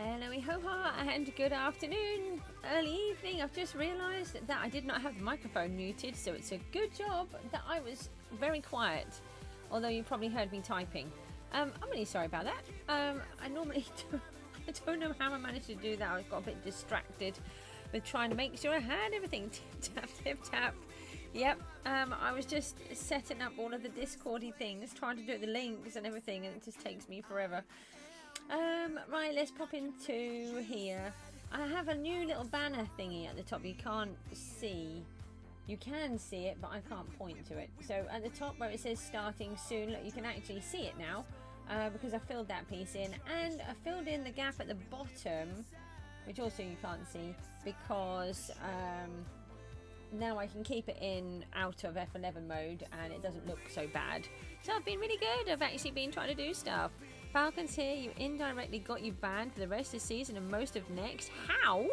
Hello, ho-ha, and good afternoon, early evening. I've just realised that I did not have the microphone muted, so it's a good job that I was very quiet, although you probably heard me typing. I'm really sorry about that. I normally do, I don't know how I managed to do that. I got a bit distracted with trying to make sure I had everything tip-tap, tip-tap. Yep, I was just setting up all of the Discordy things, trying to do the links and everything, and it just takes me forever. Right, let's pop into here. I have a new little banner thingy at the top. You can't see. You can see it, but I can't point to it. So at the top where it says starting soon, look, you can actually see it now because I filled that piece in. And I filled in the gap at the bottom, which also you can't see, because now I can keep it in out of F11 mode and it doesn't look so bad. So I've been really good. I've actually been trying to do stuff. Falcon's here. You indirectly got you banned for the rest of the season and most of next. How?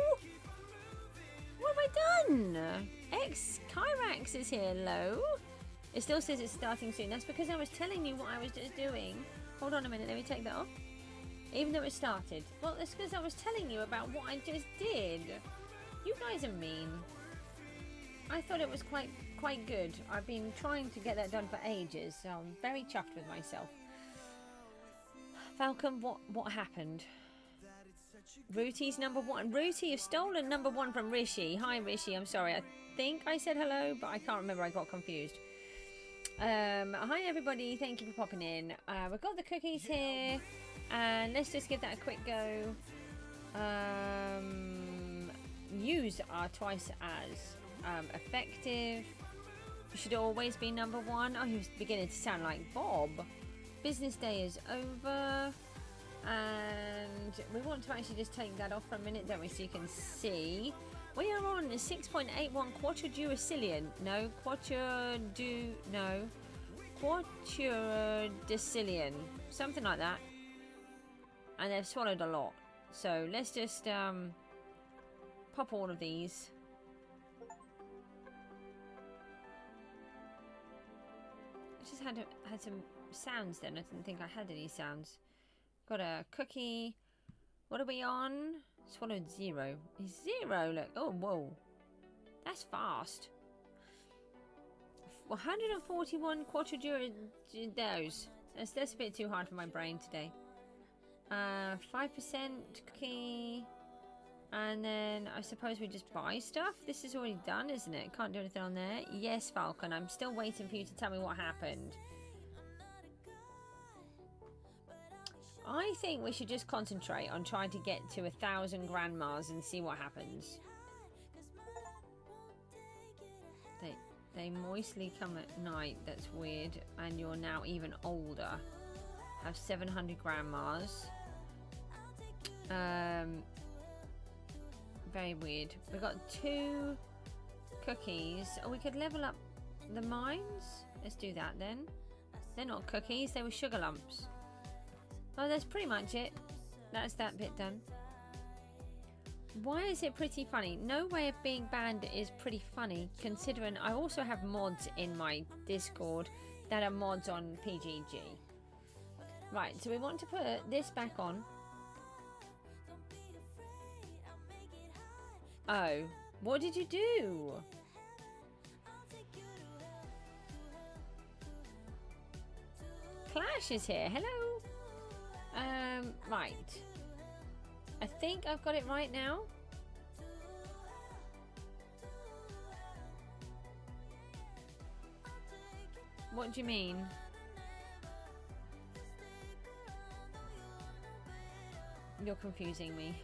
What have I done? Kyrax is here. Hello. It still says it's starting soon. That's because I was telling you what I was just doing. Hold on a minute. Let me take that off. Even though it started. Well, that's because I was telling you about what I just did. You guys are mean. I thought it was quite good. I've been trying to get that done for ages, so I'm very chuffed with myself. Falcon, what happened? Rooty's number one. Rooty, you've stolen number one from Rishi. Hi Rishi, I'm sorry. I think I said hello, but I can't remember. I got confused. Hi everybody, thank you for popping in. We've got the cookies here, and let's just give that a quick go. Use are twice as effective. You should always be number one. Oh, he was beginning to sound like Bob. Business day is over, and we want to actually just take that off for a minute, don't we, so you can see. We are on 6.81 quadraducillion. No, quadraducillion. Something like that. And they've swallowed a lot. So let's just pop all of these. I just had some sounds then. I didn't think I had any sounds. Got a cookie. What are we on? Swallowed 0. 0, look. Oh, whoa. That's fast. 141 quadraduros. That's a bit too hard for my brain today. 5% cookie. And then I suppose we just buy stuff. This is already done, isn't it? Can't do anything on there. Yes, Falcon. I'm still waiting for you to tell me what happened. I think we should just concentrate on trying to get to 1,000 grandmas and see what happens. They moistly come at night. That's weird. And you're now even older. Have 700 grandmas. Very weird. We've got 2 cookies. Oh, we could level up the mines. Let's do that then. They're not cookies. They were sugar lumps. Oh, that's pretty much it. That's that bit done. Why is it pretty funny? No way of being banned is pretty funny, considering I also have mods in my Discord that are mods on PGG. Right, so we want to put this back on. Oh, what did you do? Clash is here. Hello. Right. I think I've got it right now. What do you mean? You're confusing me.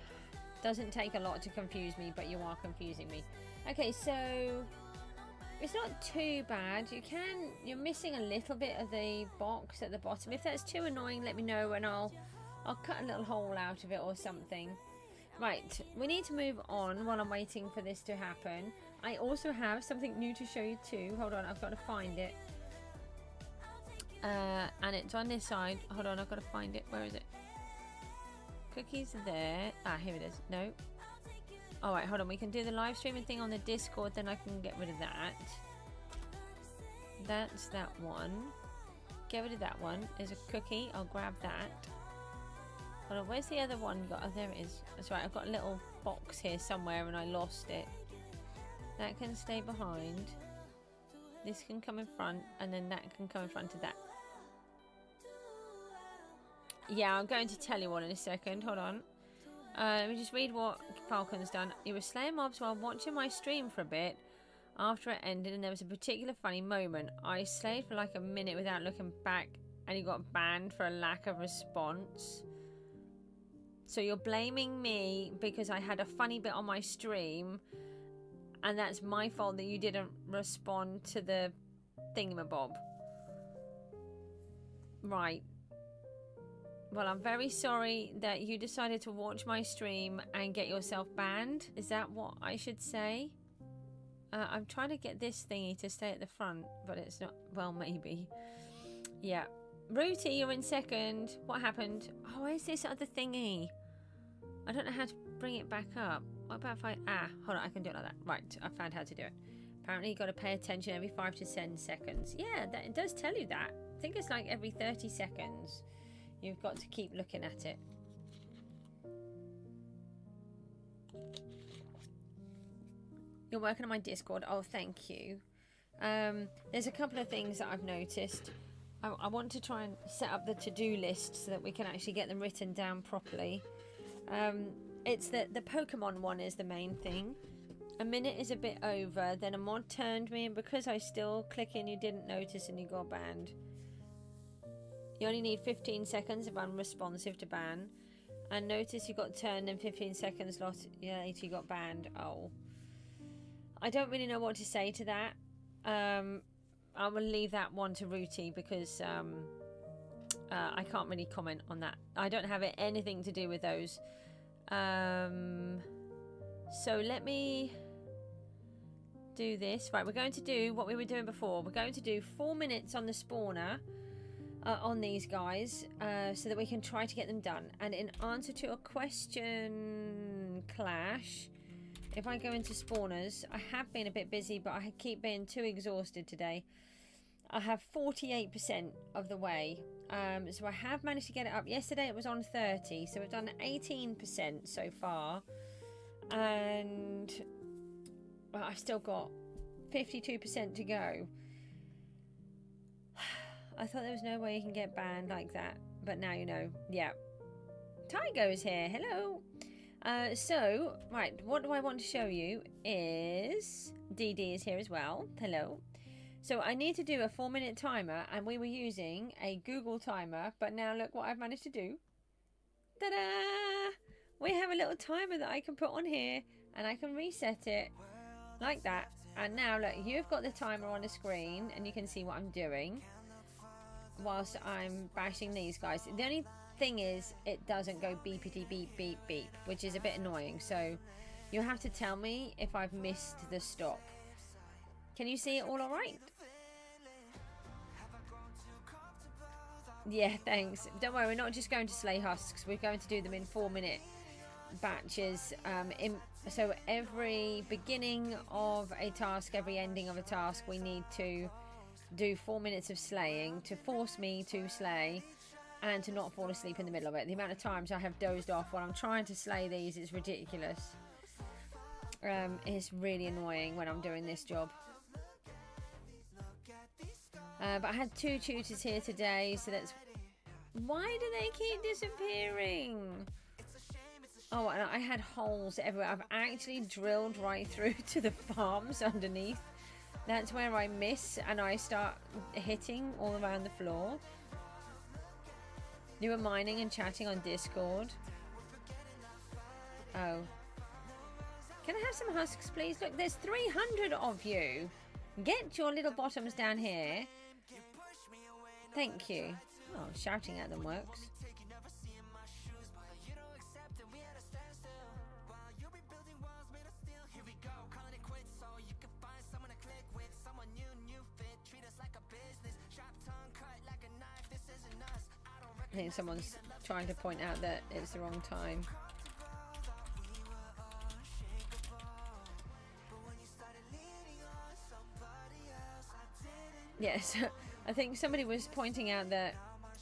Doesn't take a lot to confuse me, but you are confusing me. Okay, so it's not too bad. You're missing a little bit of the box at the bottom. If that's too annoying, let me know and I'll cut a little hole out of it or something. Right, we need to move on while I'm waiting for this to happen. I also have something new to show you too. Hold on, I've got to find it. And it's on this side. Hold on, I've got to find it. Where is it? Cookies are there. Ah, here it is. No. Alright, hold on. We can do the live streaming thing on the Discord, then I can get rid of that. That's that one. Get rid of that one. There's a cookie. I'll grab that. Hold on, where's the other one you got? Oh, there it is. That's right, I've got a little box here somewhere and I lost it. That can stay behind. This can come in front, and then that can come in front of that. Yeah, I'm going to tell you all in a second. Hold on. Let me just read what Falcon's done. You were slaying mobs while watching my stream for a bit after it ended, and there was a particular funny moment. I slayed for like a minute without looking back, and you got banned for a lack of response. So you're blaming me because I had a funny bit on my stream, and that's my fault that you didn't respond to the thingamabob. Right. Well, I'm very sorry that you decided to watch my stream and get yourself banned. Is that what I should say? I'm trying to get this thingy to stay at the front, but it's not. Well, maybe. Yeah. Rooty, you're in second. What happened? Oh, where's this other thingy? I don't know how to bring it back up. What about if I... Ah, hold on, I can do it like that. Right, I found how to do it. Apparently you've got to pay attention every 5 to 10 seconds. Yeah, that, it does tell you that. I think it's like every 30 seconds. You've got to keep looking at it. You're working on my Discord. Oh, thank you. There's a couple of things that I've noticed. I want to try and set up the to-do list so that we can actually get them written down properly. It's that the Pokemon one is the main thing. A minute is a bit over, then a mod turned me, and because I still click in, you didn't notice and you got banned. You only need 15 seconds if I'm responsive to ban. And notice you got turned and 15 seconds later you got banned. Oh. I don't really know what to say to that. I will leave that one to Rooty because I can't really comment on that. I don't have anything to do with those. So let me do this. Right, we're going to do what we were doing before. We're going to do 4 minutes on the spawner on these guys so that we can try to get them done. And in answer to a question, Clash, if I go into spawners, I have been a bit busy, but I keep being too exhausted today. I have 48% of the way. So I have managed to get it up. Yesterday it was on 30, so we've done 18% so far. And well, I've still got 52% to go. I thought there was no way you can get banned like that, but now you know. Yeah. Tygo's here. Hello. So, right, what do I want to show you is... DD is here as well. Hello. So I need to do a 4-minute timer, and we were using a Google timer, but now look what I've managed to do. Ta-da! We have a little timer that I can put on here, and I can reset it like that. And now look, you've got the timer on the screen, and you can see what I'm doing whilst I'm bashing these guys. The only thing is, it doesn't go beepity beep beep beep, which is a bit annoying. So you'll have to tell me if I've missed the stop. Can you see it all right? Yeah, thanks. Don't worry, we're not just going to slay husks. We're going to do them in 4-minute batches. So every beginning of a task, every ending of a task, we need to do 4 minutes of slaying to force me to slay and to not fall asleep in the middle of it. The amount of times I have dozed off while I'm trying to slay these is ridiculous. It's really annoying when I'm doing this job. But I had 2 tutors here today, so that's... Why do they keep disappearing? Oh, and I had holes everywhere. I've actually drilled right through to the farms underneath. That's where I miss and I start hitting all around the floor. You were mining and chatting on Discord. Oh. Can I have some husks, please? Look, there's 300 of you. Get your little bottoms down here. Thank you. Oh, shouting at them works. I think someone's trying to point out that it's the wrong time. Yes, I think somebody was pointing out that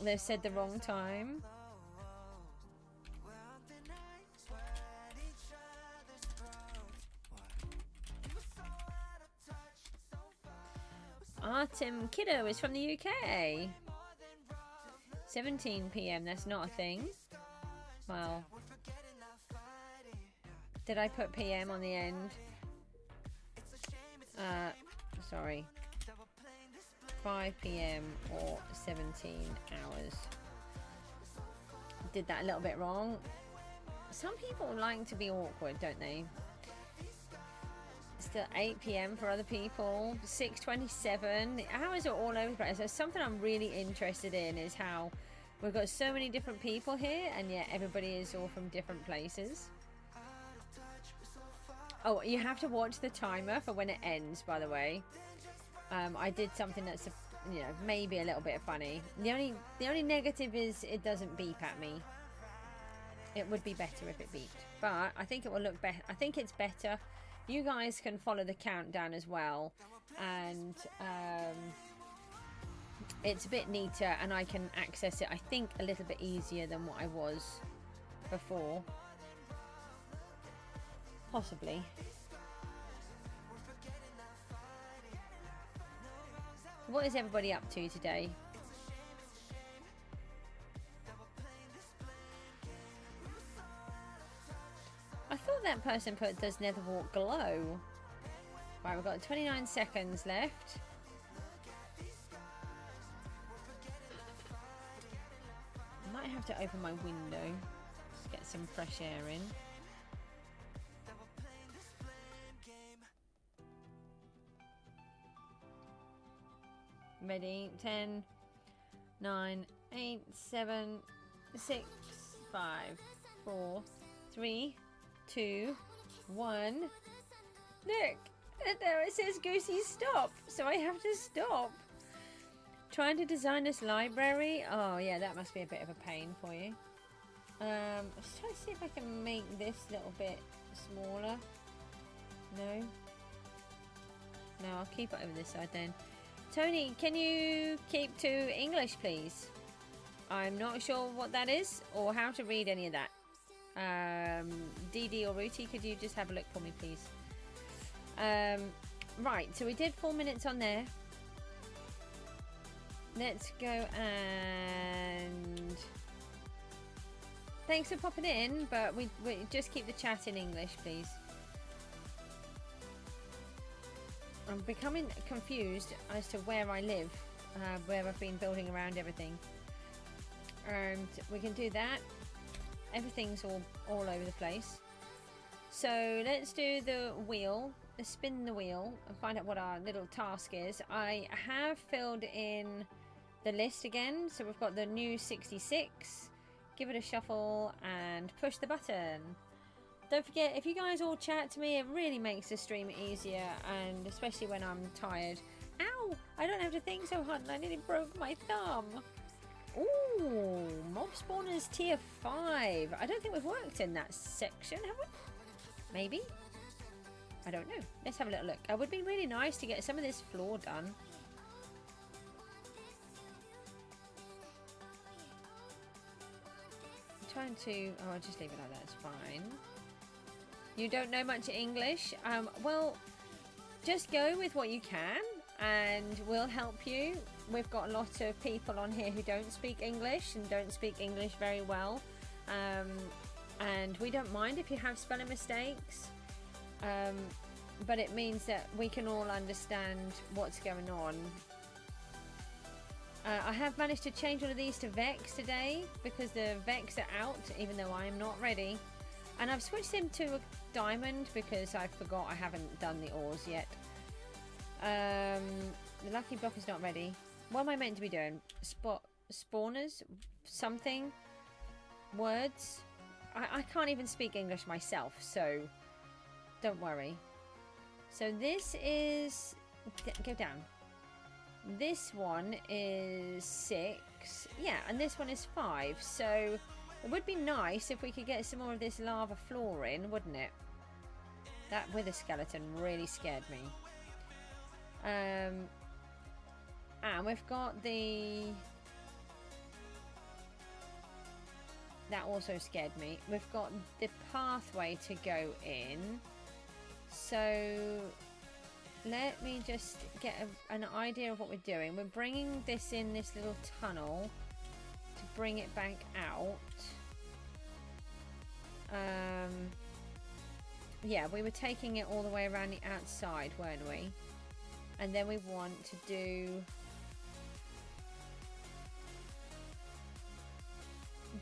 they said the wrong time. Artem Kiddo is from the UK. 17 p.m. That's not a thing. Well, did I put PM on the end? Sorry. 5 p.m. or 17 hours. Did that a little bit wrong. Some people like to be awkward, don't they? Still 8 p.m. for other people. 6:27. The hours are all over the place. So something I'm really interested in is how we've got so many different people here, and yet everybody is all from different places. Oh, you have to watch the timer for when it ends, by the way. I did something that's, you know, maybe a little bit funny. The only negative is it doesn't beep at me. It would be better if it beeped, but I think it will look better. I think it's better. You guys can follow the countdown as well, and it's a bit neater, and I can access it, I think, a little bit easier than what I was before. Possibly. What is everybody up to today? I thought that person put does Netherwalk glow. Right, we've got 29 seconds left. I might have to open my window. Just get some fresh air in. Ready? 10, 9, 8, 7, 6, 5, 4, 3, 2, 1. Look, there it says Goosey stop, so I have to stop. Trying to design this library. Oh yeah, that must be a bit of a pain for you. Let's try to see if I can make this little bit smaller. No, I'll keep it over this side then. Tony, can you keep to English, please? I'm not sure what that is or how to read any of that. DD or Ruti, could you just have a look for me, please? Right, so we did 4 minutes on there. Let's go and... Thanks for popping in, but we just keep the chat in English, please. I'm becoming confused as to where I live, where I've been building around everything. And we can do that. Everything's all over the place. So let's do the wheel. Let's spin the wheel and find out what our little task is. I have filled in the list again. So we've got the new 66. Give it a shuffle and push the button. Don't forget, if you guys all chat to me, it really makes the stream easier, and especially when I'm tired. Ow! I don't have to think so hard, and I nearly broke my thumb. Ooh, mob spawners tier 5. I don't think we've worked in that section, have we? Maybe? I don't know. Let's have a little look. It would be really nice to get some of this floor done. I'm trying to... Oh, I'll just leave it like that. It's fine. You don't know much English? Well, just go with what you can and we'll help you. We've got a lot of people on here who don't speak English and don't speak English very well. And we don't mind if you have spelling mistakes. But it means that we can all understand what's going on. I have managed to change all of these to Vex today because the Vex are out, even though I am not ready. And I've switched them to a diamond because I forgot I haven't done the ores yet. The lucky block is not ready. What am I meant to be doing? Spawners? Something? Words? I can't even speak English myself, so don't worry. So this is... Go down. This one is 6. Yeah, and this one is 5. So... It would be nice if we could get some more of this lava floor in, wouldn't it? That wither skeleton really scared me. And we've got the... That also scared me. We've got the pathway to go in. So... let me just get an idea of what we're doing. We're bringing this in this little tunnel to bring it back out. Yeah, we were taking it all the way around the outside, weren't we? And then we want to do...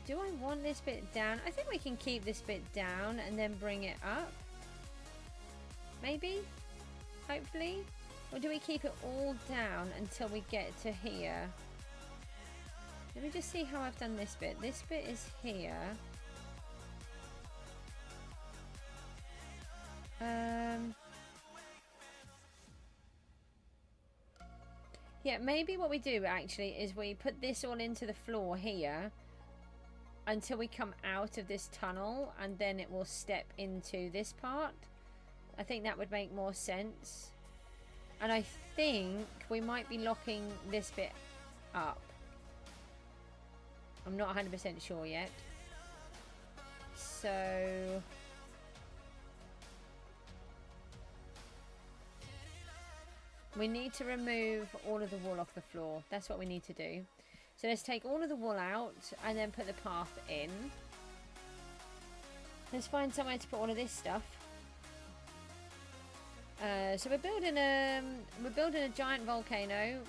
Do I want this bit down? I think we can keep this bit down and then bring it up. Maybe? Hopefully? Or do we keep it all down until we get to here? Let me just see how I've done this bit. This bit is here. Yeah, maybe what we do actually is we put this all into the floor here until we come out of this tunnel, and then it will step into this part. I think that would make more sense. And I think we might be locking this bit up. I'm not 100% sure yet. So... we need to remove all of the wool off the floor. That's what we need to do. So let's take all of the wool out and then put the path in. Let's find somewhere to put all of this stuff. So we're building a giant volcano,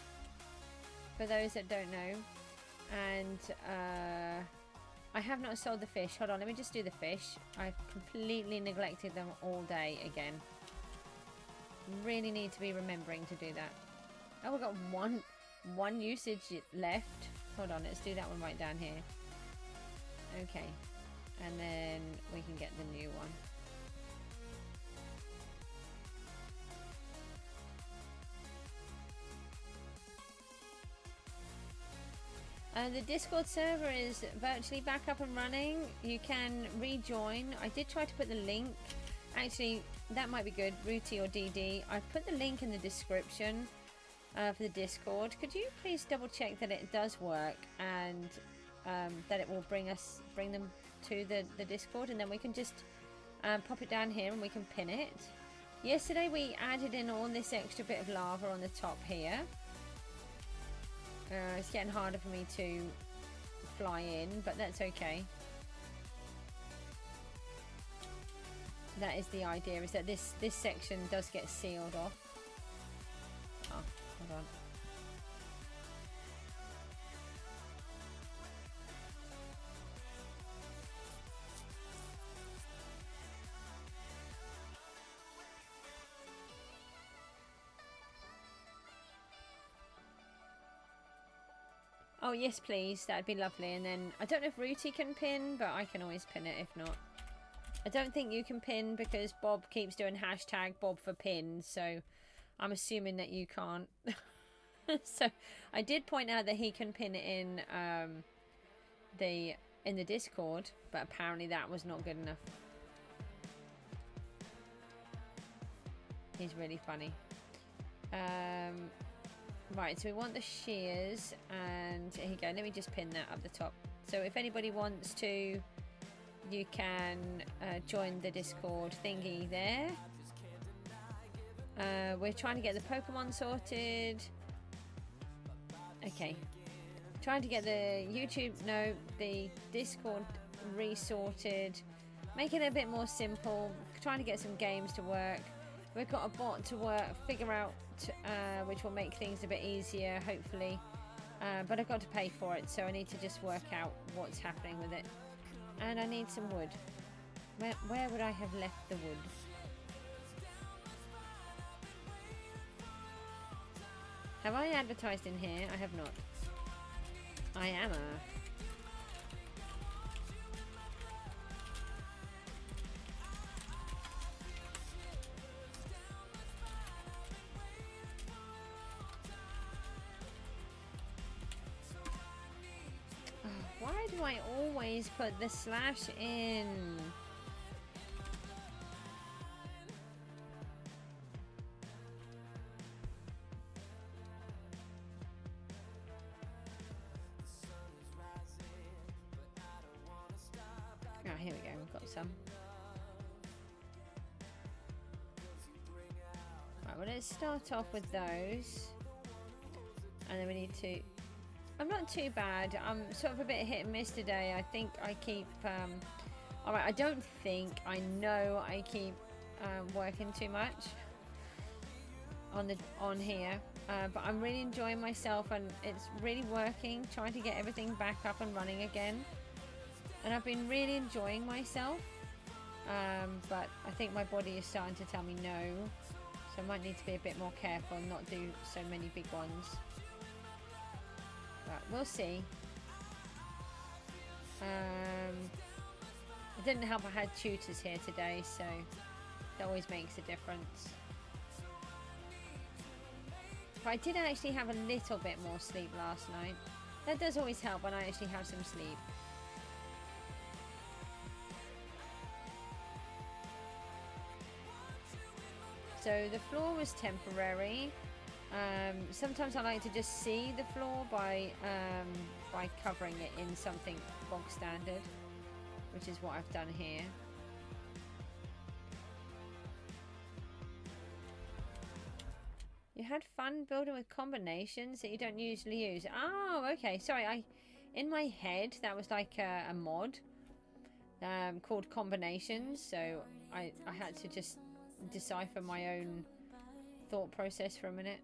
for those that don't know. And I have not sold the fish. Hold on, let me just do the fish. I've completely neglected them all day again. Really need to be remembering to do that. Oh, we've got one usage left. Hold on, let's do that one right down here. Okay, and then we can get the new one. The Discord server is virtually back up and running. You can rejoin. I did try to put the link. Actually, that might be good. Rooty or DD. I've put the link in the description for the Discord. Could you please double check that it does work and that it will bring them to the Discord, and then we can just pop it down here and we can pin it. Yesterday we added in all this extra bit of lava on the top here. It's getting harder for me to fly in, but that's okay. That is the idea, is that this section does get sealed off. Oh, hold on. Oh yes please, that'd be lovely. And then I don't know if Rooty can pin, but I can always pin it if not. I don't think you can pin because Bob keeps doing hashtag Bob for pins, so I'm assuming that you can't. So I did point out that he can pin it in the Discord, but apparently that was not good enough. He's really funny. Right, so we want the shears, and here you go. Let me just pin that up the top. So if anybody wants to, you can join the Discord thingy there. We're trying to get the Pokemon sorted. Okay. Trying to get the YouTube, no, the Discord resorted. Making it a bit more simple. Trying to get some games to work. We've got a bot to figure out, which will make things a bit easier, hopefully. But I've got to pay for it, so I need to just work out what's happening with it. And I need some wood. Where would I have left the wood? Have I advertised in here? I have not. I am Why do I always put the slash in? Oh, here we go, we've got some. Right, well, let's start off with those. And then we need to... I'm not too bad. I'm sort of a bit hit and miss today. I think I keep... Alright, I don't think, I know I keep working too much on here. But I'm really enjoying myself and it's really working, trying to get everything back up and running again. And I've been really enjoying myself. But I think my body is starting to tell me no. So I might need to be a bit more careful and not do so many big ones. But we'll see. It didn't help I had tutors here today, so that always makes a difference. But I did actually have a little bit more sleep last night. That does always help when I actually have some sleep. So the floor was temporary. Sometimes I like to just see the floor by covering it in something bog standard, which is what I've done here. You had fun building with combinations that you don't usually use. Oh, okay. Sorry, in my head that was like a mod called combinations. So I had to just decipher my own thought process for a minute.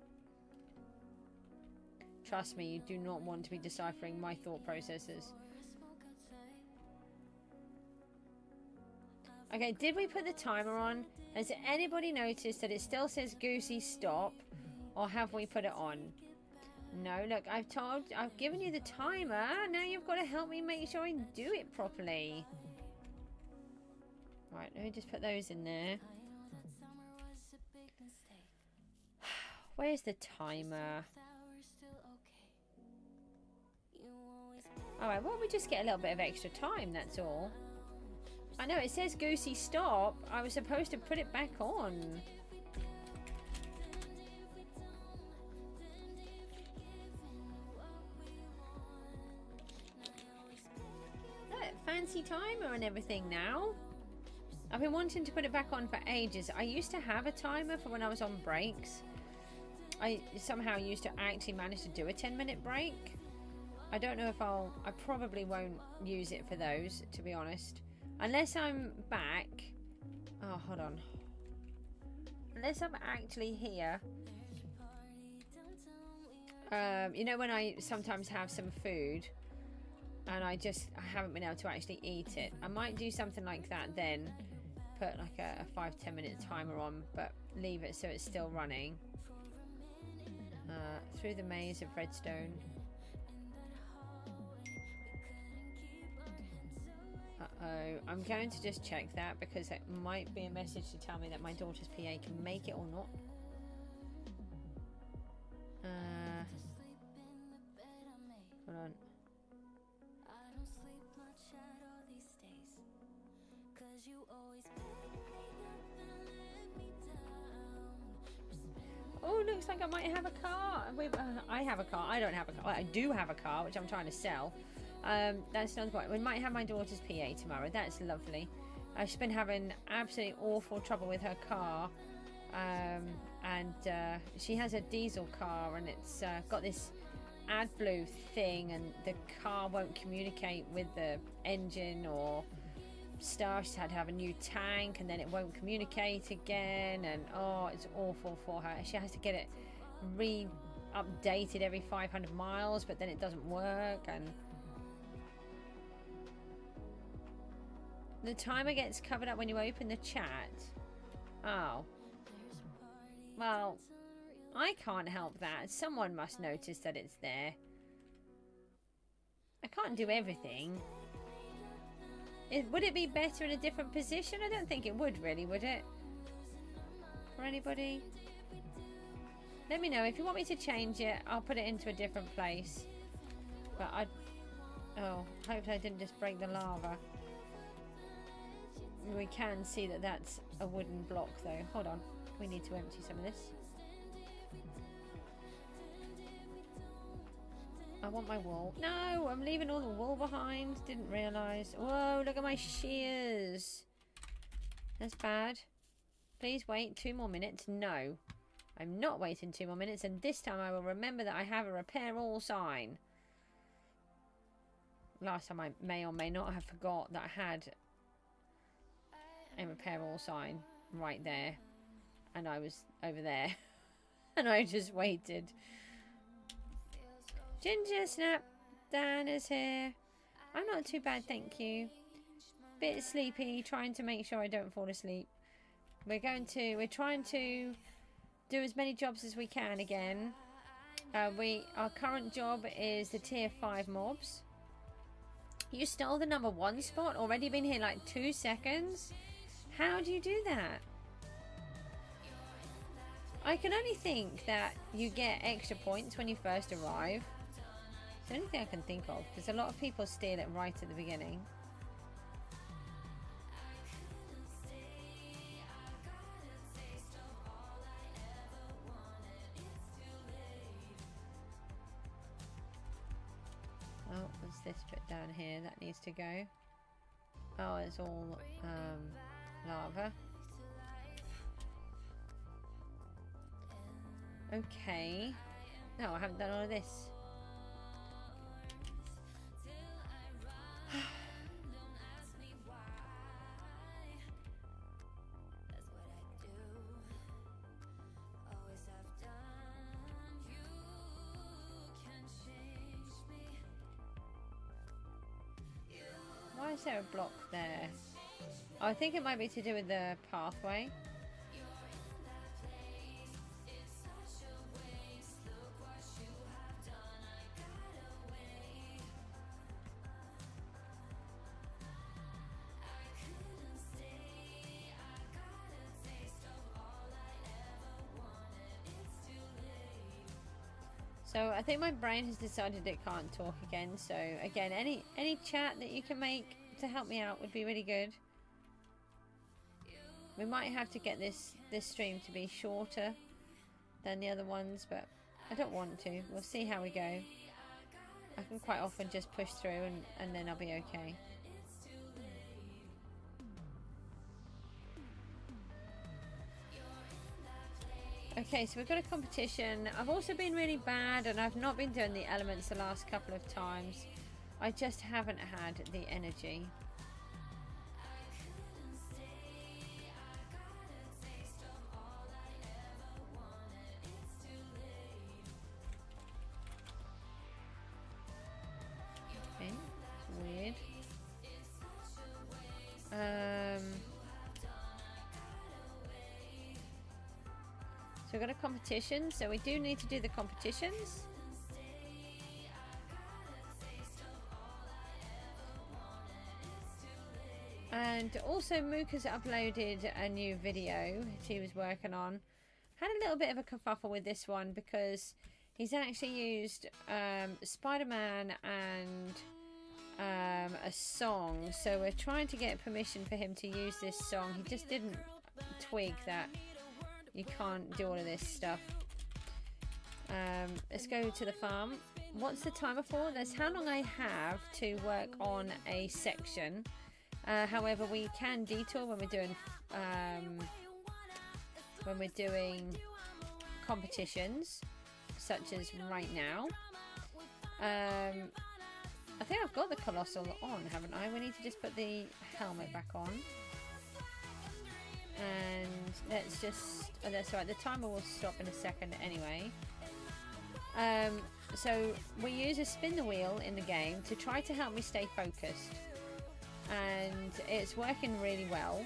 Trust me, you do not want to be deciphering my thought processes. Okay, did we put the timer on? Has anybody noticed that it still says Goosey stop? Or have we put it on? No, look, I've given you the timer. Now you've got to help me make sure I do it properly. Right, let me just put those in there. Where's the timer? Alright, well, we just get a little bit of extra time, that's all. I know, it says Goosey stop. I was supposed to put it back on. Fancy timer and everything now. I've been wanting to put it back on for ages. I used to have a timer for when I was on breaks. I somehow used to actually manage to do a 10-minute break. I don't know if I probably won't use it for those, to be honest. Unless I'm back. Oh, hold on. Unless I'm actually here. You know when I sometimes have some food and I haven't been able to actually eat it. I might do something like that then. Put like a 5-10 minute timer on, but leave it so it's still running. Through the maze of redstone. Uh-oh. I'm going to just check that because it might be a message to tell me that my daughter's PA can make it or not. Hold on. Oh, looks like I might have a car. I have a car. I don't have a car. I do have a car, which I'm trying to sell. That's another point. We might have my daughter's PA tomorrow. That's lovely. She's been having absolutely awful trouble with her car. And she has a diesel car, and it's got this AdBlue thing, and the car won't communicate with the engine or stuff. She's had to have a new tank, and then it won't communicate again, and oh, it's awful for her. She has to get it re-updated every 500 miles, but then it doesn't work, and the timer gets covered up when you open the chat. Oh. Well, I can't help that. Someone must notice that it's there. I can't do everything. Would it be better in a different position? I don't think it would really, would it? For anybody? Let me know. If you want me to change it, I'll put it into a different place. But oh, hopefully I didn't just break the lava. We can see that that's a wooden block though. Hold on. We need to empty some of this. I want my wool. No, I'm leaving all the wool behind. Didn't realise. Whoa, look at my shears. That's bad. Please wait 2 more minutes. No. I'm not waiting 2 more minutes, and this time I will remember that I have a repair all sign. Last time I may or may not have forgot that I had a repair all sign right there, and I was over there and I just waited. Ginger Snap, Dan is here. I'm not too bad, thank you. Bit sleepy, trying to make sure I don't fall asleep. We're trying to do as many jobs as we can again. Our current job is the tier 5 mobs. You stole the number 1 spot? Already been here like 2 seconds? How do you do that? I can only think that you get extra points when you first arrive. It's the only thing I can think of, because a lot of people steal it right at the beginning. Oh, what's this bit down here that needs to go? Oh, it's all lava. Okay. No, I haven't done all of this. Why is there a block there? Oh, I think it might be to do with the pathway. So I think my brain has decided it can't talk again. So again, any chat that you can make to help me out would be really good. We might have to get this stream to be shorter than the other ones, but I don't want to. We'll see how we go. I can quite often just push through and then I'll be okay. Okay, so we've got a competition. I've also been really bad and I've not been doing the elements the last couple of times. I just haven't had the energy. Okay, it's weird. So we've got a competition, so we do need to do the competitions. And also Mook has uploaded a new video she was working on. Had a little bit of a kerfuffle with this one because he's actually used Spider-Man and a song. So we're trying to get permission for him to use this song. He just didn't twig that you can't do all of this stuff. Let's go to the farm. What's the timer for? That's how long I have to work on a section. However, we can detour when we're doing competitions, such as right now. I think I've got the Colossal on, haven't I? We need to just put the helmet back on. And let's just... Oh, that's right. The timer will stop in a second anyway. So we use a spin the wheel in the game to try to help me stay focused. And it's working really well.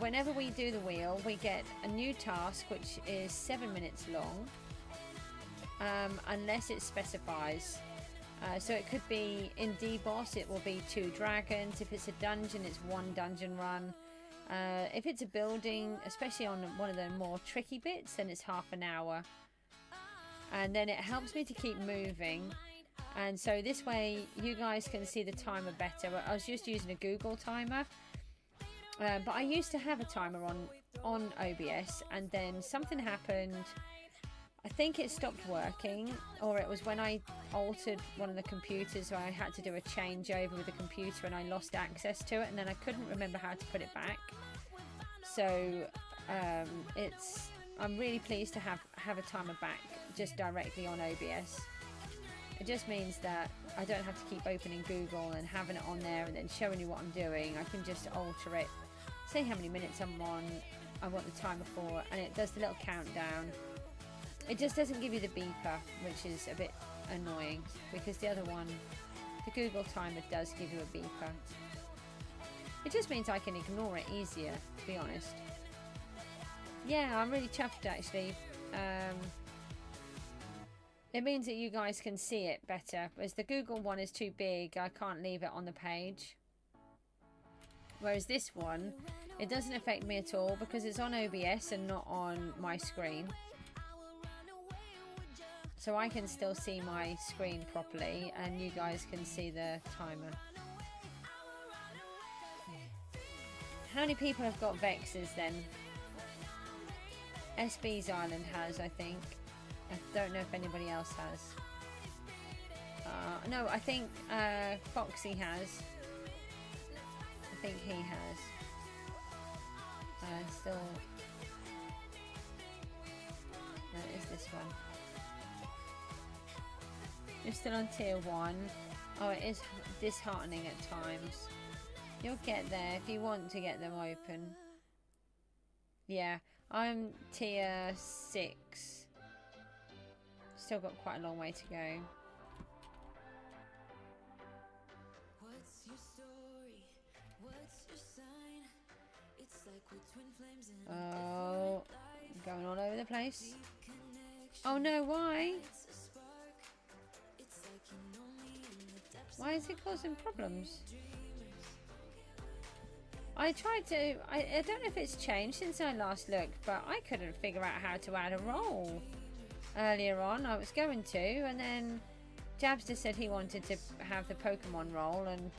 Whenever we do the wheel, we get a new task which is 7 minutes long, unless it specifies. So it could be in D-Boss, it will be 2 dragons. If it's a dungeon, it's 1 dungeon run. If it's a building, especially on one of the more tricky bits, then it's half an hour. And then it helps me to keep moving. And so this way you guys can see the timer better. I was just using a Google timer, but I used to have a timer on OBS, and then something happened. I think it stopped working, or it was when I altered one of the computers, so I had to do a changeover with the computer and I lost access to it, and then I couldn't remember how to put it back. So I'm really pleased to have a timer back just directly on OBS. It just means that I don't have to keep opening Google and having it on there and then showing you what I'm doing. I can just alter it, say how many minutes I want the timer for, and it does the little countdown. It just doesn't give you the beeper, which is a bit annoying, because the other one, the Google timer, does give you a beeper. It just means I can ignore it easier, to be honest. Yeah, I'm really chuffed actually. It means that you guys can see it better. Whereas the Google one is too big, I can't leave it on the page. Whereas this one, it doesn't affect me at all because it's on OBS and not on my screen. So I can still see my screen properly and you guys can see the timer. How many people have got Vexes then? SB's Island has, I think. I don't know if anybody else has. No, I think Foxy has. I think he has. Still. No, it is this one. You're still on tier 1. Oh, it is disheartening at times. You'll get there if you want to get them open. Yeah, I'm tier 6. Still got quite a long way to go. What's your story? What's your sign? It's like we're twin flames in oh, going all over the place. Oh no, why? Why is it causing problems? I tried to, I don't know if it's changed since I last looked, but I couldn't figure out how to add a role. Earlier on I was going to, and then Jabster said he wanted to have the Pokemon role, and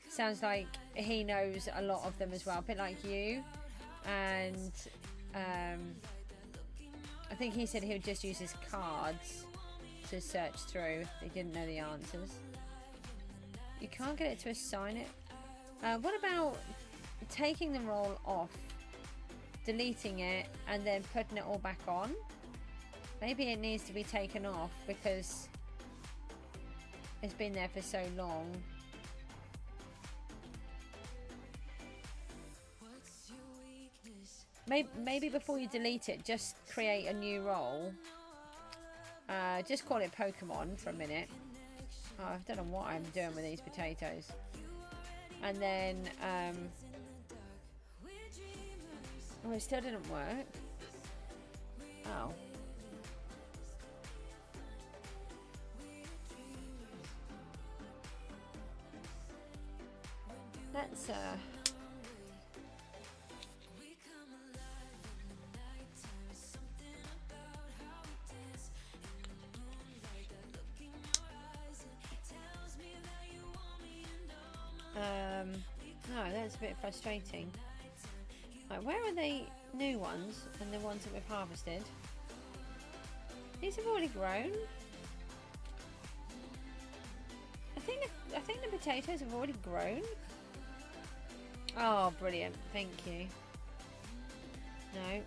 sounds like he knows a lot of them as well, a bit like you. And I think he said he would just use his cards to search through if he didn't know the answers. You can't get it to assign it. What about taking the role off, deleting it, and then putting it all back on? Maybe it needs to be taken off because it's been there for so long. Maybe before you delete it, just create a new role. Just call it Pokemon for a minute. Oh, I don't know what I'm doing with these potatoes. And then, oh, it still didn't work. Oh. Let's no, that's a bit frustrating. Right, where are the new ones and the ones that we've harvested? These have already grown. I think the potatoes have already grown. Oh, brilliant! Thank you. No, it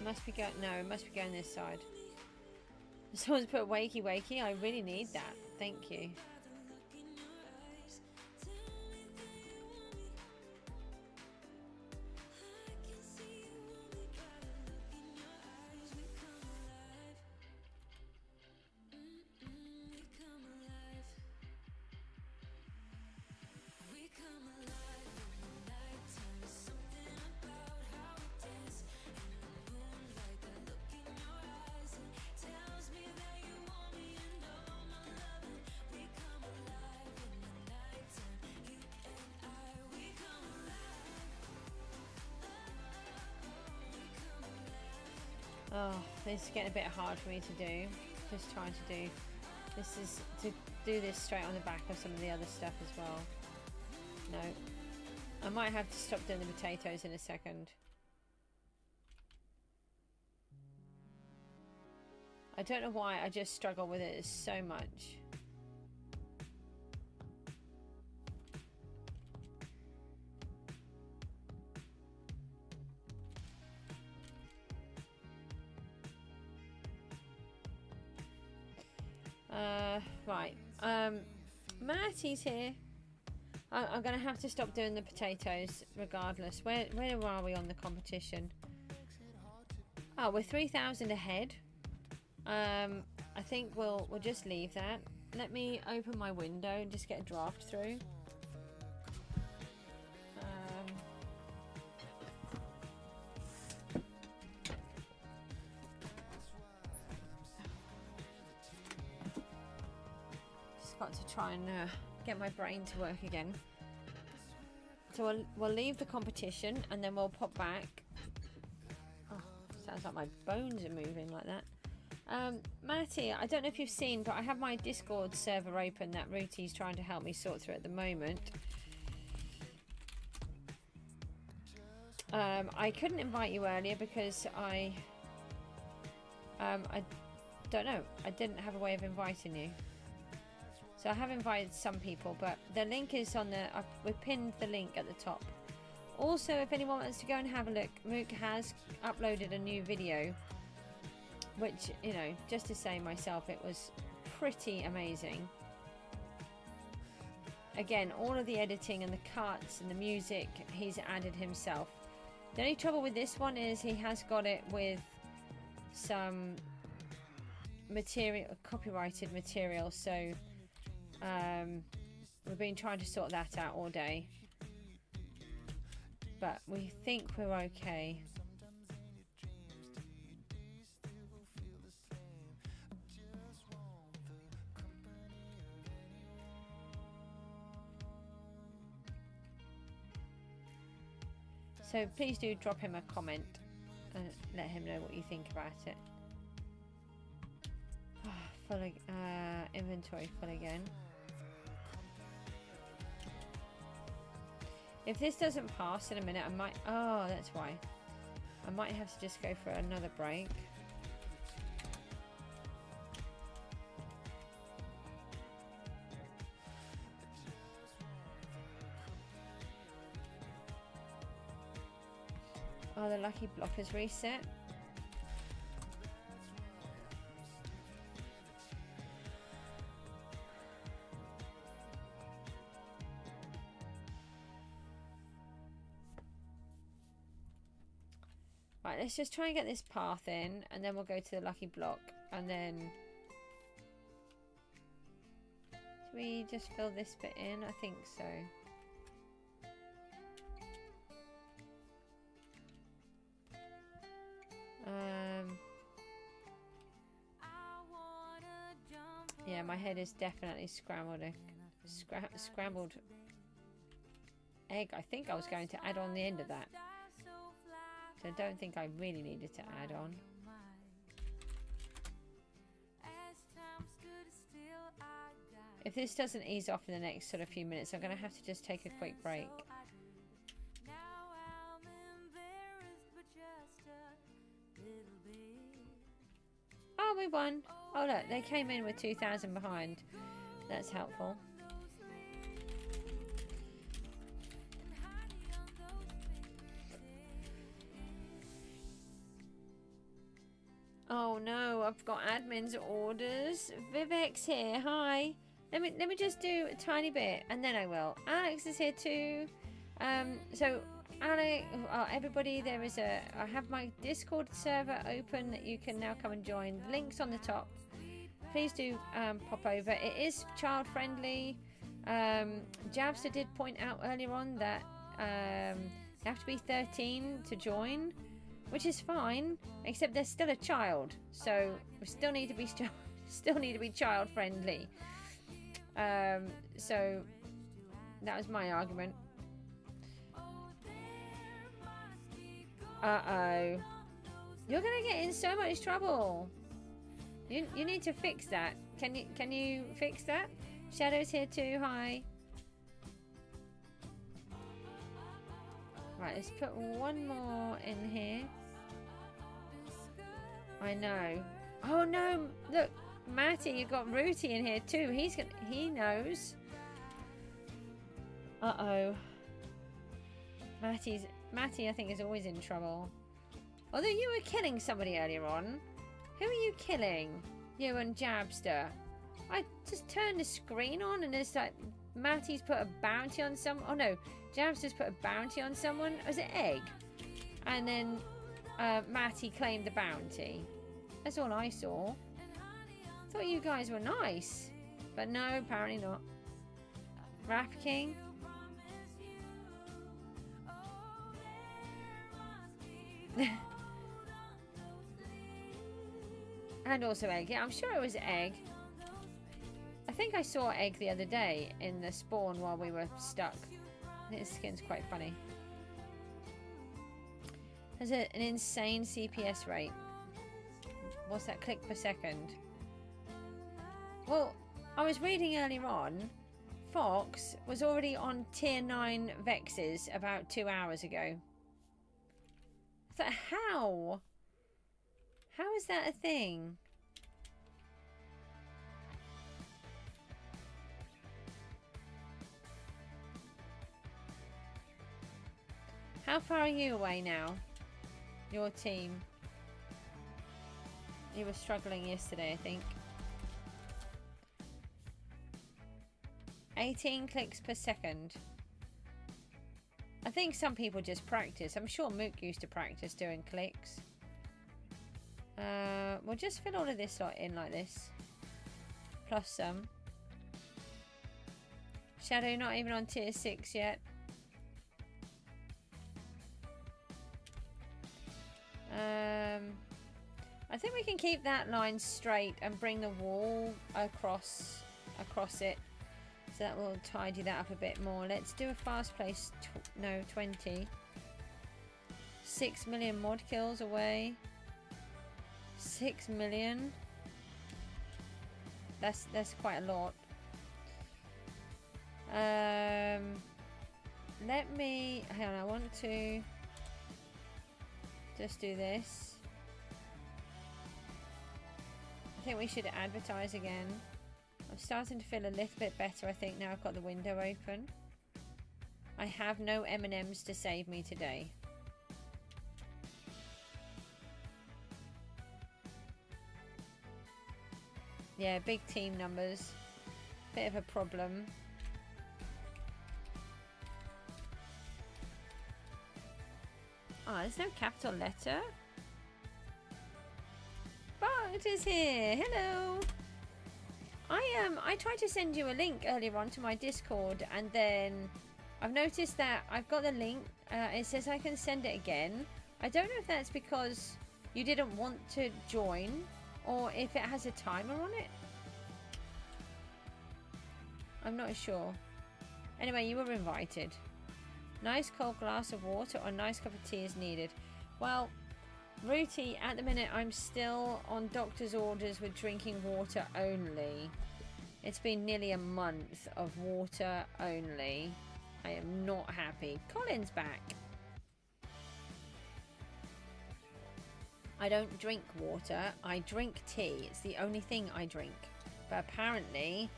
must be going this side. Someone's put wakey wakey. I really need that. Thank you. Oh, this is getting a bit hard for me to do. Just trying to do this is to do this straight on the back of some of the other stuff as well. No, I might have to stop doing the potatoes in a second. I don't know why, I just struggle with it so much. Right. Matty's here. I'm going to have to stop doing the potatoes regardless. Where are we on the competition? Oh, we're 3,000 ahead. I think we'll just leave that. Let me open my window and just get a draft through. Just got to try and get my brain to work again. So we'll leave the competition and then we'll pop back. Oh, sounds like my bones are moving like that. Matty, I don't know if you've seen, but I have my Discord server open that Ruti's trying to help me sort through at the moment. I couldn't invite you earlier because I don't know. I didn't have a way of inviting you. So I have invited some people, but the link is on the... we pinned the link at the top. Also, if anyone wants to go and have a look, Mook has uploaded a new video, which, you know, just to say myself, it was pretty amazing. Again, all of the editing and the cuts and the music, he's added himself. The only trouble with this one is he has got it with some material, copyrighted material, so we've been trying to sort that out all day. But we think we're okay. So please do drop him a comment and let him know what you think about it. Full inventory full again. If this doesn't pass in a minute, I might... Oh, that's why. I might have to just go for another break. Oh, the lucky block is reset. Right, let's just try and get this path in, and then we'll go to the lucky block, and then... Do we just fill this bit in? I think so. Yeah, my head is definitely scrambled egg. I think I was going to add on the end of that. So I don't think I really needed to add on. If this doesn't ease off in the next sort of few minutes, I'm going to have to just take a quick break. Oh, we won. Oh, look, they came in with 2,000 behind. That's helpful. Oh no, I've got admin's orders. Vivek's here. Hi. Let me just do a tiny bit and then I will. Alex is here too. So Alex, everybody, I have my Discord server open that you can now come and join. The link's on the top. Please do pop over. It is child friendly. Jabster did point out earlier on that you have to be 13 to join, which is fine, except they're still a child, so we still need to be child friendly. So that was my argument. Uh-oh. You're gonna get in so much trouble. You need to fix that. Can you fix that? Shadow's here too. Hi. Right, let's put one more in here. I know. Oh no! Look, Matty, you've got Rooty in here too. He knows. Uh-oh. Matty, I think, is always in trouble. Although you were killing somebody earlier on. Who are you killing? You and Jabster. I just turned the screen on and it's like Matty's put a bounty on some. Oh no, Jabs just put a bounty on someone. Was it Egg? And then Matty claimed the bounty. That's all I saw. Thought you guys were nice, but no, apparently not. Rap King. And also Egg. Yeah, I'm sure it was Egg. I think I saw Egg the other day in the spawn while we were stuck. His skin's quite funny. Has an insane CPS rate. What's that? Click per second. Well, I was reading earlier on, Fox was already on tier 9 Vexes about 2 hours ago. So how? How is that a thing? How far are you away now? Your team. You were struggling yesterday, I think. 18 clicks per second. I think some people just practice. I'm sure Mook used to practice doing clicks. We'll just fill all of this lot in like this. Plus some. Shadow not even on tier 6 yet. I think we can keep that line straight and bring the wall across it. So that will tidy that up a bit more. Let's do a fast place. No, 20. 6 million mod kills away. 6 million. That's quite a lot. Let me. Hang on. I want to just do this. I think we should advertise again. I'm starting to feel a little bit better, I think, now I've got the window open. I have no M&Ms to save me today. Yeah, big team numbers. Bit of a problem. Oh, there's no capital letter. Bart is here. Hello. I tried to send you a link earlier on to my Discord, and then I've noticed that I've got the link. It says I can send it again. I don't know if that's because you didn't want to join, or if it has a timer on it. I'm not sure. Anyway, you were invited. Nice cold glass of water or nice cup of tea is needed. Well, Rooty, at the minute I'm still on doctor's orders with drinking water only. It's been nearly a month of water only. I am not happy. Colin's back. I don't drink water. I drink tea. It's the only thing I drink. But apparently,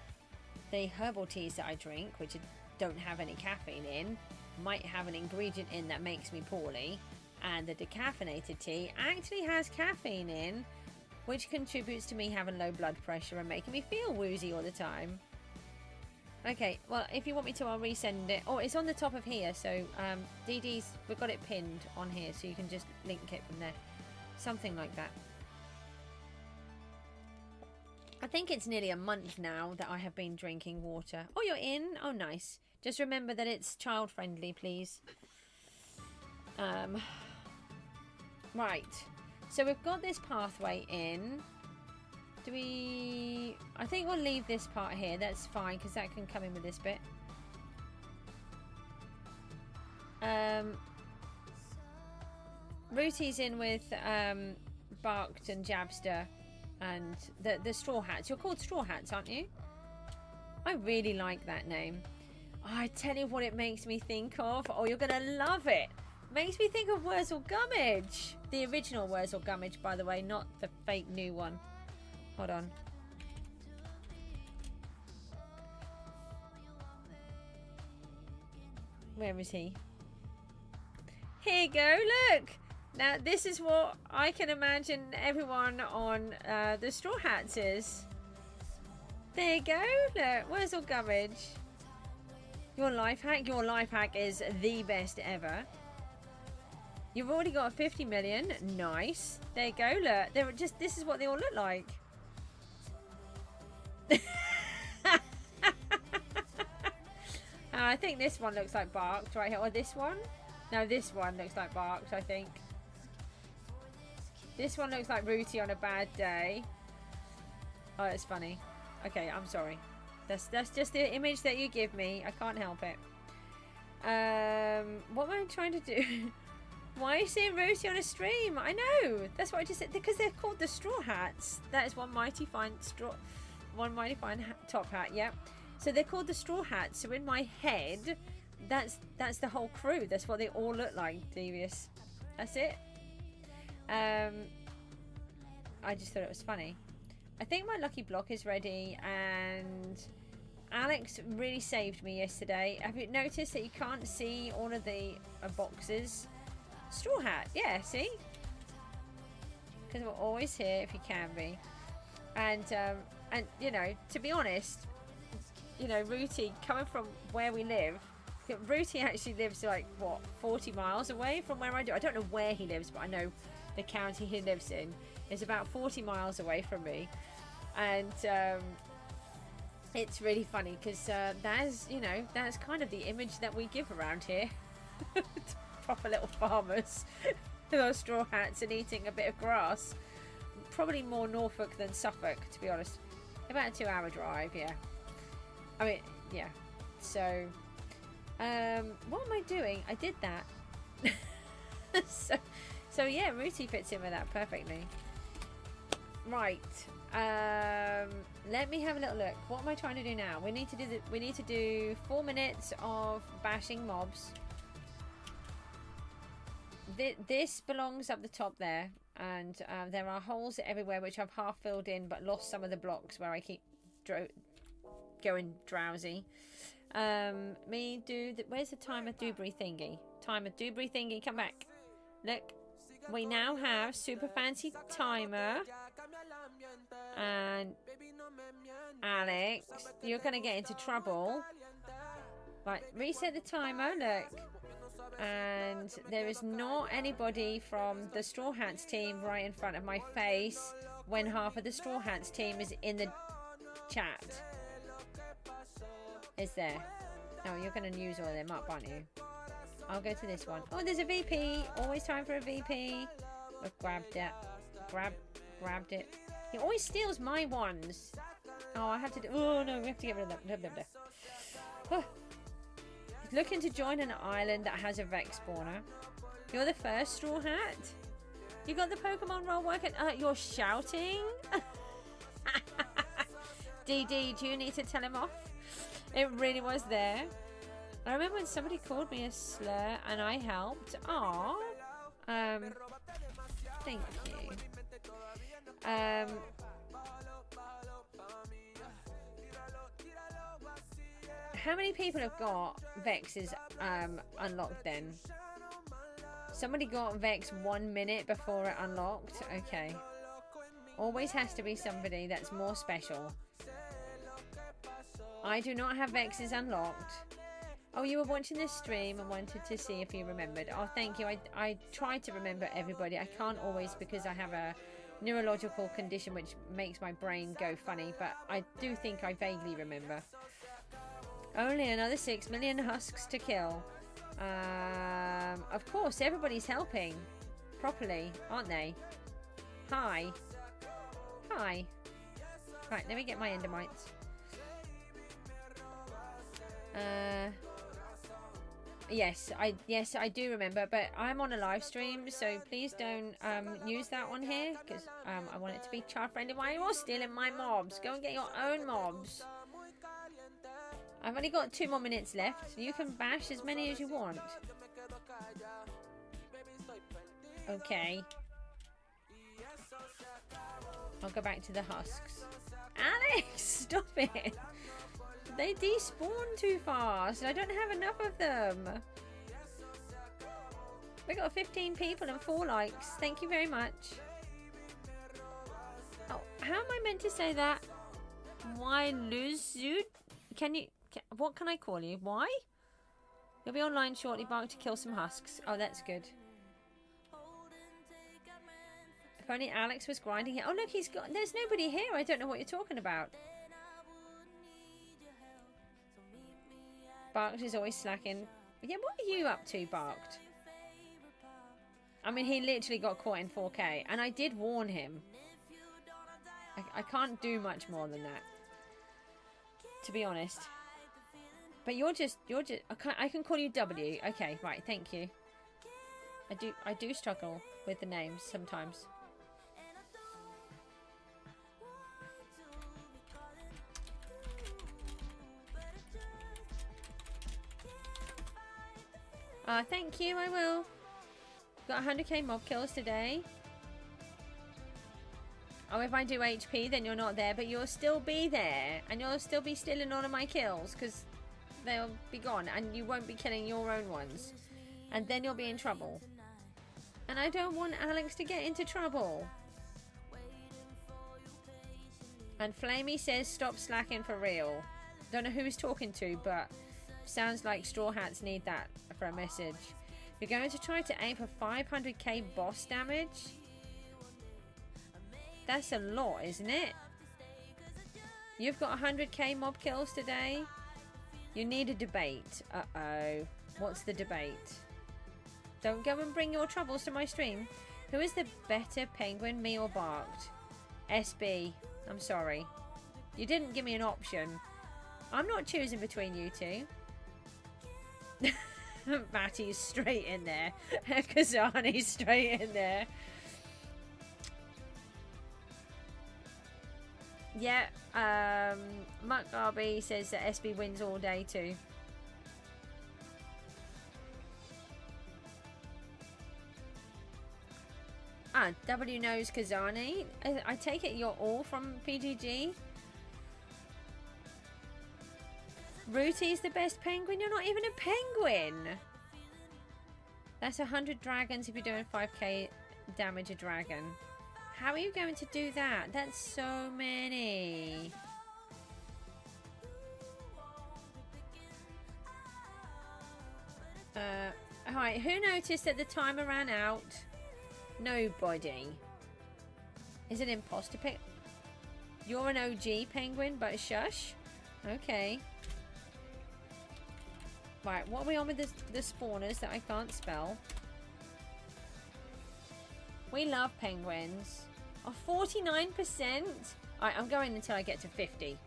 the herbal teas that I drink, which don't have any caffeine in, might have an ingredient in that makes me poorly. And the decaffeinated tea actually has caffeine in, which contributes to me having low blood pressure and making me feel woozy all the time. Okay, well, if you want me to, I'll resend it. Oh, it's on the top of here, so DD's, we've got it pinned on here, so you can just link it from there. Something like that. I think it's nearly a month now that I have been drinking water. Oh, you're in? Oh, nice. Just remember that it's child friendly, please. Right. So we've got this pathway in. Do we... I think we'll leave this part here. That's fine, because that can come in with this bit. Rooty's in with Barked and Jabster and the Straw Hats. You're called Straw Hats, aren't you? I really like that name. Oh, I tell you what it makes me think of. Oh, you're going to love it. Makes me think of Wurzel Gummidge. The original Wurzel Gummidge, by the way, not the fake new one. Hold on. Where is he? Here you go, look! Now, this is what I can imagine everyone on the Straw Hats is. There you go. Look, where's all garbage? Your life hack is the best ever. You've already got 50 million. Nice. There you go. Look, they're just, this is what they all look like. I think this one looks like barked right here. Or this one? No, this one looks like barked, I think. This one looks like Rooty on a bad day. Oh, it's funny. Okay, I'm sorry. That's just the image that you give me. I can't help it. What am I trying to do? Why are you seeing Rooty on a stream? I know. That's what I just said. Because they're called the Straw Hats. That is one mighty fine top hat. Yep. So they're called the Straw Hats. So in my head, that's the whole crew. That's what they all look like. Devious. That's it. I just thought it was funny. I think my lucky block is ready, and Alex really saved me yesterday. Have you noticed that you can't see all of the boxes? Straw hat, yeah, see? Because we're always here if you can be. And you know, to be honest, you know, Rooty, coming from where we live, Rooty actually lives like, what, 40 miles away from where I do. I don't know where he lives, but I know the county he lives in is about 40 miles away from me. And it's really funny because that is, you know, that's kind of the image that we give around here. Proper little farmers with our straw hats and eating a bit of grass. Probably more Norfolk than Suffolk, to be honest. About a 2-hour drive, yeah. I mean, yeah. So, what am I doing? I did that. So yeah, Rooty fits in with that perfectly. Right. Let me have a little look. What am I trying to do now? We need to do 4 minutes of bashing mobs. This belongs up the top there, and there are holes everywhere which I've half filled in but lost some of the blocks where I keep going drowsy. Where's the timer doobry thingy? Timer doobry thingy, come back. Look, we now have super fancy timer. And Alex, you're gonna get into trouble. Right, reset the timer, look. And there is not anybody from the Straw Hats team right in front of my face when half of the Straw Hats team is in the chat. Is there? Oh, you're gonna use all of them up, aren't you? I'll go to this one. Oh, there's a VP. Always time for a VP. I've grabbed it. Grabbed it. He always steals my ones. Oh, I have to do... Oh, no, we have to get rid of that. Oh. He's looking to join an island that has a Vex spawner. You're the first Straw Hat? You got the Pokemon roll working? You're shouting? DD, do you need to tell him off? It really was there. I remember when somebody called me a slur and I helped. Aww. Thank you. How many people have got Vexes unlocked then? Somebody got Vex 1 minute before it unlocked. Okay. Always has to be somebody that's more special. I do not have Vexes unlocked. Oh, you were watching this stream and wanted to see if you remembered. Oh, thank you. I try to remember everybody. I can't always because I have a neurological condition which makes my brain go funny, but I do think I vaguely remember. Only another 6 million husks to kill. Of course, everybody's helping properly, aren't they? Hi. Right, let me get my endermites. Yes, I do remember, but I'm on a live stream, so please don't use that on here because I want it to be child friendly. Why are you all stealing my mobs? Go and get your own mobs. I've only got 2 more minutes left. You can bash as many as you want. Okay. I'll go back to the husks. Alex, stop it. They despawn too fast. I don't have enough of them. We got 15 people and 4 likes. Thank you very much. Oh, how am I meant to say that? Why lose you? What can I call you? Why? You'll be online shortly, Bark, to kill some husks. Oh, that's good. If only Alex was grinding here. Oh, look, there's nobody here. I don't know what you're talking about. Barked is always slacking. Yeah, what are you up to, Barked? I mean, he literally got caught in 4K, and I did warn him. I can't do much more than that, to be honest. But you're just. I can call you W. Okay, right. Thank you. I do struggle with the names sometimes. Thank you. I will. Got 100k mob kills today. Oh, if I do HP, then you're not there, but you'll still be there, and you'll still be stealing all of my kills because they'll be gone, and you won't be killing your own ones, and then you'll be in trouble. And I don't want Alex to get into trouble. And Flamey says, "Stop slacking for real." Don't know who he's talking to, but sounds like Straw Hats need that for a message. You're going to try to aim for 500k boss damage? That's a lot, isn't it? You've got 100k mob kills today. You need a debate. Uh-oh. What's the debate? Don't go and bring your troubles to my stream. Who is the better penguin, me or Barked? SB. I'm sorry. You didn't give me an option. I'm not choosing between you two. Matty's straight in there. Kazani's straight in there. Yeah, Muck Garby says that SB wins all day too. W knows Kazani. I take it you're all from PGG. Rooty's the best penguin. You're not even a penguin. That's 100 dragons if you're doing 5k damage a dragon. How are you going to do that? That's so many. Alright, who noticed that the timer ran out? Nobody. Is it imposter pick? You're an OG penguin, but shush. Okay. Right, what are we on with the spawners that I can't spell? We love penguins. Oh, 49%? Alright, I'm going until I get to 50.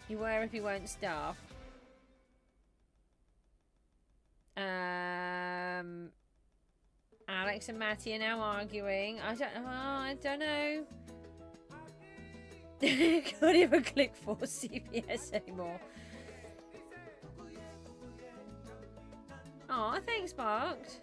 You were if you weren't staff. Alex and Matty are now arguing. I don't know. Can't even click for CPS anymore. Aw, thanks, Barked.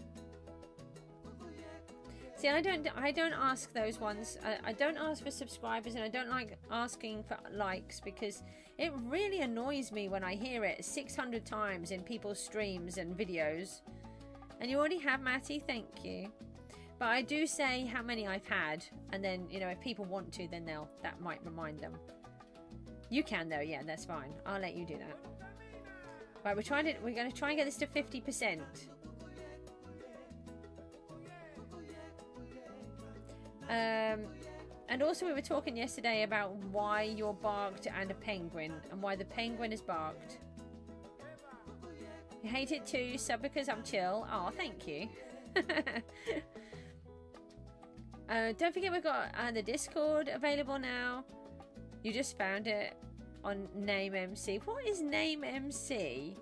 See, I don't ask those ones. I don't ask for subscribers, and I don't like asking for likes because it really annoys me when I hear it 600 times in people's streams and videos. And you already have, Matty, thank you. But I do say how many I've had, and then, you know, if people want to, then that might remind them. You can though, yeah, that's fine. I'll let you do that. Right, we're going to try and get this to 50%. And also we were talking yesterday about why you're Barked and a penguin, and why the penguin is Barked. You hate it too, sub because I'm chill. Oh, thank you. Don't forget we've got the Discord available now. You just found it on Name MC. What is Name MC?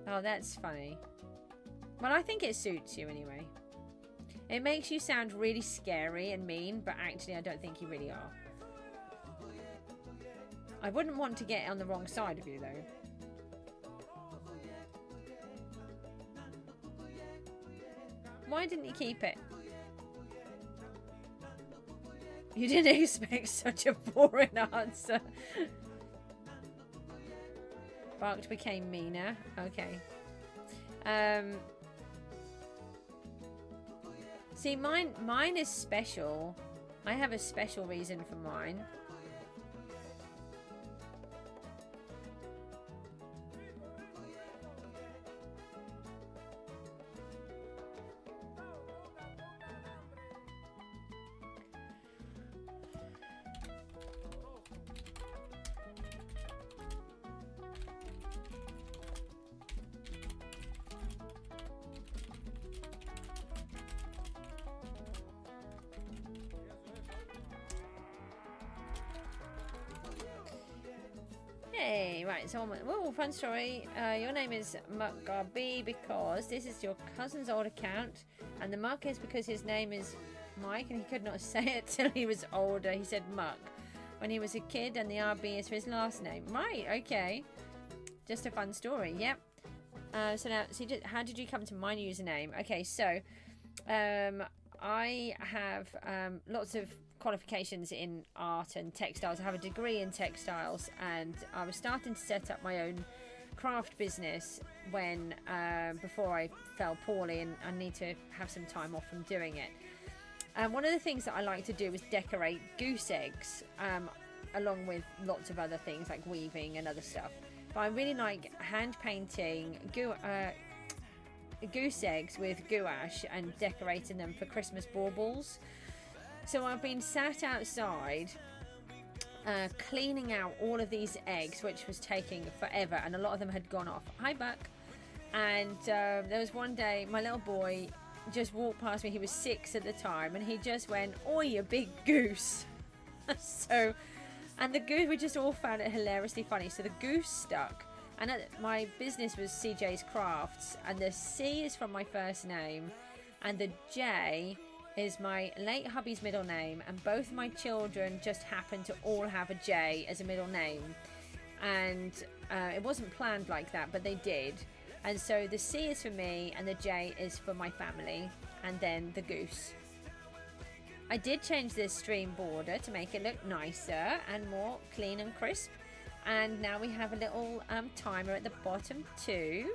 Oh, that's funny. Well, I think it suits you anyway. It makes you sound really scary and mean, but actually I don't think you really are. I wouldn't want to get on the wrong side of you though. Why didn't you keep it? You didn't expect such a boring answer. Barked became meaner. Okay. See, mine is special I have a special reason for mine. Hey, right, so, whoa, fun story. Your name is Muckgarby because this is your cousin's old account, and the Muck is because his name is Mike, and he could not say it till he was older. He said Muck when he was a kid, and the RB is for his last name. Right, okay. Just a fun story, yep. So now, how did you come to my username? Okay, so, I have lots of qualifications in art and textiles. I have a degree in textiles, and I was starting to set up my own craft business when before I fell poorly, and I need to have some time off from doing it. And one of the things that I like to do is decorate goose eggs, along with lots of other things like weaving and other stuff. But I really like hand painting goose eggs with gouache and decorating them for Christmas baubles. So I've been sat outside cleaning out all of these eggs, which was taking forever, and a lot of them had gone off. Hi, Buck. And there was one day my little boy just walked past me. He was 6 at the time, and he just went, "Oi, you big goose." And the goose, we just all found it hilariously funny. So the goose stuck. And my business was CJ's Crafts, and the C is from my first name, and the J is my late hubby's middle name, and both my children just happen to all have a J as a middle name. And it wasn't planned like that, but they did. And so the C is for me, and the J is for my family, and then the goose. I did change this stream border to make it look nicer and more clean and crisp. And now we have a little timer at the bottom too.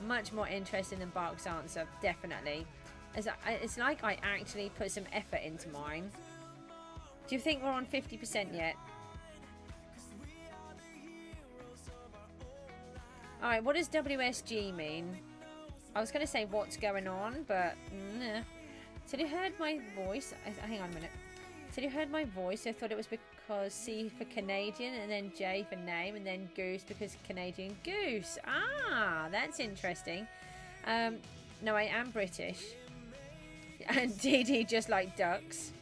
Much more interesting than Bark's answer, definitely. It's like I actually put some effort into mine. Do you think we're on 50% yet? Alright, what does WSG mean? I was going to say what's going on, but nah. So you heard my voice? Hang on a minute. So you heard my voice? I thought it was because C for Canadian, and then J for name, and then Goose because Canadian goose. Ah, that's interesting. No, I am British. And DD just like ducks.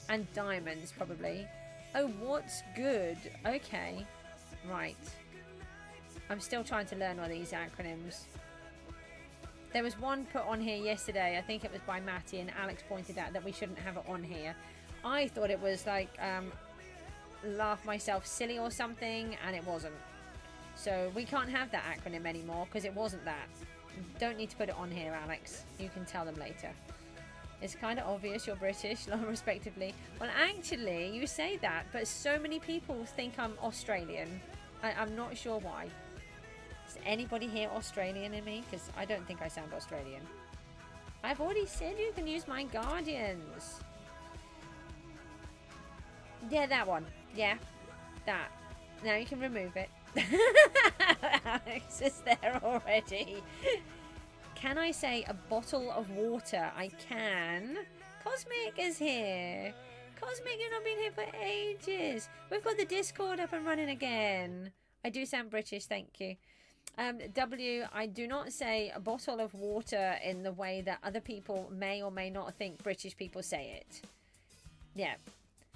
And diamonds, probably. Oh, what's good? Okay. Right. I'm still trying to learn all these acronyms. There was one put on here yesterday. I think it was by Matty, and Alex pointed out that we shouldn't have it on here. I thought it was like laugh myself silly or something, and it wasn't. So we can't have that acronym anymore because it wasn't that. Don't need to put it on here, Alex. You can tell them later. It's kind of obvious you're British, respectively. Well, actually, you say that, but so many people think I'm Australian. I'm not sure why. Is anybody here Australian in me? Because I don't think I sound Australian. I've already said you can use my Guardians. Yeah, that one. Yeah, that. Now you can remove it. Alex is there already. Can I say a bottle of water? I can. Cosmic is here. Cosmic, you've not been here for ages. We've got the Discord up and running again. I do sound British, thank you. W, I do not say a bottle of water in the way that other people may or may not think British people say it. Yeah,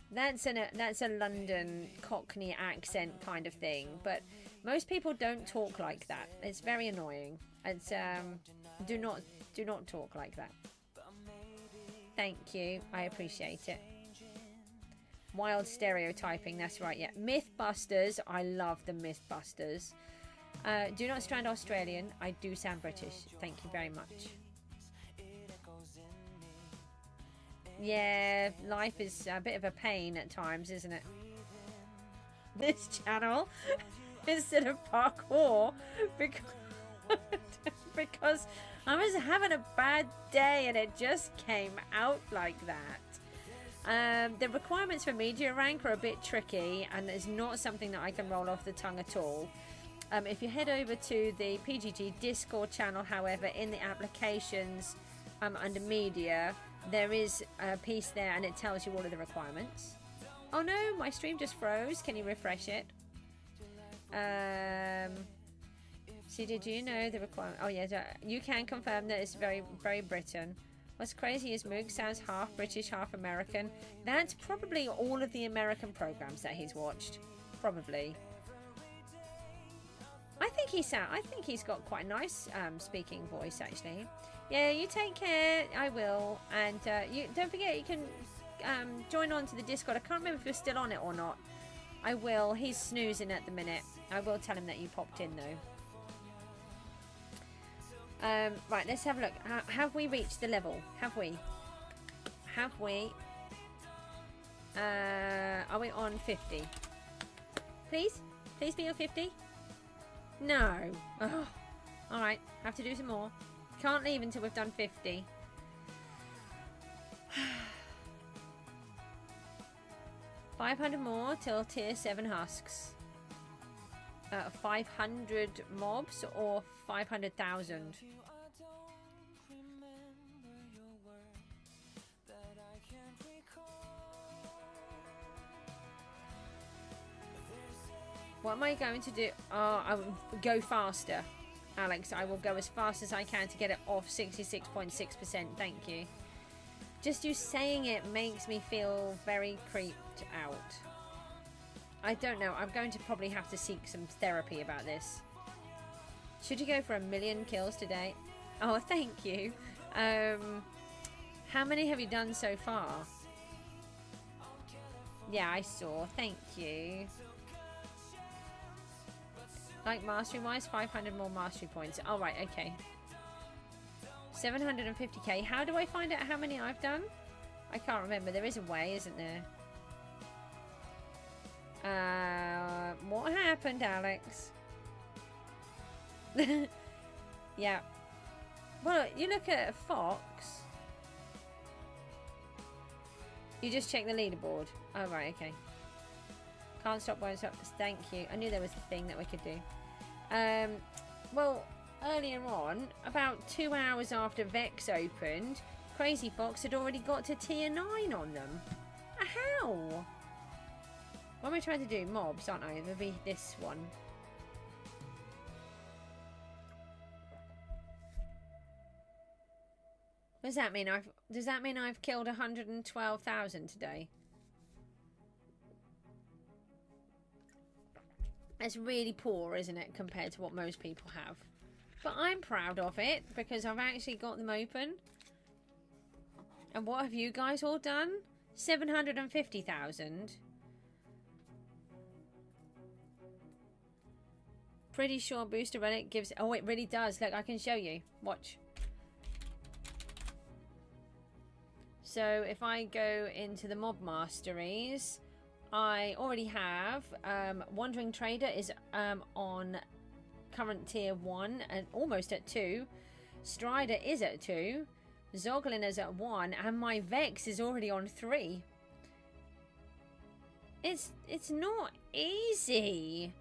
that's a London Cockney accent kind of thing, but most people don't talk like that. It's very annoying. It's do not talk like that. Thank you, I appreciate it. Wild stereotyping, that's right. Yeah, Mythbusters, I love the Mythbusters. Do not sound Australian. I do sound British. Thank you very much. Yeah, life is a bit of a pain at times, isn't it? This channel instead of parkour because I was having a bad day and it just came out like that. The requirements for media rank are a bit tricky, and it's not something that I can roll off the tongue at all. If you head over to the PGG Discord channel, however, in the applications under media, there is a piece there and it tells you all of the requirements. Oh no, my stream just froze. Can you refresh it? See, did you know the requirement? Oh yeah, you can confirm that it's very, very Britain. What's crazy is Moog sounds half British, half American. That's probably all of the American programs that he's watched. Probably. I think he's got quite a nice speaking voice, actually. Yeah, you take care. I will. And you don't forget, you can join on to the Discord. I can't remember if you're still on it or not. I will. He's snoozing at the minute. I will tell him that you popped in, though. Right, let's have a look. Have we reached the level? Have we? Have we? Are we on 50? Please? Please be on 50? No. Oh. Alright, have to do some more. Can't leave until we've done 50. 500 more till tier 7 husks. 500 mobs or 500,000? What am I going to do? Oh, I will go faster, Alex. I will go as fast as I can to get it off 66.6%. Thank you. Just you saying it makes me feel very creeped out. I don't know. I'm going to probably have to seek some therapy about this. Should you go for 1 million kills today? Oh, thank you. How many have you done so far? Yeah, I saw. Thank you. Like mastery wise, 500 more mastery points. All right, okay. 750k. How do I find out how many I've done? I can't remember. There is a way, isn't there? What happened, Alex? Yeah. Well, you look at Fox. You just check the leaderboard. Oh, right, okay. Can't stop, won't stop. Thank you. I knew there was a thing that we could do. Well, earlier on, about 2 hours after Vex opened, Crazy Fox had already got to tier 9 on them. How? What am I trying to do? Mobs, aren't I? It'll be this one. What does that mean? Does that mean I've killed 112,000 today? It's really poor, isn't it, compared to what most people have. But I'm proud of it because I've actually got them open. And what have you guys all done? 750,000. Pretty sure Booster Relic gives... Oh, it really does. Look, I can show you. Watch. So if I go into the Mob Masteries... I already have Wandering Trader is on current tier 1 and almost at 2. Strider is at 2. Zoglin is at 1 and my Vex is already on 3. It's not easy.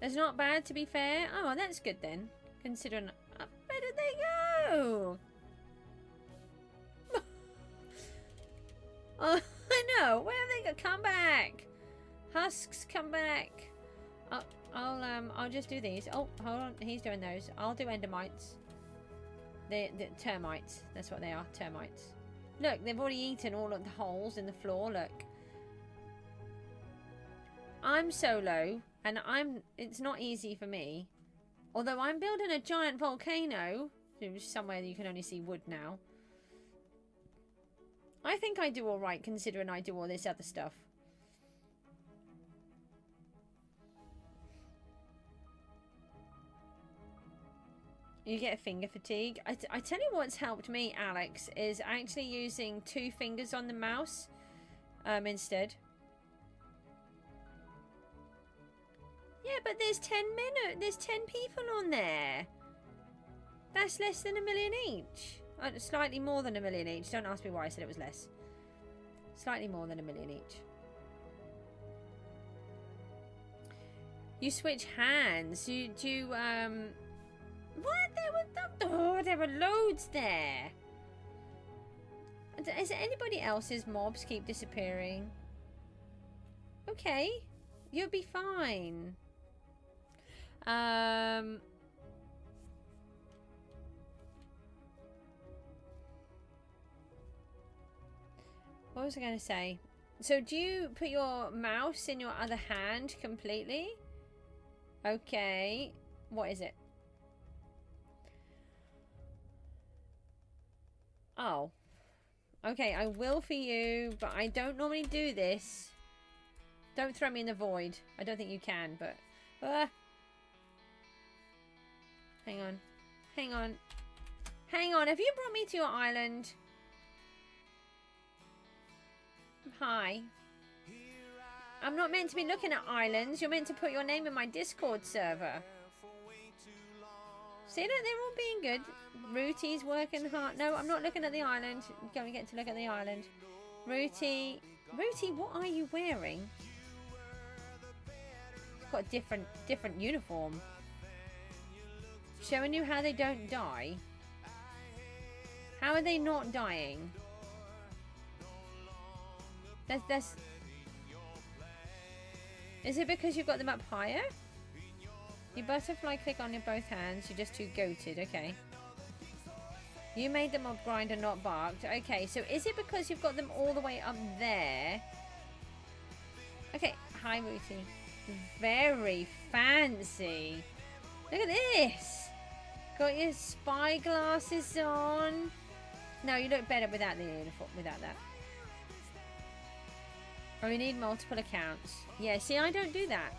It's not bad, to be fair. Oh, well, that's good then. Considering... where did they go? Oh, I know. Where have they got? Come back. Husks, come back. I'll just do these. Oh, hold on. He's doing those. I'll do endermites. The termites. That's what they are. Termites. Look, they've already eaten all of the holes in the floor. Look. I'm solo, and it's not easy for me. Although I'm building a giant volcano, somewhere you can only see wood now. I think I do alright considering I do all this other stuff. You get finger fatigue. I tell you what's helped me, Alex, is actually using 2 fingers on the mouse instead. Yeah, but there's 10 minutes. There's 10 people on there. That's less than 1 million each. Slightly more than 1 million each. Don't ask me why I said it was less. Slightly more than 1 million each. You switch hands. You do, what? There were loads there. Is it anybody else's mobs keep disappearing? Okay. You'll be fine. What was I going to say? So do you put your mouse in your other hand completely? Okay. What is it? Oh. Okay, I will for you, but I don't normally do this. Don't throw me in the void. I don't think you can, but... Hang on. Hang on. Hang on. Have you brought me to your island? Hi. I'm not meant to be looking at islands. You're meant to put your name in my Discord server. See, look, they're all being good. Rooty's working hard. No, I'm not looking at the island. Don't get to look at the island. Rooty. Rooty, what are you wearing? It's got a different uniform. Showing you how they don't die. How are they not dying? That's... Is it because you've got them up higher? You butterfly click on your both hands. You're just too goated. Okay. You made the mob grinder not barked. Okay, so is it because you've got them all the way up there? Okay. Hi, Rooty. Very fancy. Look at this. Got your spy glasses on. No, you look better without the uniform. Without that. Oh, we need multiple accounts. Yeah, see, I don't do that.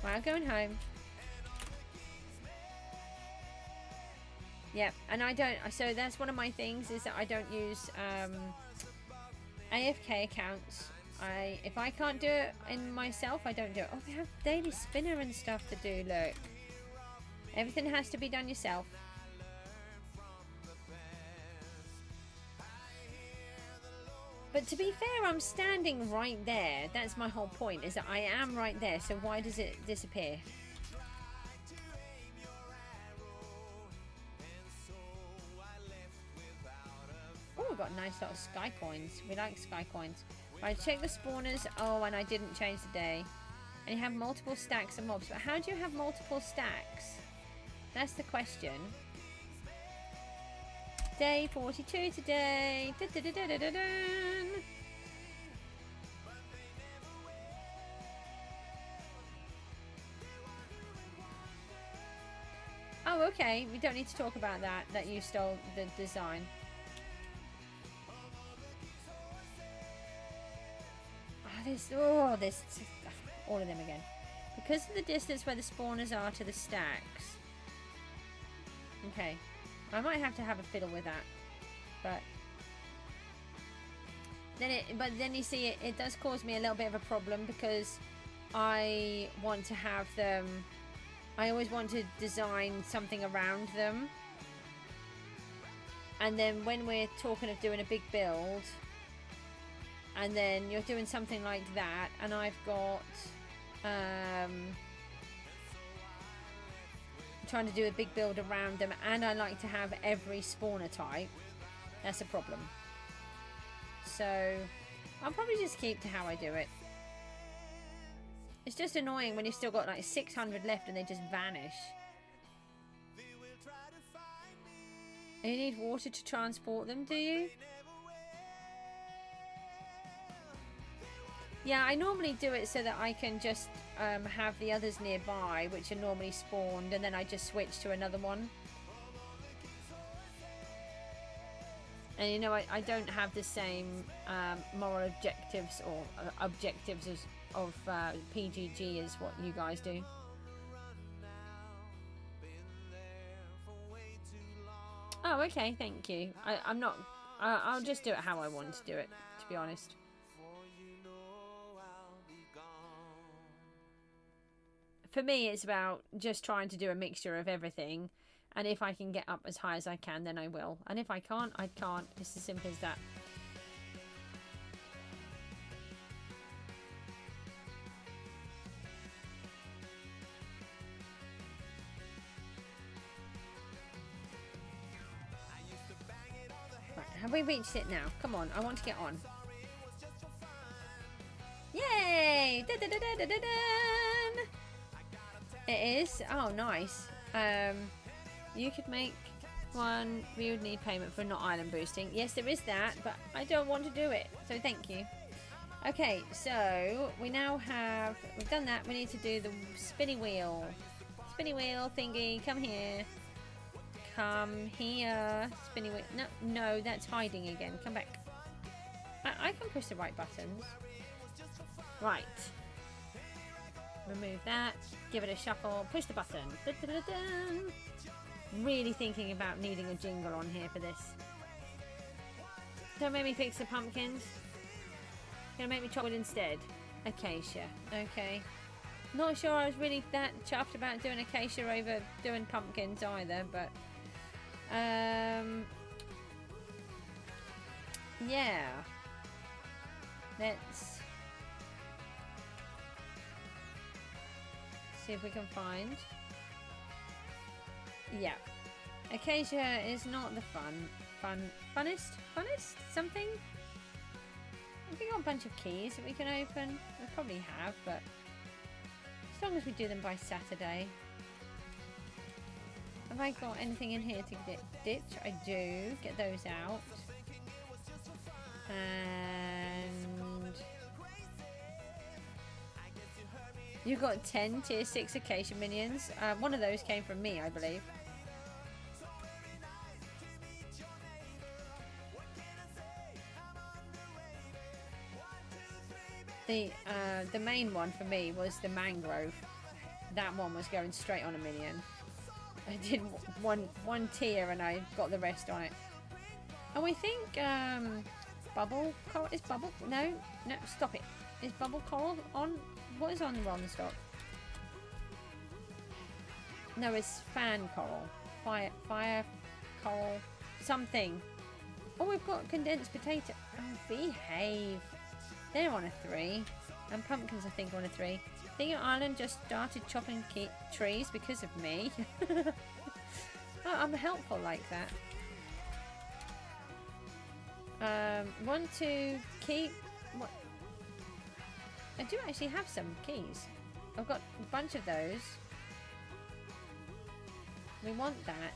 Right, I'm going home. Yep, and I don't... So that's one of my things, is that I don't use AFK accounts. If I can't do it in myself, I don't do it. Oh, we have daily spinner and stuff to do, look. Everything has to be done yourself. But to be fair, I'm standing right there. That's my whole point, is that I am right there. So why does it disappear? Oh, we've got a nice lot of sky coins. We like sky coins. Right, check the spawners. Oh, and I didn't change the day. And you have multiple stacks of mobs. But how do you have multiple stacks? That's the question. Day 42 today. Da, da, da, da, da, da, da. Oh, okay. We don't need to talk about that. That you stole the design. Oh, this. All of them again. Because of the distance where the spawners are to the stacks. Okay. I might have to have a fiddle with that, but then you see it does cause me a little bit of a problem, because I want to have them. I always want to design something around them, and then when we're talking of doing a big build, and then you're doing something like that, and I've got trying to do a big build around them, and I like to have every spawner type. That's a problem. So I'll probably just keep to how I do it. It's just annoying when you've still got like 600 left and they just vanish. And you need water to transport them, do you? Yeah, I normally do it so that I can just have the others nearby, which are normally spawned, and then I just switch to another one. And you know, I don't have the same moral objectives or objectives of PGG as what you guys do. Oh, okay, thank you. I'm not... I'll just do it how I want to do it, to be honest. For me, it's about just trying to do a mixture of everything. And if I can get up as high as I can, then I will. And if I can't, I can't. It's as simple as that. Right, have we reached it now? Come on, I want to get on. Yay! Da, da, da, da, da, da, da. It is. Oh, nice. You could make one. We would need payment for not island boosting. Yes, there is that, but I don't want to do it. So thank you. Okay, so we now have. We've done that. We need to do the spinny wheel. Spinny wheel thingy. Come here. Come here. Spinny wheel. No, no, that's hiding again. Come back. I can push the right buttons. Right. Remove that. Give it a shuffle. Push the button. Da, da, da, da. Really thinking about needing a jingle on here for this. Don't make me fix the pumpkins. Gonna make me chop it instead. Acacia. Okay. Not sure I was really that chuffed about doing acacia over doing pumpkins either, but yeah. Let's see if we can find. Yeah. Acacia is not the funnest something. Have we got a bunch of keys that we can open? We probably have, but as long as we do them by Saturday. Have I got anything in here to ditch? I do. Get those out. And you got 10 tier 6 acacia minions. One of those came from me, I believe. The main one for me was the mangrove. That one was going straight on a minion. I did one tier and I got the rest on it. And we think bubble coral is bubble. No, stop it. Is bubble coral on? What is on the rolling stock? No, it's fan coral, fire coral, something. Oh, we've got condensed potato. Oh, behave. They're on a 3. And pumpkins, I think, are on a 3. I think your island just started chopping trees because of me. Oh, I'm helpful like that. Want to keep... What? I do actually have some keys. I've got a bunch of those. We want that.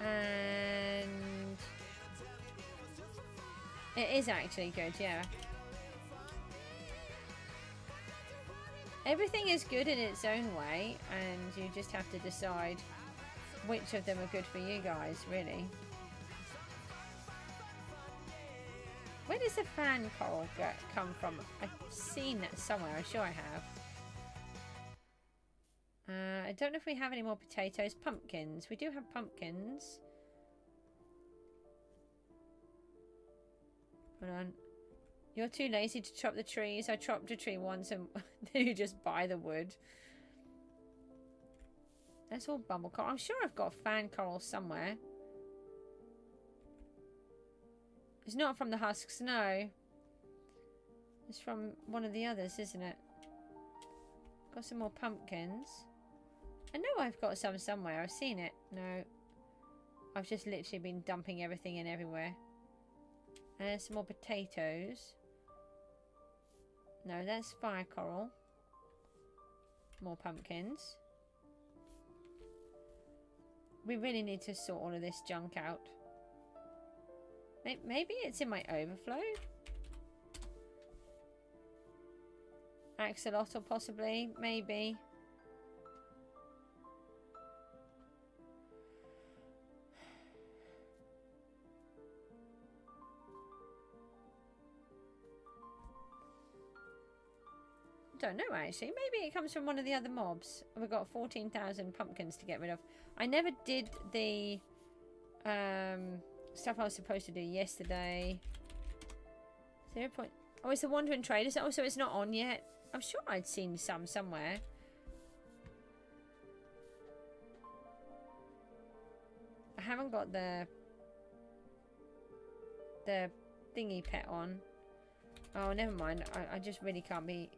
And... it is actually good, yeah. Everything is good in its own way, and you just have to decide which of them are good for you guys, really. Where does the fan coral come from? I've seen that somewhere, I'm sure I have. I don't know if we have any more potatoes. Pumpkins. We do have pumpkins. Hold on. You're too lazy to chop the trees. I chopped a tree once and then you just buy the wood. That's all bubble coral. I'm sure I've got fan coral somewhere. It's not from the husks, no. It's from one of the others, isn't it? Got some more pumpkins. I know I've got some somewhere. I've seen it. No. I've just literally been dumping everything in everywhere. And there's some more potatoes. No, that's fire coral. More pumpkins. We really need to sort all of this junk out. Maybe it's in my overflow? Axolotl possibly, maybe. Don't know actually. Maybe it comes from one of the other mobs. We've got 14,000 pumpkins to get rid of. I never did the stuff I was supposed to do yesterday. 0. Oh, it's the Wandering Traders. Oh, so it's not on yet. I'm sure I'd seen some somewhere. haven't got the thingy pet on. Oh, never mind. I just really can't be.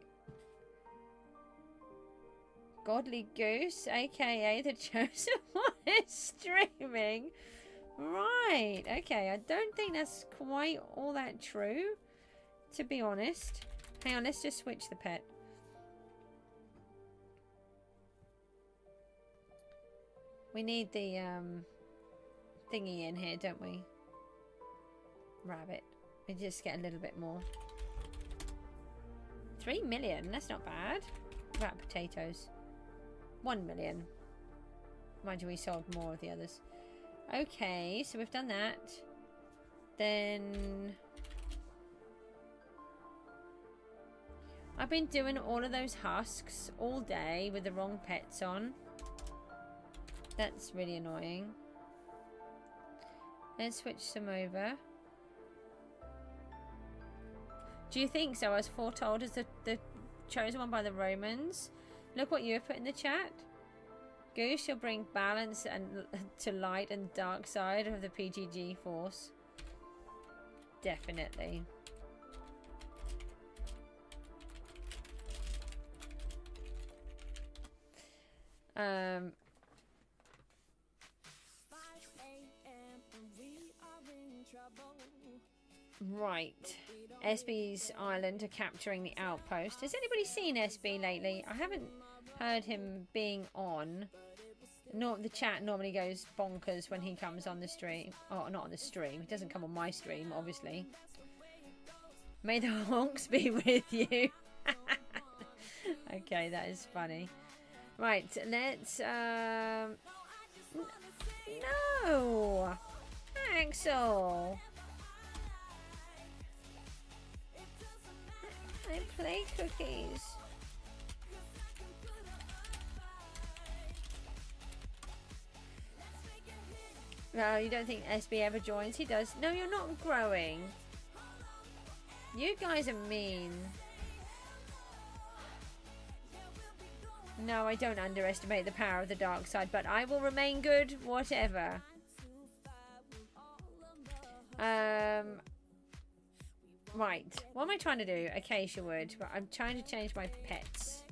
Godly Goose, aka the chosen one, is streaming. Right. Okay. I don't think that's quite all that true, to be honest. Hang on. Let's just switch the pet. We need the thingy in here, don't we? Rabbit. We just get a little bit more. 3 million. That's not bad. Rat potatoes. 1 million. Mind you, we sold more of the others. Okay, so we've done that. Then I've been doing all of those husks all day with the wrong pets on. That's really annoying. Let's switch some over. Do you think so? I was foretold as the chosen one by the Romans. Look what you have put in the chat. Goose shall bring balance and to light and dark side of the PGG force. Definitely. Right. SB's island are capturing the outpost. Has anybody seen SB lately? I haven't heard him being on. The chat normally goes bonkers when he comes on the stream. Oh, not on the stream. He doesn't come on my stream, obviously. May the honks be with you. Okay, that is funny. Right, let's... No! Axel! I play cookies. No, you don't think SB ever joins? He does. No, you're not growing. You guys are mean. No, I don't underestimate the power of the dark side, but I will remain good, whatever. Right. What am I trying to do? Acacia wood. But I'm trying to change my pets.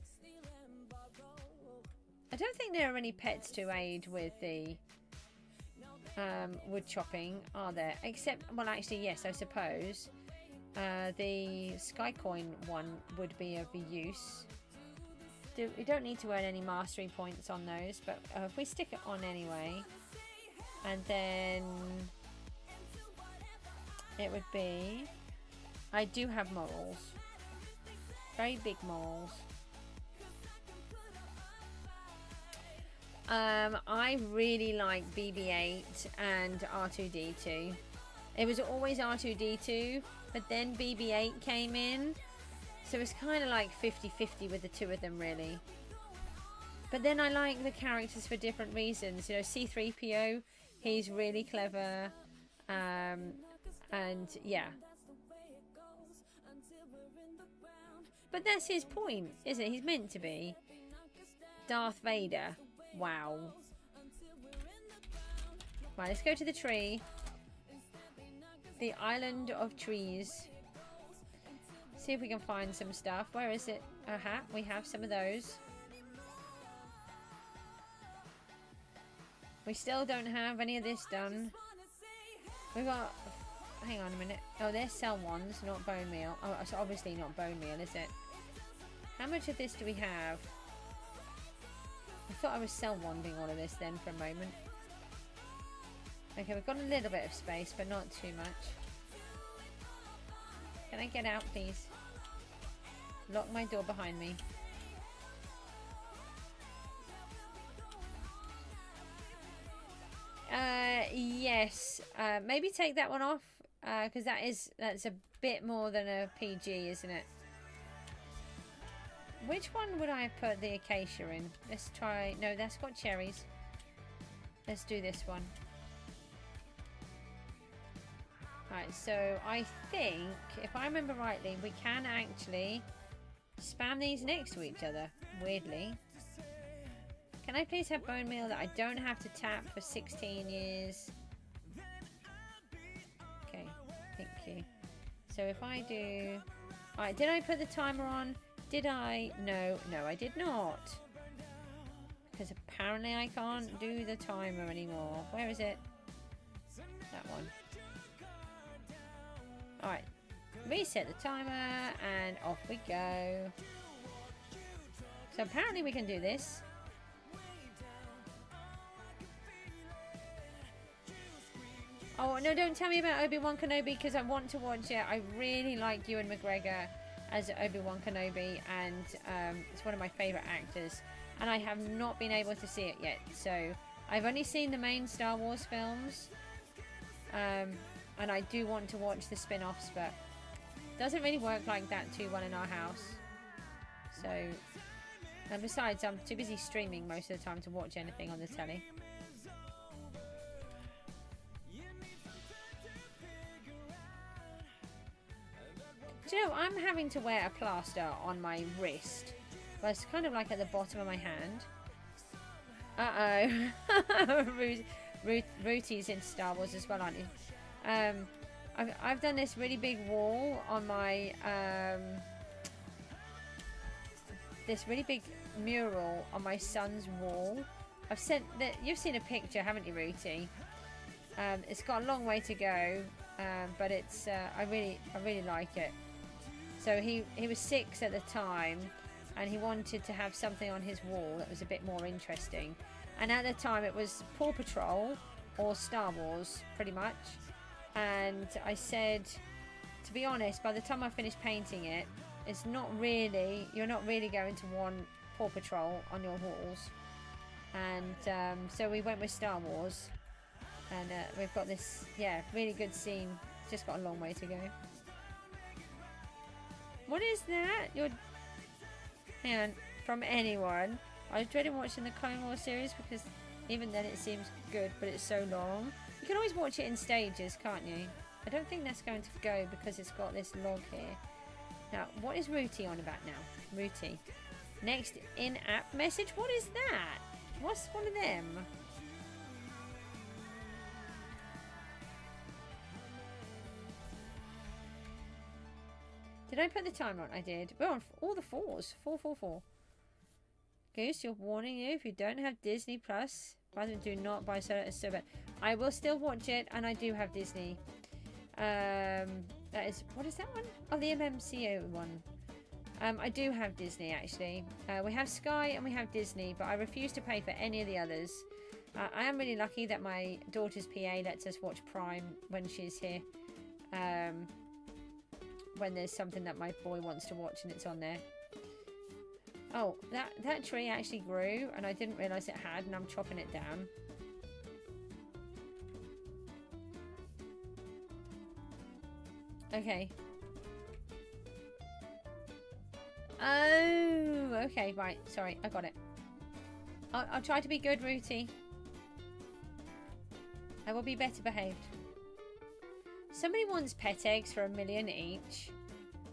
I don't think there are any pets to aid with the wood chopping, are there? Except, well, actually, yes, I suppose. The Skycoin one would be of use. We don't need to earn any mastery points on those, but if we stick it on anyway, and then it would be... I do have morals. Very big morals. I really like BB-8 and R2-D2. It was always R2-D2, but then BB-8 came in. So it's kind of like 50-50 with the two of them, really. But then I like the characters for different reasons. You know, C-3PO, he's really clever. And yeah. But that's his point, isn't it? He's meant to be. Darth Vader. Wow. Right, let's go to the tree. The island of trees. See if we can find some stuff. Where is it? Aha, we have some of those. We still don't have any of this done. We've got... Hang on a minute. Oh, they're cell ones, not bone meal. Oh, it's obviously not bone meal, is it? How much of this do we have? I thought I was cell wanding all of this then for a moment. Okay, we've got a little bit of space, but not too much. Can I get out, please? Lock my door behind me. Yes. Maybe take that one off, because that's a bit more than a PG, isn't it? Which one would I put the acacia in? Let's try... No, that's got cherries. Let's do this one. Right, so I think, if I remember rightly, we can actually spam these next to each other, weirdly. Can I please have bone meal that I don't have to tap for 16 years? Okay, thank you. So if I do... Alright, did I put the timer on? Did I? No, I did not. Because apparently I can't do the timer anymore. Where is it? That one. Alright. Reset the timer and off we go. So apparently we can do this. Oh no, don't tell me about Obi-Wan Kenobi because I want to watch it. I really like Ewan McGregor as Obi-Wan Kenobi, and it's one of my favourite actors. And I have not been able to see it yet. So I've only seen the main Star Wars films. And I do want to watch the spin-offs, but it doesn't really work like that too well in our house. So, and besides, I'm too busy streaming most of the time to watch anything on the telly. Do you know, I'm having to wear a plaster on my wrist. But it's kind of like at the bottom of my hand. Uh-oh. Rooty's in Star Wars as well, aren't you? I've done this really big wall on my... this really big mural on my son's wall. I've sent that. You've seen a picture, haven't you, Rooty? It's got a long way to go, but it's I really like it. So he was 6 at the time, and he wanted to have something on his wall that was a bit more interesting. And at the time, it was Paw Patrol or Star Wars, pretty much. And I said, to be honest, by the time I finished painting it, it's not really, you're not really going to want Paw Patrol on your walls. And so we went with Star Wars, and we've got this, yeah, really good scene. It's just got a long way to go. What is that? You're, hang on, from anyone. I was dreading watching the Clone Wars series because even then it seems good, but it's so long. You can always watch it in stages, can't you? I don't think that's going to go because it's got this log here. Now, what is Rooty on about now? Rooty. Next in-app message? What is that? What's one of them? Did I put the timer on? I did. We're on all the 4s. 4. Goose, you're warning you if you don't have Disney Plus. By the way, do not buy soda. It's so bad. I will still watch it, and I do have Disney. That is, what is that one? Oh, the MMCO one. I do have Disney, actually. We have Sky and we have Disney, but I refuse to pay for any of the others. I am really lucky that my daughter's PA lets us watch Prime when she's here. When there's something that my boy wants to watch and it's on there. Oh, that tree actually grew, and I didn't realise it had, and I'm chopping it down. Okay. Oh, okay, right. Sorry, I got it. I'll try to be good, Rooty. I will be better behaved. Somebody wants pet eggs for $1 million each.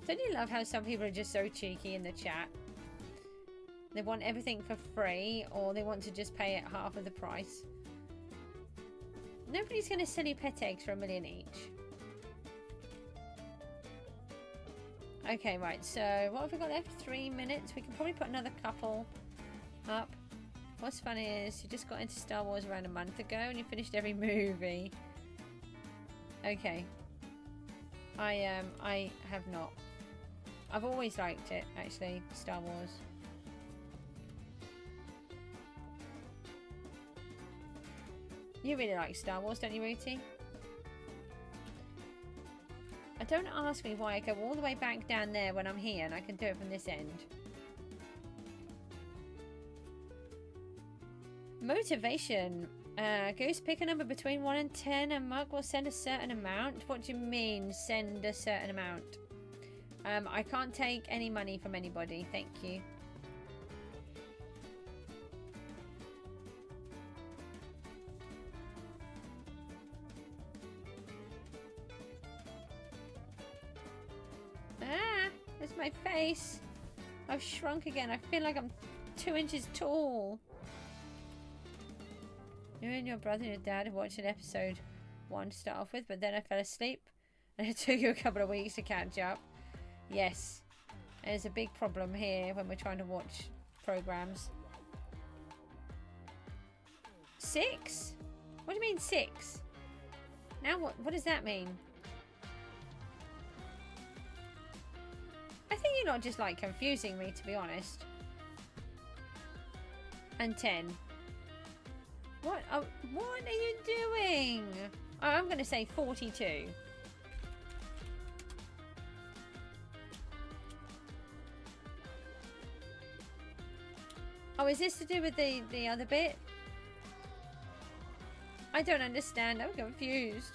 Don't you love how some people are just so cheeky in the chat? They want everything for free, or they want to just pay it half of the price. Nobody's going to sell you pet eggs for $1 million each. Okay, right, so what have we got left? 3 minutes. We can probably put another couple up. What's funny is you just got into Star Wars around a month ago and you finished every movie. Okay. I have not. I've always liked it, actually, Star Wars. You really like Star Wars, don't you, Rooty? Don't ask me why I go all the way back down there when I'm here and I can do it from this end. Motivation. Goose, pick a number between 1 and 10 and Mug will send a certain amount. What do you mean, send a certain amount? I can't take any money from anybody, thank you. There's my face. I've shrunk again. I feel like I'm 2 inches tall. You and your brother and your dad watched an episode 1 to start off with, but then I fell asleep and it took you a couple of weeks to catch up. Yes, there's a big problem here when we're trying to watch programs. 6? What do you mean 6? Now what does that mean? I think you're not just like confusing me, to be honest. And 10. What are you doing? Oh, I'm going to say 42. Oh, is this to do with the other bit? I don't understand. I'm confused.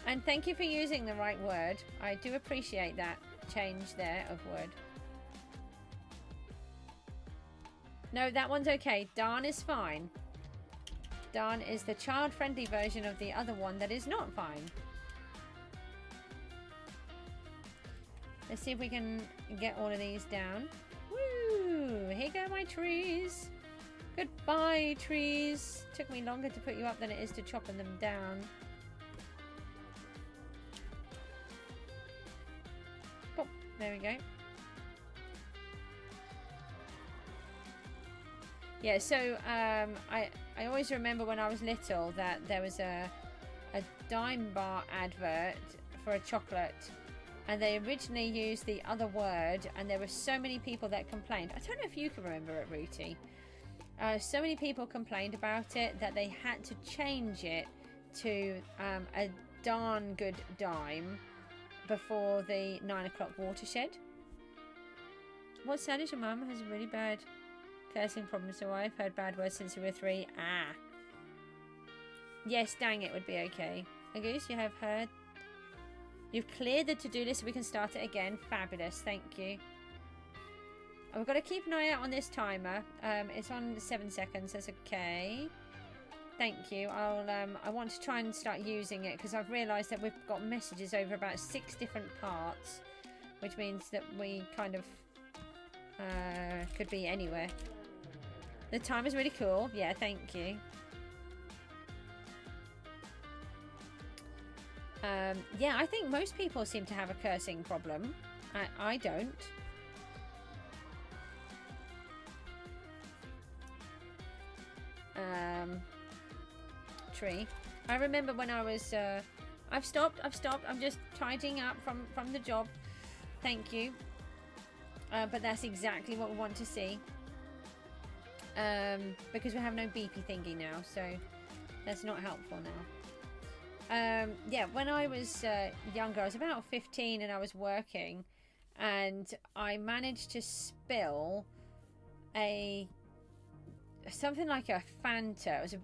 And thank you for using the right word. I do appreciate that change there of word. No, that one's okay. Darn is fine. Darn is the child-friendly version of the other one that is not fine. Let's see if we can get all of these down. Woo! Here go my trees. Goodbye, trees. Took me longer to put you up than it is to chopping them down. Oh, there we go. Yeah, so I always remember when I was little that there was a dime bar advert for a chocolate, and they originally used the other word, and there were so many people that complained. I don't know if you can remember it, Rooty. So many people complained about it that they had to change it to a darn good dime before the 9 o'clock watershed. What's sad is your mum has a really bad cursing problem, so I've heard bad words since we were 3. Ah. Yes, dang it would be okay. Goose, you have heard. You've cleared the to-do list so we can start it again. Fabulous, thank you. We've got to keep an eye out on this timer. It's on 7 seconds. That's okay. Thank you. I want to try and start using it because I've realised that we've got messages over about 6 different parts, which means that we kind of could be anywhere. The timer's really cool. Yeah, thank you. Yeah, I think most people seem to have a cursing problem. I don't. Tree. I remember when I was I've stopped. I'm just tidying up from the job. Thank you. But that's exactly what we want to see. Because we have no beepy thingy now, so that's not helpful now. Yeah, when I was younger, I was about 15 and I was working, and I managed to spill something like a Fanta. It was a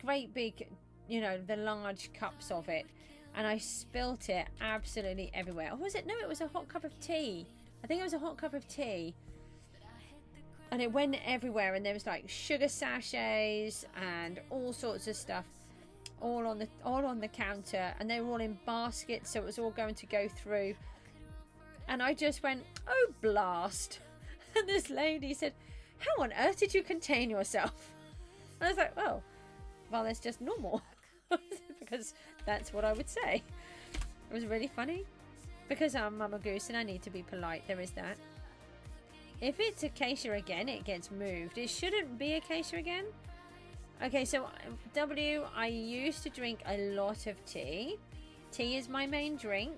great big, you know, the large cups of it, and I spilt it absolutely everywhere. Or was it? No, it was a hot cup of tea. I think it was a hot cup of tea, and it went everywhere, and there was like sugar sachets and all sorts of stuff all on the counter, and they were all in baskets, so it was all going to go through. And I just went, oh blast. And this lady said, how on earth did you contain yourself? And I was like, well, that's just normal. Because that's what I would say. It was really funny. Because I'm Mama Goose and I need to be polite, there is that. If it's acacia again, it gets moved. It shouldn't be acacia again. Okay, so W, I used to drink a lot of tea. Tea is my main drink,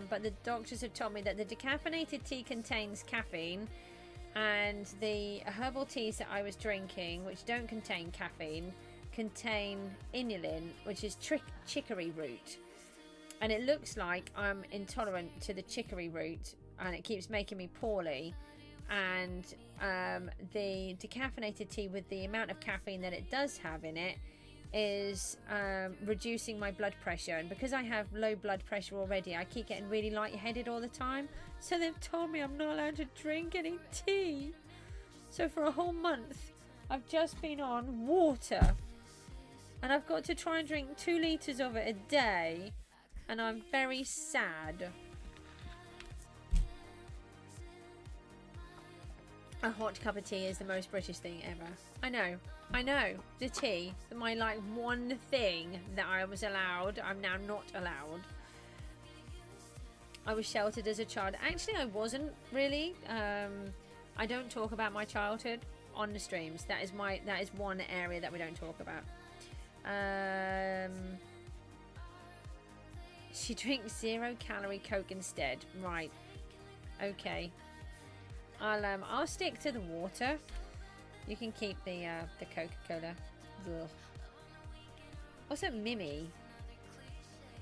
but the doctors have told me that the decaffeinated tea contains caffeine, and the herbal teas that I was drinking, which don't contain caffeine, contain inulin, which is chicory root. And it looks like I'm intolerant to the chicory root, and it keeps making me poorly. And the decaffeinated tea, with the amount of caffeine that it does have in it, is reducing my blood pressure. And because I have low blood pressure already, I keep getting really lightheaded all the time. So they've told me I'm not allowed to drink any tea. So for a whole month, I've just been on water. And I've got to try and drink 2 litres of it a day. And I'm very sad. A hot cup of tea is the most British thing ever. I know. The tea, my like one thing that I was allowed, I'm now not allowed. I was sheltered as a child. Actually, I wasn't really. I don't talk about my childhood on the streams. That is one area that we don't talk about. She drinks 0-calorie Coke instead. Right. Okay. I'll stick to the water. You can keep the Coca-Cola. What's a Mimi?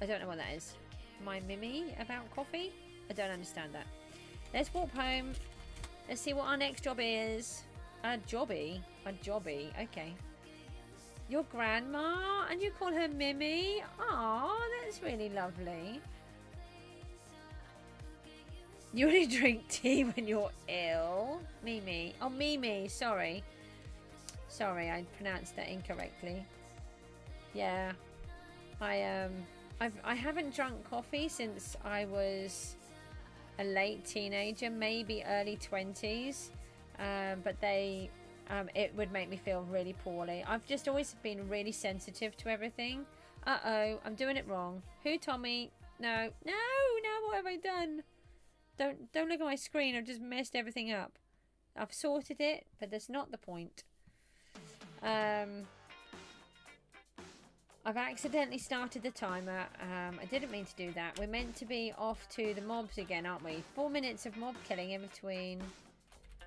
I don't know what that is. My Mimi about coffee? I don't understand that. Let's walk home. Let's see what our next job is. A jobby? Okay. Your grandma? And you call her Mimi? Aw, that's really lovely. You only drink tea when you're ill? Mimi. Oh, Mimi. Sorry. Sorry, I pronounced that incorrectly. Yeah. I haven't drunk coffee since I was a late teenager, maybe early 20s. But it would make me feel really poorly. I've just always been really sensitive to everything. Uh-oh, I'm doing it wrong. Who told me? No, what have I done? Don't look at my screen. I've just messed everything up. I've sorted it, but that's not the point. I've accidentally started the timer. I didn't mean to do that. We're meant to be off to the mobs again, aren't we? 4 minutes of mob killing in between.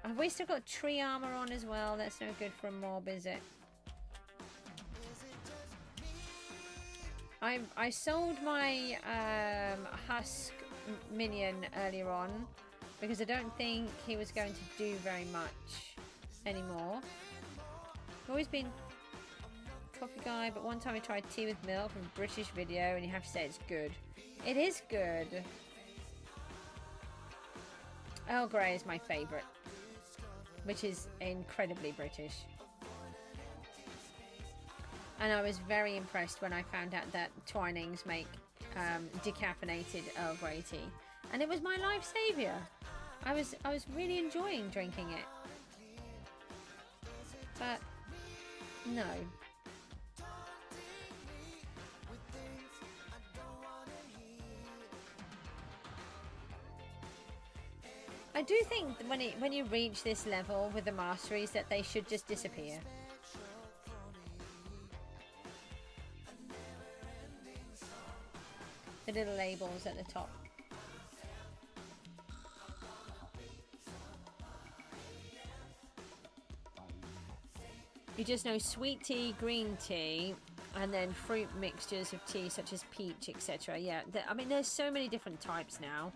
Have we still got tree armor on as well? That's no good for a mob, is it? I sold my husk minion earlier on because I don't think he was going to do very much anymore. I've always been coffee guy, but one time I tried tea with milk from a British video and you have to say it's good. It is good. Earl Grey is my favourite, which is incredibly British. And I was very impressed when I found out that Twinings make decaffeinated Earl Grey tea, and it was my life saviour. I was really enjoying drinking it, but no. I do think that when you reach this level with the masteries that they should just disappear. The little labels at the top. You just know sweet tea, green tea, and then fruit mixtures of tea such as peach, etc. Yeah, I mean there's so many different types now.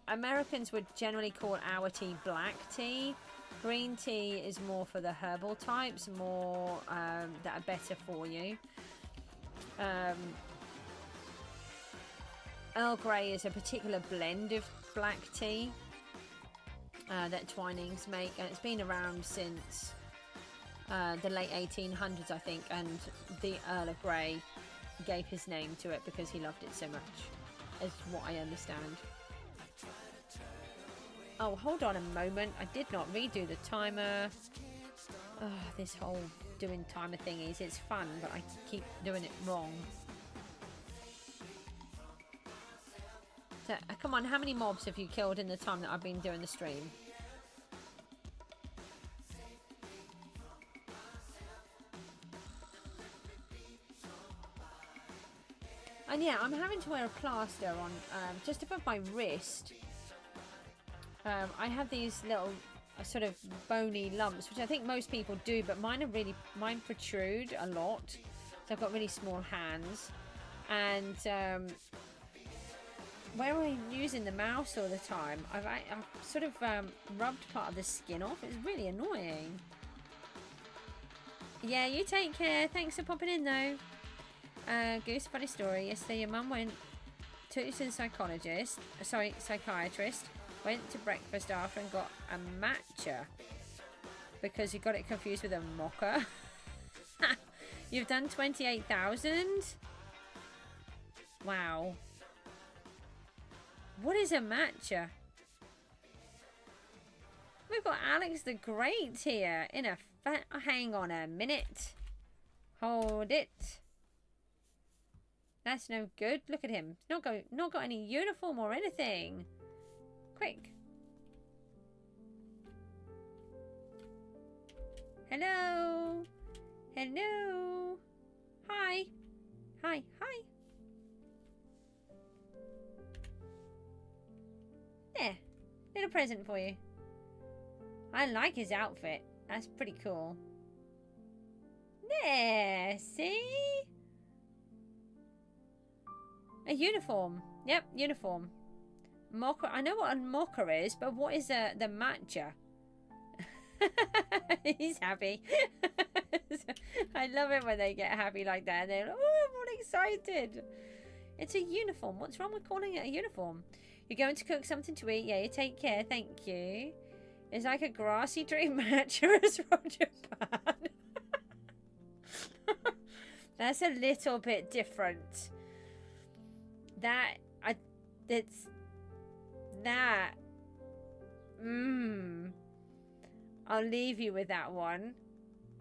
Americans would generally call our tea black tea. Green tea is more for the herbal types, more that are better for you. Earl Grey is a particular blend of black tea that Twinings make, and it's been around since the late 1800s, I think, and the Earl of Grey gave his name to it because he loved it so much, is what I understand. Oh, hold on a moment. I did not redo the timer. Oh, this whole doing timer thingies, it's fun, but I keep doing it wrong. So, come on, how many mobs have you killed in the time that I've been doing the stream? And yeah, I'm having to wear a plaster on just above my wrist. I have these little sort of bony lumps, which I think most people do, but mine protrude a lot. So I've got really small hands, and where I'm using the mouse all the time, I've sort of rubbed part of the skin off. It's really annoying. Yeah, you take care. Thanks for popping in though. Goose, funny story. Yesterday your mum took you to the psychiatrist, went to breakfast after and got a matcha because you got it confused with a mocha. You've done 28,000? Wow. What is a matcha? We've got Alex the Great here in a hang on a minute. Hold it. That's no good. Look at him. Not got any uniform or anything. Quick. Hello. Hello. Hi. Hi. Hi. There. Little present for you. I like his outfit. That's pretty cool. There. See? A uniform. Yep, uniform. Mocha. I know what a mocha is, but what is the matcha? He's happy. I love it when they get happy like that. They're like, oh, I'm all excited. It's a uniform. What's wrong with calling it a uniform? You're going to cook something to eat? Yeah, you take care. Thank you. It's like a grassy dream mattress from Japan. That's a little bit different. I'll leave you with that one.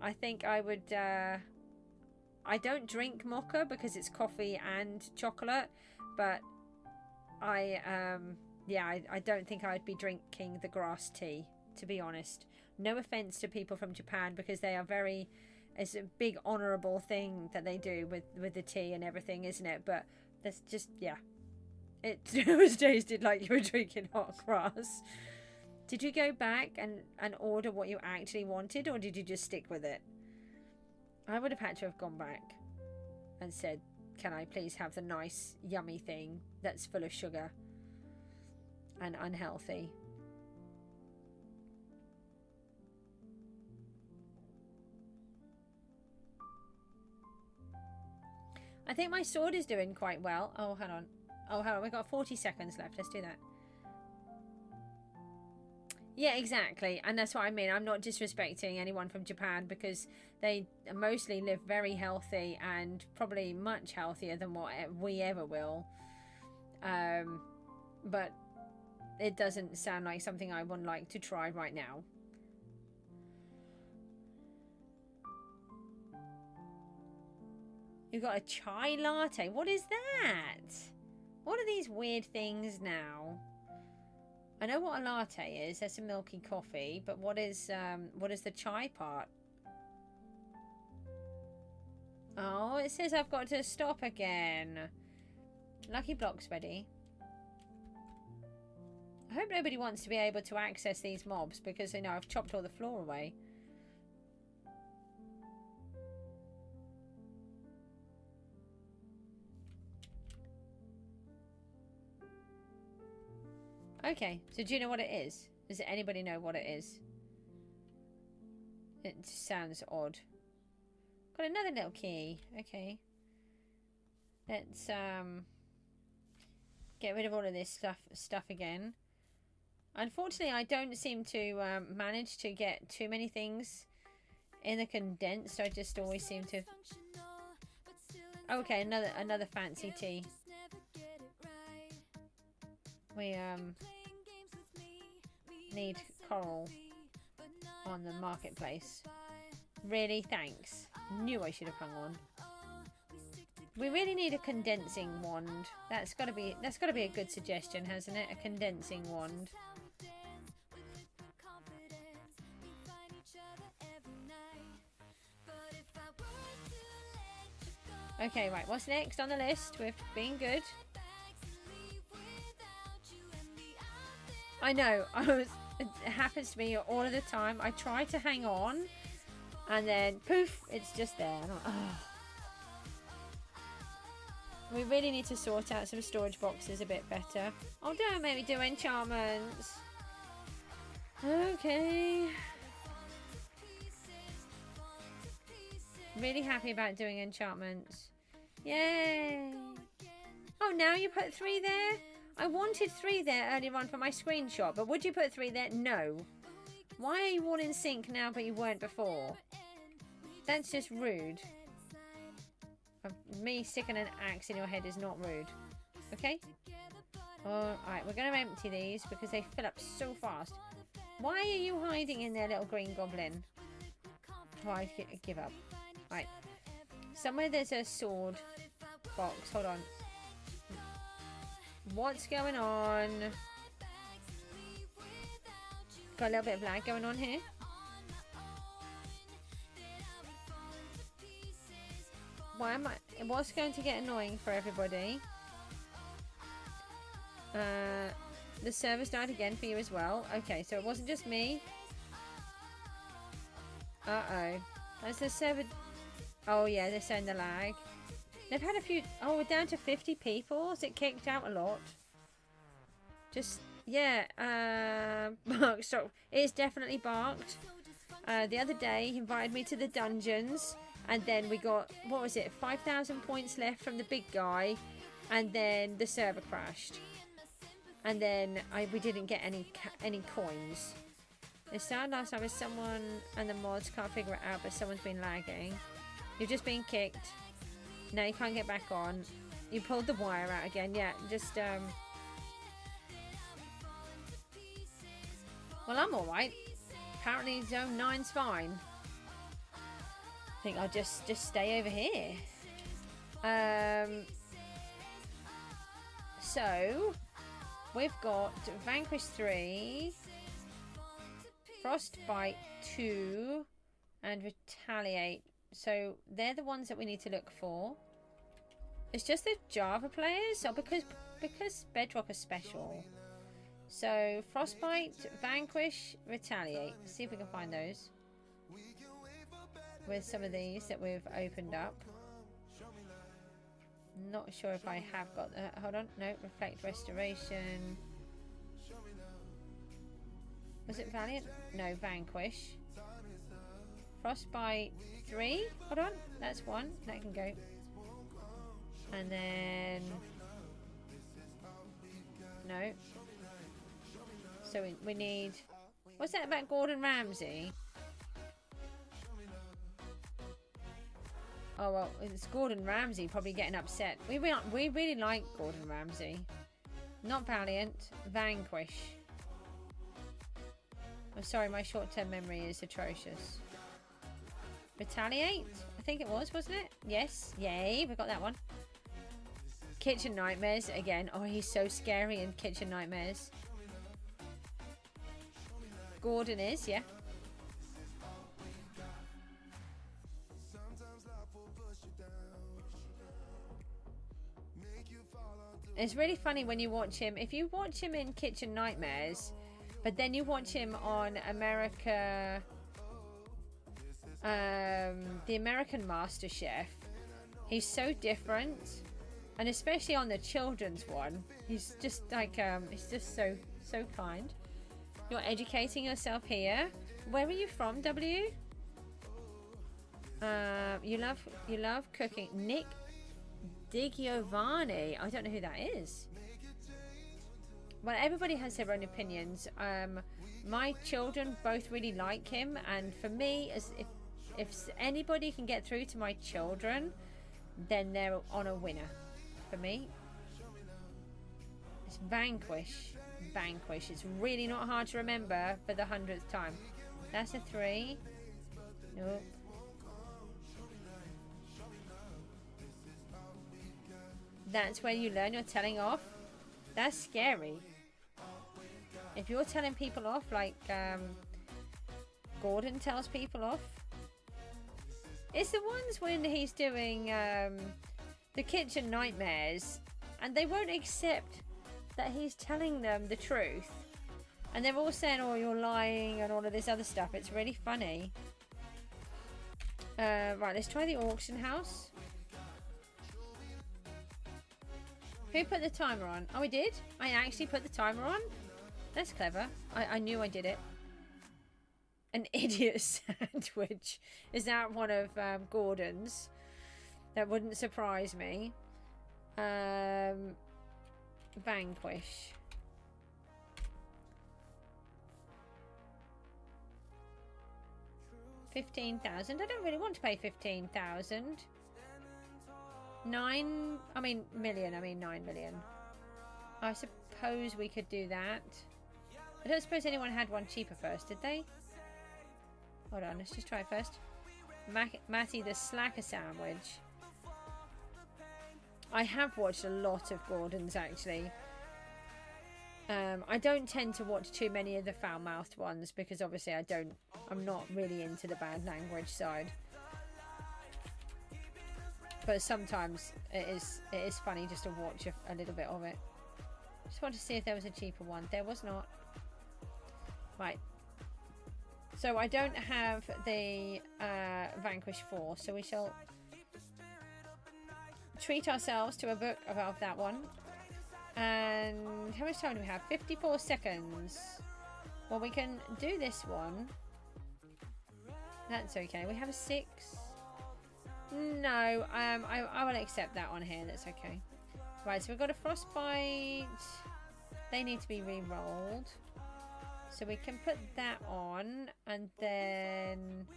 I think I would, I don't drink mocha because it's coffee and chocolate, but I don't think I'd be drinking the grass tea, to be honest. No offense to people from Japan, because they are very, it's a big honorable thing that they do with the tea and everything, isn't it? But that's just, yeah. It was tasted like you were drinking hot grass. Did you go back and order what you actually wanted, or did you just stick with it? I would have had to have gone back and said, can I please have the nice, yummy thing that's full of sugar and unhealthy? I think my sword is doing quite well. Oh, hold on. Oh, hold on. We've got 40 seconds left. Let's do that. Yeah, exactly. And that's what I mean. I'm not disrespecting anyone from Japan, because they mostly live very healthy and probably much healthier than what we ever will. But it doesn't sound like something I would like to try right now. You've got a chai latte. What is that? What are these weird things now? I know what a latte is. That's a milky coffee. But what is the chai part? Oh, it says I've got to stop again. Lucky block's ready. I hope nobody wants to be able to access these mobs, because, you know, I've chopped all the floor away. Okay, so do you know what it is? Does anybody know what it is? It sounds odd. Got another little key. Okay. Let's get rid of all of this stuff again. Unfortunately, I don't seem to manage to get too many things in the condensed. I just always seem to. Okay, another fancy tea. We need coral on the marketplace. Really? Thanks. Knew I should have hung on. We really need a condensing wand. That's gotta be a good suggestion, hasn't it? A condensing wand. Okay, right, what's next on the list? We've been good. I know, it happens to me all of the time. I try to hang on, and then poof, it's just there. And I'm like, oh. We really need to sort out some storage boxes a bit better. Oh, don't make me do enchantments. Okay. Really happy about doing enchantments. Yay. Oh, now you put 3 there? I wanted 3 there earlier on for my screenshot, but would you put 3 there? No. Why are you all in sync now but you weren't before? That's just rude. Me sticking an axe in your head is not rude. Okay? Alright, we're going to empty these because they fill up so fast. Why are you hiding in there, little green goblin? Right, give up. Right. Somewhere there's a sword box. Hold on. What's going on? Got a little bit of lag going on here. Why am I? What's going to get annoying for everybody? The server's died again for you as well. Okay, so it wasn't just me. Uh-oh. Has the server... Oh, yeah, they're saying the lag. They've had a few... Oh, we're down to 50 people. Is it kicked out a lot? Just... Yeah. Bark, stop. It is definitely barked. The other day, he invited me to the dungeons. And then we got... What was it? 5,000 points left from the big guy. And then the server crashed. And then we didn't get any coins. It started last time with someone and the mods can't figure it out, but someone's been lagging. You've just been kicked. Now you can't get back on. You pulled the wire out again. Yeah, just well, I'm alright. Apparently zone 9's fine. I think I'll just stay over here. So we've got Vanquish 3, Frostbite 2, and Retaliate. So they're the ones that we need to look for. It's just the Java players, or because Bedrock is special. So Frostbite, Vanquish, Retaliate. Let's see if we can find those with some of these that we've opened up. Not sure if I have got that. Hold on. No. Reflect Restoration. Was it Valiant? No. Vanquish. Frostbite 3. Hold on. That's one. That can go. And then... No. So we need... What's that about Gordon Ramsay? Oh, well, it's Gordon Ramsay probably getting upset. We really like Gordon Ramsay. Not Valiant. Vanquish. I'm sorry, my short-term memory is atrocious. Retaliate? I think it was, wasn't it? Yes. Yay, we got that one. Kitchen Nightmares again. Oh, he's so scary in Kitchen Nightmares. Gordon is, yeah. It's really funny when you watch him. If you watch him in Kitchen Nightmares, but then you watch him on America, the American Master Chef, he's so different. And especially on the children's one, he's just like, he's just so kind. You're educating yourself here. Where are you from, W? You love cooking. Nick DiGiovanni. I don't know who that is. Well, everybody has their own opinions. My children both really like him, and for me, as if anybody can get through to my children, then they're on a winner. For me, it's Vanquish. Vanquish. It's really not hard to remember for the 100th time. That's a 3. Nope. That's where you learn you're telling off. That's scary. If you're telling people off like Gordon tells people off. It's the ones when he's doing the Kitchen Nightmares and they won't accept that he's telling them the truth. And they're all saying, oh, you're lying and all of this other stuff. It's really funny. Right, let's try the auction house. Who put the timer on? Oh, we did? I actually put the timer on? That's clever. I knew I did it. An idiot sandwich. Is that one of Gordon's? That wouldn't surprise me. Vanquish. $15,000. I don't really want to pay $15,000. 9 million. I mean 9 million. I suppose we could do that. I don't suppose anyone had one cheaper first, did they? Hold on, let's just try it first. Matty the Slacker Sandwich. I have watched a lot of Gordon's actually. I don't tend to watch too many of the foul-mouthed ones because obviously I'm not really into the bad language side. But sometimes it is funny just to watch a little bit of it. Just want to see if there was a cheaper one. There was not. Right. So I don't have the Vanquish 4, so we shall treat ourselves to a book about that one. And how much time do we have? 54 seconds. Well, we can do this one. That's okay. We have a 6. No, I will accept that one here. That's okay. Right, so we've got a Frostbite. They need to be re-rolled. So we can put that on, and then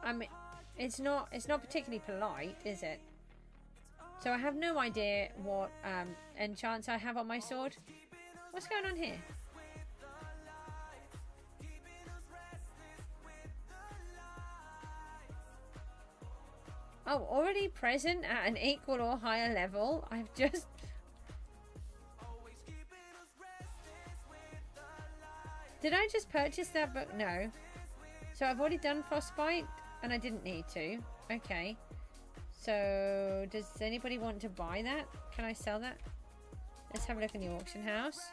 I mean, it's not particularly polite, is it? So I have no idea what enchants I have on my sword. What's going on here? Oh, already present at an equal or higher level. I've just... Did I just purchase that book? No. So I've already done Frostbite and I didn't need to. Okay. So does anybody want to buy that? Can I sell that? Let's have a look in the auction house.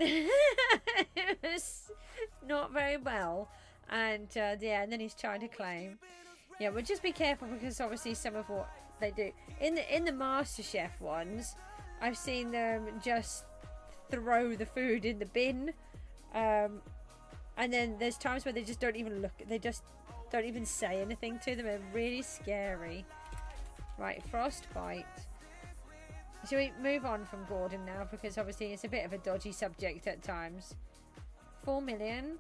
It was not very well, and yeah, and then he's trying to claim. Yeah, but just be careful because obviously some of what they do in the MasterChef ones, I've seen them just throw the food in the bin, and then there's times where they just don't even look. They just don't even say anything to them. They're really scary. Right, Frostbite. Shall we move on from Gordon now? Because obviously it's a bit of a dodgy subject at times. 4 million.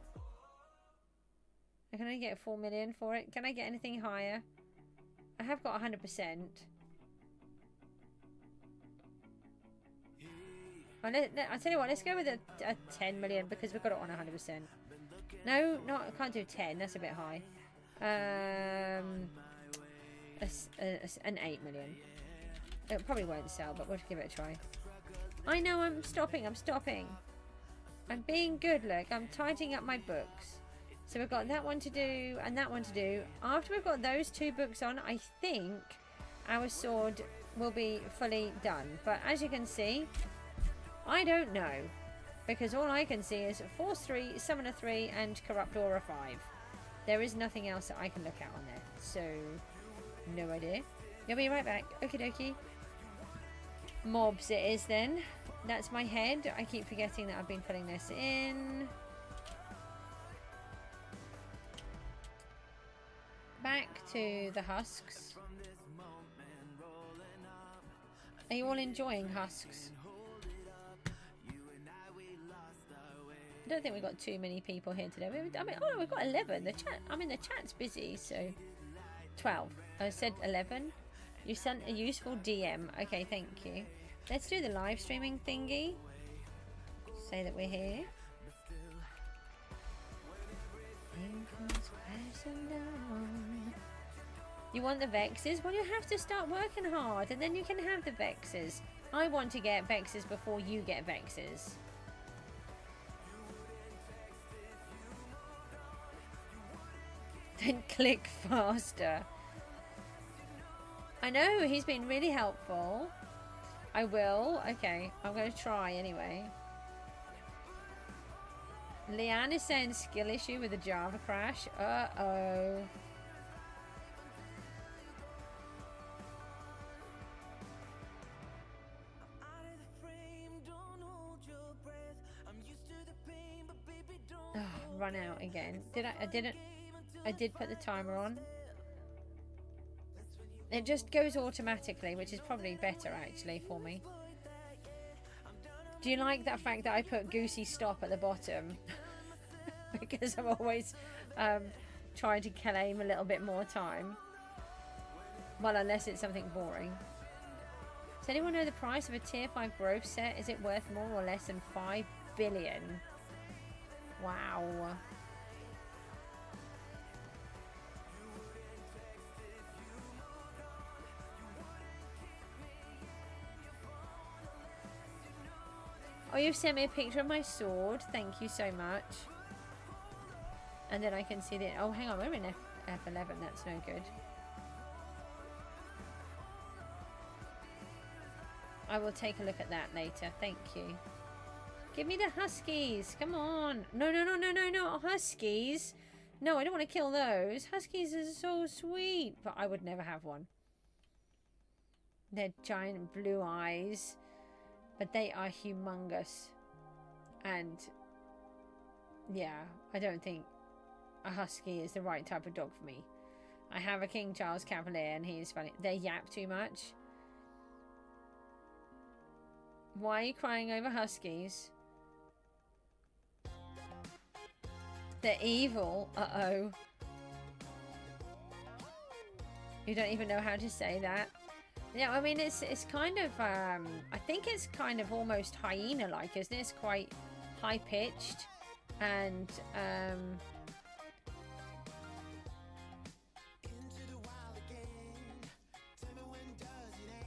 Can I get 4 million for it? Can I get anything higher? I have got 100%. I'll tell you what, let's go with a 10 million because we've got it on 100%. No, I can't do 10. That's a bit high. An 8 million. It probably won't sell, but we'll give it a try. I know, I'm stopping. I'm being good, look. I'm tidying up my books. So we've got that one to do and that one to do. After we've got those 2 books on, I think our sword will be fully done. But as you can see, I don't know. Because all I can see is Force 3, Summoner 3 and Corrupt Aura 5. There is nothing else that I can look at on there. So, no idea. You'll be right back. Okie dokie. Mobs it is then. That's my head. I keep forgetting that I've been putting this in. Back to the husks. Are you all enjoying husks? I don't think we've got too many people here today. I mean, oh, we've got 11. The chat. I mean, the chat's busy, so 12. I said 11. You sent a useful DM. Okay, thank you. Let's do the live streaming thingy. Say that we're here. You want the Vexes? Well, you have to start working hard and then you can have the Vexes. I want to get Vexes before you get Vexes. Then click faster. I know, he's been really helpful. I will. Okay, I'm going to try anyway. Leanne is saying skill issue with a Java crash. Uh-oh. Oh, run out again. I did put the timer on. It just goes automatically, which is probably better actually for me. Do you like that fact that I put Goosey stop at the bottom? Because I'm always trying to claim a little bit more time. Well, unless it's something boring. Does anyone know the price of a tier 5 growth set? Is it worth more or less than 5 billion? Wow. Oh, you've sent me a picture of my sword. Thank you so much. And then I can see that. Oh, hang on. We're in F11. That's no good. I will take a look at that later. Thank you. Give me the huskies. Come on. No, no, no, no, no, no. Huskies. No, I don't want to kill those. Huskies are so sweet. But I would never have one. They're giant blue eyes. But they are humongous. And yeah, I don't think a husky is the right type of dog for me. I have a King Charles Cavalier and he is funny. They yap too much. Why are you crying over huskies? They're evil. Uh-oh. You don't even know how to say that. Yeah, I mean, it's kind of, I think it's kind of almost hyena-like, isn't it? It's quite high-pitched, and,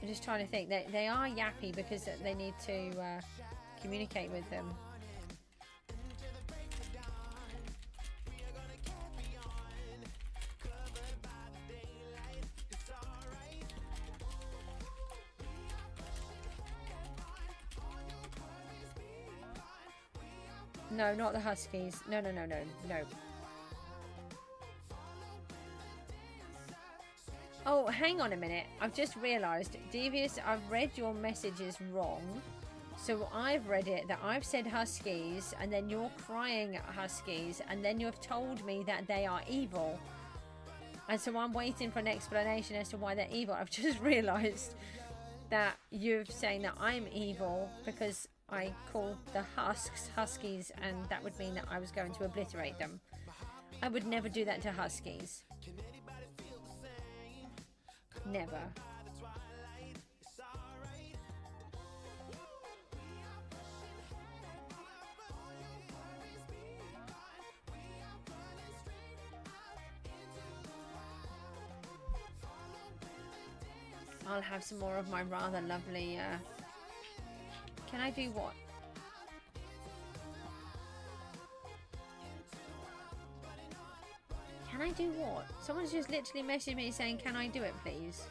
I'm just trying to think. They are yappy because they need to communicate with them. No, not the huskies. No, no, no, no, no. Oh, hang on a minute. I've just realised, Devious, I've read your messages wrong. So I've read it that I've said huskies, and then you're crying at huskies, and then you have told me that they are evil. And so I'm waiting for an explanation as to why they're evil. I've just realised that you're saying that I'm evil because I call the huskies, and that would mean that I was going to obliterate them. I would never do that to huskies. Never. I'll have some more of my rather lovely can I do what? Can I do what? Someone's just literally messaged me saying, can I do it, please?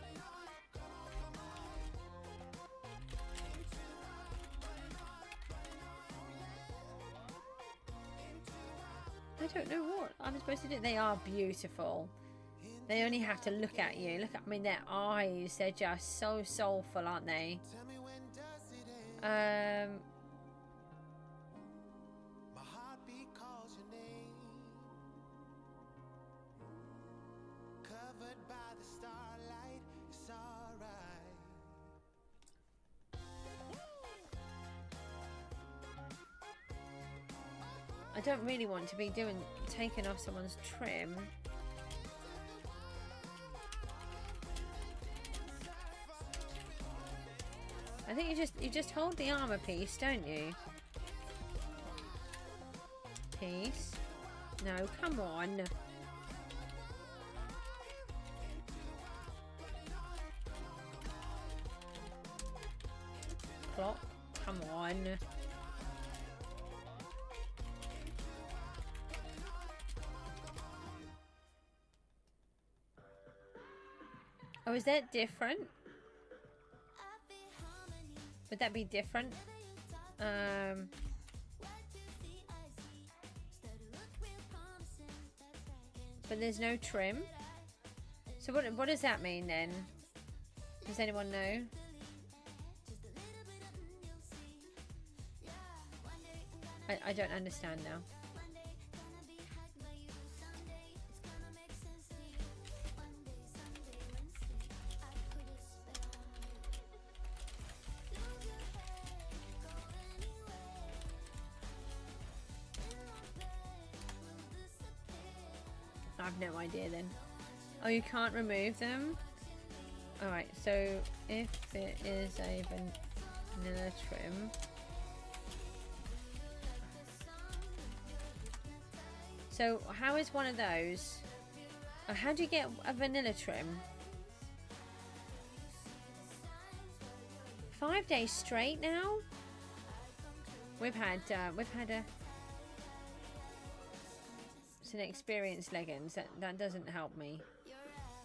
I don't know what I'm supposed to do. They are beautiful. They only have to look at you. Look at, I mean, their eyes, they're just so soulful, aren't they? I don't really want to be taking off someone's trim. I think you just hold the armor piece, don't you? Piece. No, come on. Clock. Come on. Oh, is that different? Would that be different? But there's no trim. So what does that mean then? Does anyone know? I don't understand now. have no idea then. Oh, you can't remove them? Alright, so if it is a vanilla trim... So, how is one of those? How do you get a vanilla trim? 5 days straight now? We've had a... It's an experienced leggings. That doesn't help me.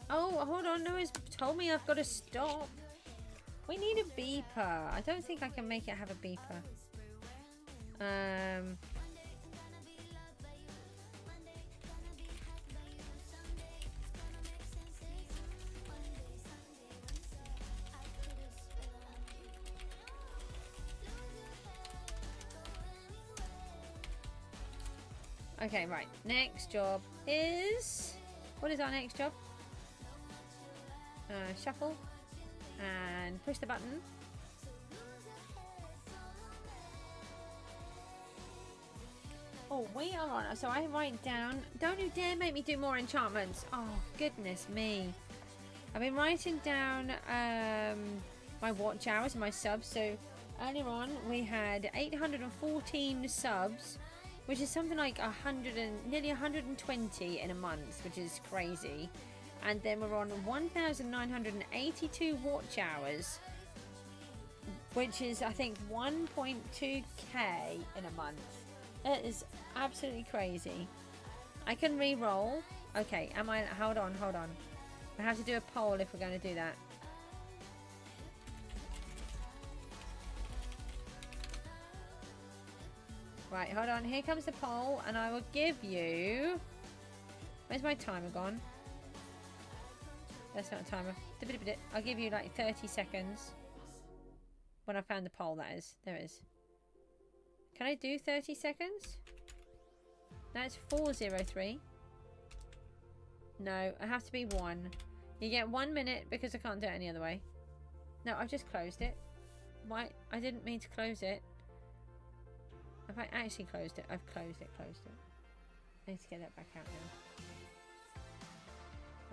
Oh, hold on. No one's told me I've got to stop. We need a beeper. I don't think I can make it have a beeper. Okay, right. Next job is... What is our next job? Shuffle. And push the button. Oh, we are on... So I write down... Don't you dare make me do more enchantments. Oh, goodness me. I've been writing down my watch hours and my subs. So earlier on, we had 814 subs, which is something like nearly 120 in a month, which is crazy. And then we're on 1,982 watch hours, which is, I think, 1.2k in a month. It is absolutely crazy. I can re-roll. Okay, am I... Hold on. I have to do a poll if we're going to do that. Right, hold on. Here comes the poll, and I will give you... Where's my timer gone? That's not a timer. I'll give you like 30 seconds. When I found the poll, that is. There it is. Can I do 30 seconds? No, it's 4:03. No, I have to be 1. You get 1 minute because I can't do it any other way. No, I've just closed it. Why? I didn't mean to close it. Have I actually closed it? I've closed it. I need to get that back out now.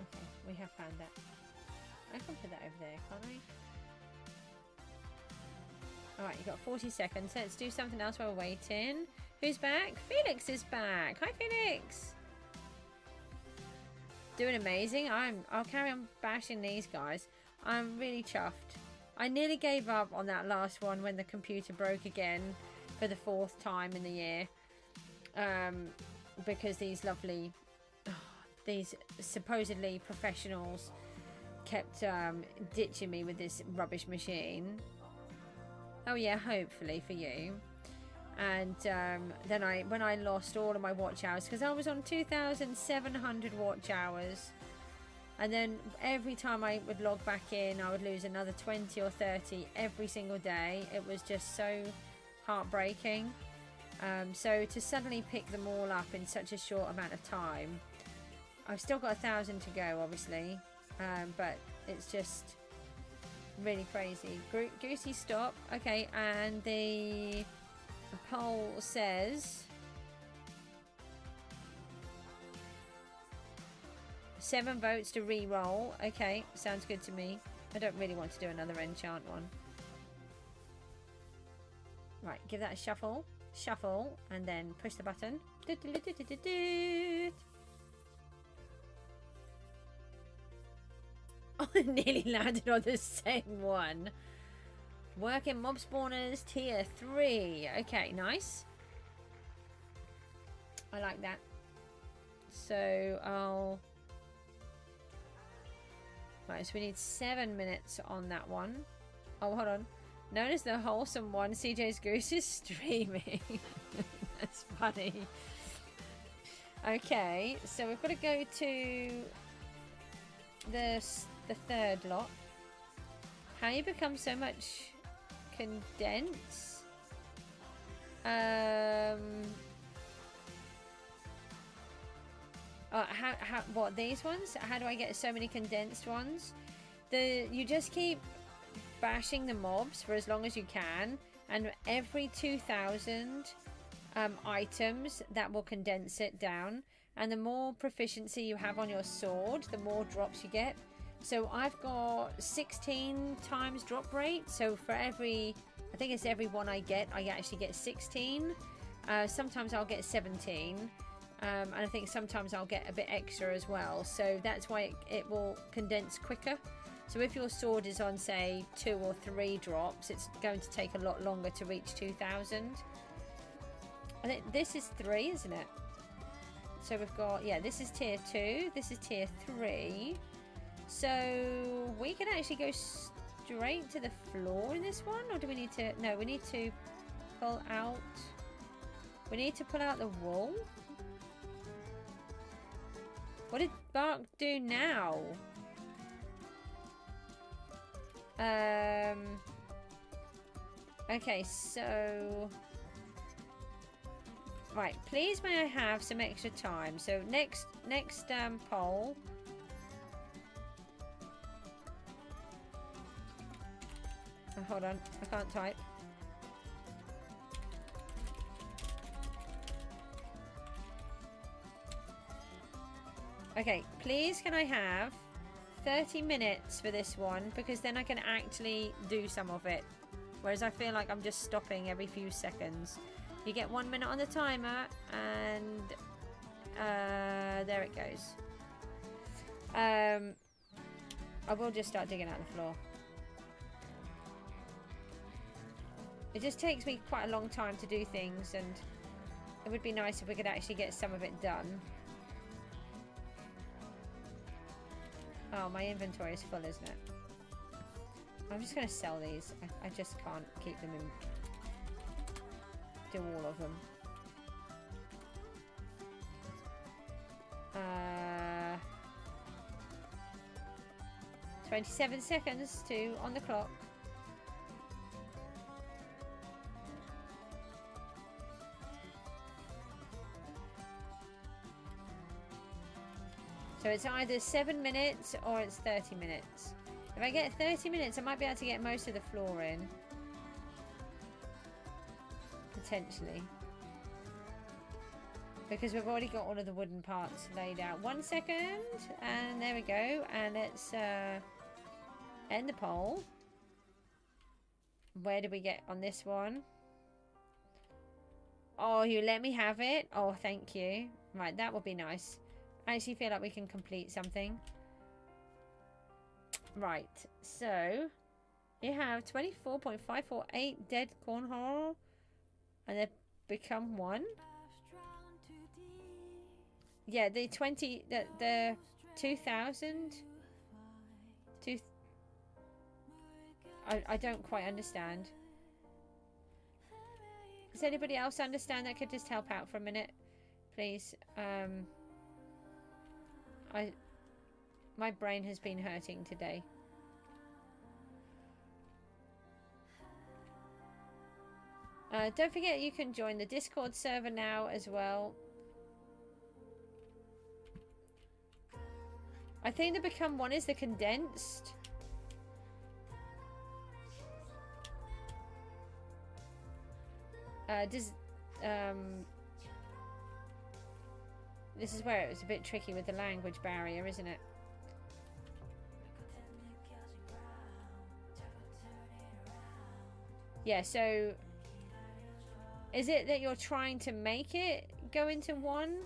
Okay, we have found that. I can put that over there, can't I? Alright, you've got 40 seconds. Let's do something else while we're waiting. Who's back? Felix is back. Hi, Felix. Doing amazing. I'll carry on bashing these guys. I'm really chuffed. I nearly gave up on that last one when the computer broke again for the 4th time in the year. Because these lovely... these supposedly professionals kept ditching me with this rubbish machine. Oh yeah, hopefully for you. And then when I lost all of my watch hours, because I was on 2,700 watch hours, and then every time I would log back in, I would lose another 20 or 30 every single day. It was just so heartbreaking. So to suddenly pick them all up in such a short amount of time, I've still got 1,000 to go, obviously, but it's just really crazy. Goosey, stop. Okay, and the poll says 7 votes to re-roll. Okay, sounds good to me. I don't really want to do another enchant one. Right, give that a shuffle. Shuffle, and then push the button. Oh, I nearly landed on the same one. Working mob spawners tier 3. Okay, nice. I like that. So I'll... Right, so we need 7 minutes on that one. Oh, hold on. Known as the wholesome one, Cjsgoose is streaming. That's funny. Okay, so we've got to go to the 3rd lot. How you become so much condense? What, these ones? How do I get so many condensed ones? You just keep bashing the mobs for as long as you can, and every 2,000 items that will condense it down. And the more proficiency you have on your sword, the more drops you get. So I've got 16 times drop rate. So for every, I think it's every one I actually get 16. Sometimes I'll get 17. And I think sometimes I'll get a bit extra as well. So that's why it will condense quicker. So if your sword is on, say, 2 or 3 drops, it's going to take a lot longer to reach 2,000. I think this is 3, isn't it? So we've got, yeah, this is tier 2. This is tier 3. So we can actually go straight to the floor in this one. Or do we need to... No, we need to pull out... We need to pull out the wool. What did Bark do now? Okay, so... Right, please may I have some extra time. So next poll. Oh, hold on, I can't type. Okay, please can I have 30 minutes for this one, because then I can actually do some of it. Whereas I feel like I'm just stopping every few seconds. You get 1 minute on the timer, and there it goes. I will just start digging out the floor. It just takes me quite a long time to do things, and it would be nice if we could actually get some of it done. Oh, my inventory is full, isn't it? I'm just going to sell these. I just can't keep them in. Do all of them. 27 seconds to on the clock. So it's either 7 minutes or it's 30 minutes. If I get 30 minutes, I might be able to get most of the floor in. Potentially. Because we've already got all of the wooden parts laid out. 1 second. And there we go. And let's end the poll. Where did we get on this one? Oh, you let me have it? Oh, thank you. Right, that would be nice. I actually feel like we can complete something. Right, so you have 24.548 dead cornhole, and they've become 1. Yeah, the 2,000. I don't quite understand. Does anybody else understand that could just help out for a minute, please? My brain has been hurting today. Don't forget you can join the Discord server now as well. I think the become 1 is the condensed. This is where it was a bit tricky with the language barrier, isn't it? Yeah, so is it that you're trying to make it go into 1?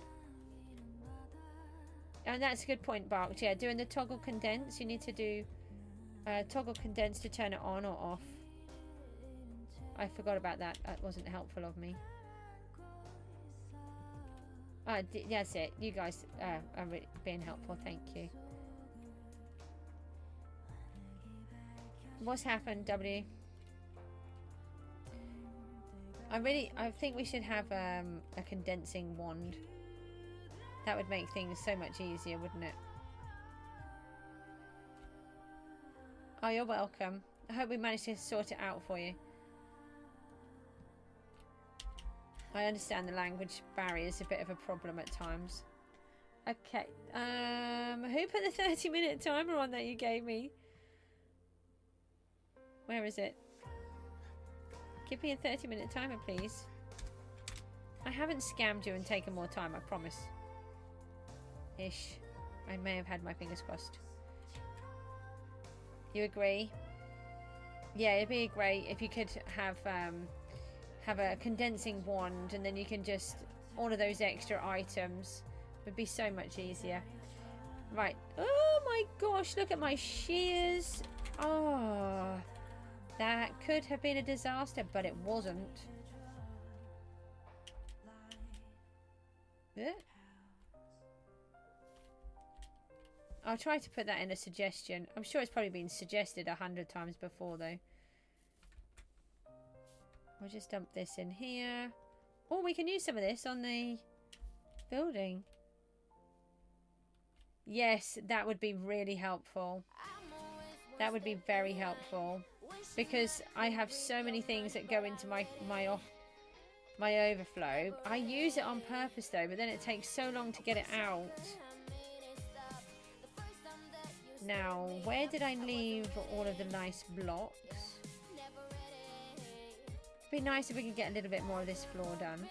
And that's a good point, Bark. Yeah, doing the toggle condense, you need to do toggle condense to turn it on or off. I forgot about that. That wasn't helpful of me. That's it. You guys are really being helpful. Thank you. What's happened, W? I think we should have a condensing wand. That would make things so much easier, wouldn't it? Oh, you're welcome. I hope we managed to sort it out for you. I understand the language barrier is a bit of a problem at times. Okay. Who put the 30-minute timer on that you gave me? Where is it? Give me a 30-minute timer, please. I haven't scammed you and taken more time, I promise. Ish. I may have had my fingers crossed. You agree? Yeah, it'd be great if you could have a condensing wand, and then you can just, all of those extra items would be so much easier. Right. Oh my gosh, look at my shears. Oh, that could have been a disaster, but it wasn't. Yeah. I'll try to put that in a suggestion. I'm sure it's probably been suggested 100 times before, though. I'll just dump this in here. Oh, we can use some of this on the building. Yes, that would be really helpful. That would be very helpful. Because I have so many things that go into my overflow. I use it on purpose, though, but then it takes so long to get it out. Now, where did I leave all of the nice blocks? It'd be nice if we could get a little bit more of this floor done.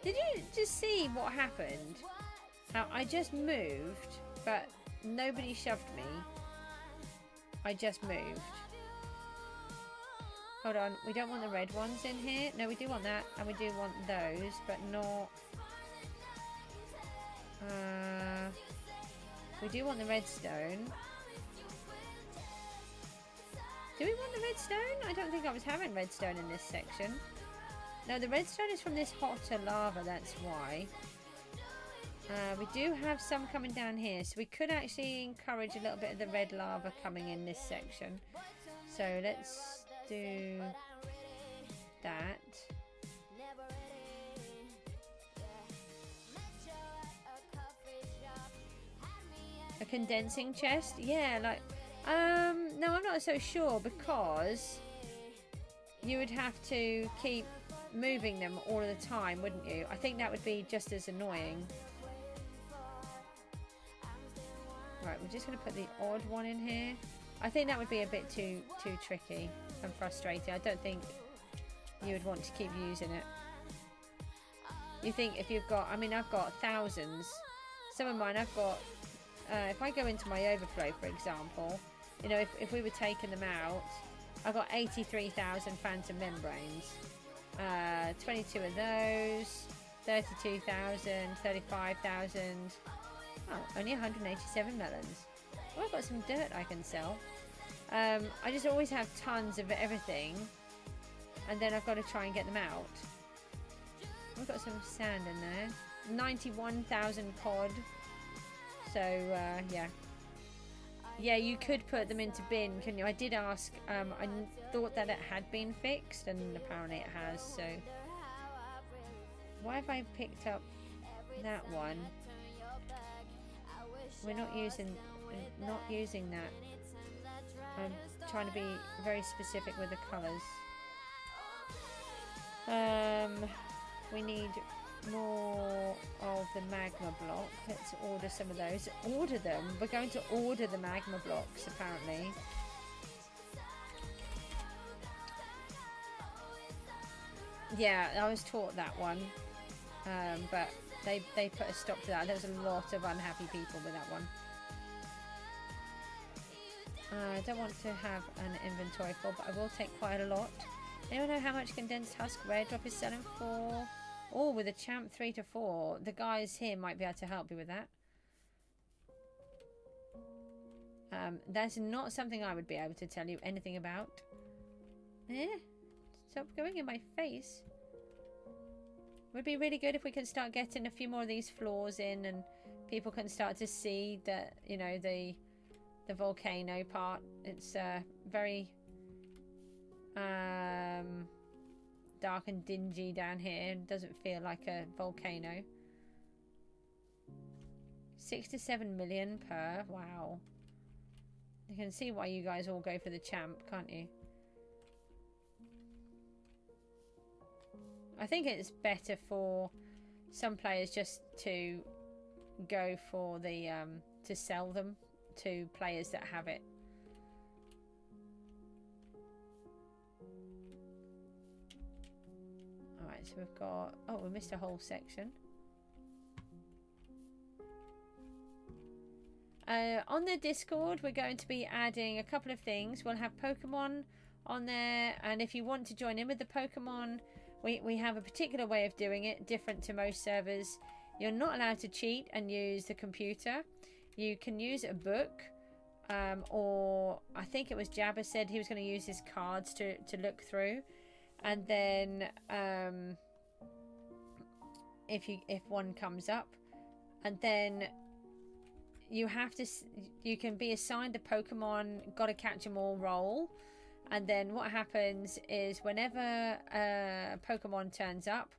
Did you just see what happened? Now, I just moved, but nobody shoved me. I just moved. Hold on, we don't want the red ones in here. No, we do want that, and we do want those, but not... we do want the redstone. Do we want the redstone? I don't think I was having redstone in this section. No, the redstone is from this hotter lava, that's why. We do have some coming down here, so we could actually encourage a little bit of the red lava coming in this section. So let's do that. A condensing chest? Yeah, like no, I'm not so sure, because you would have to keep moving them all of the time, wouldn't you? I think that would be just as annoying. Right, we're just going to put the odd one in here. I think that would be a bit too tricky and frustrating. I don't think you would want to keep using it. You think if you've got, I mean, I've got thousands. Some of mine I've got, if I go into my overflow, for example, you know, if we were taking them out, I've got 83,000 phantom membranes. 22 of those, 32,000, 35,000. Oh, only 187 melons. Oh, I've got some dirt I can sell. I just always have tons of everything, and then I've got to try and get them out. We've got some sand in there. 91,000 cod. So, yeah. Yeah, you could put them into bin, couldn't you? I did ask. I thought that it had been fixed, and apparently it has. So, why have I picked up that one? We're not using that. I'm trying to be very specific with the colours. We need more of the magma block. Let's order some of those. Order them. We're going to order the magma blocks, apparently. Yeah, I was taught that one, but they put a stop to that. There was a lot of unhappy people with that one. I don't want to have an inventory full, but I will take quite a lot. Anyone know how much condensed husk red drop is selling for? Oh, with a champ 3 to 4. The guys here might be able to help you with that. That's not something I would be able to tell you anything about. Stop going in my face. Would be really good if we can start getting a few more of these floors in, and people can start to see that, you know, the volcano part. It's very dark and dingy down here. It doesn't feel like a volcano. 6 to 7 million per. Wow. You can see why you guys all go for the champ, can't you? I think it's better for some players just to go for the to sell them to players that have it. Right, so we've got... Oh, we missed a whole section. On the Discord, we're going to be adding a couple of things. We'll have Pokemon on there, and if you want to join in with the Pokemon, we have a particular way of doing it, different to most servers. You're not allowed to cheat and use the computer. You can use a book, or I think it was Jabba said he was going to use his cards to look through, and then if one comes up, and then you can be assigned a Pokemon, gotta catch them all role, and then what happens is whenever a Pokemon turns up,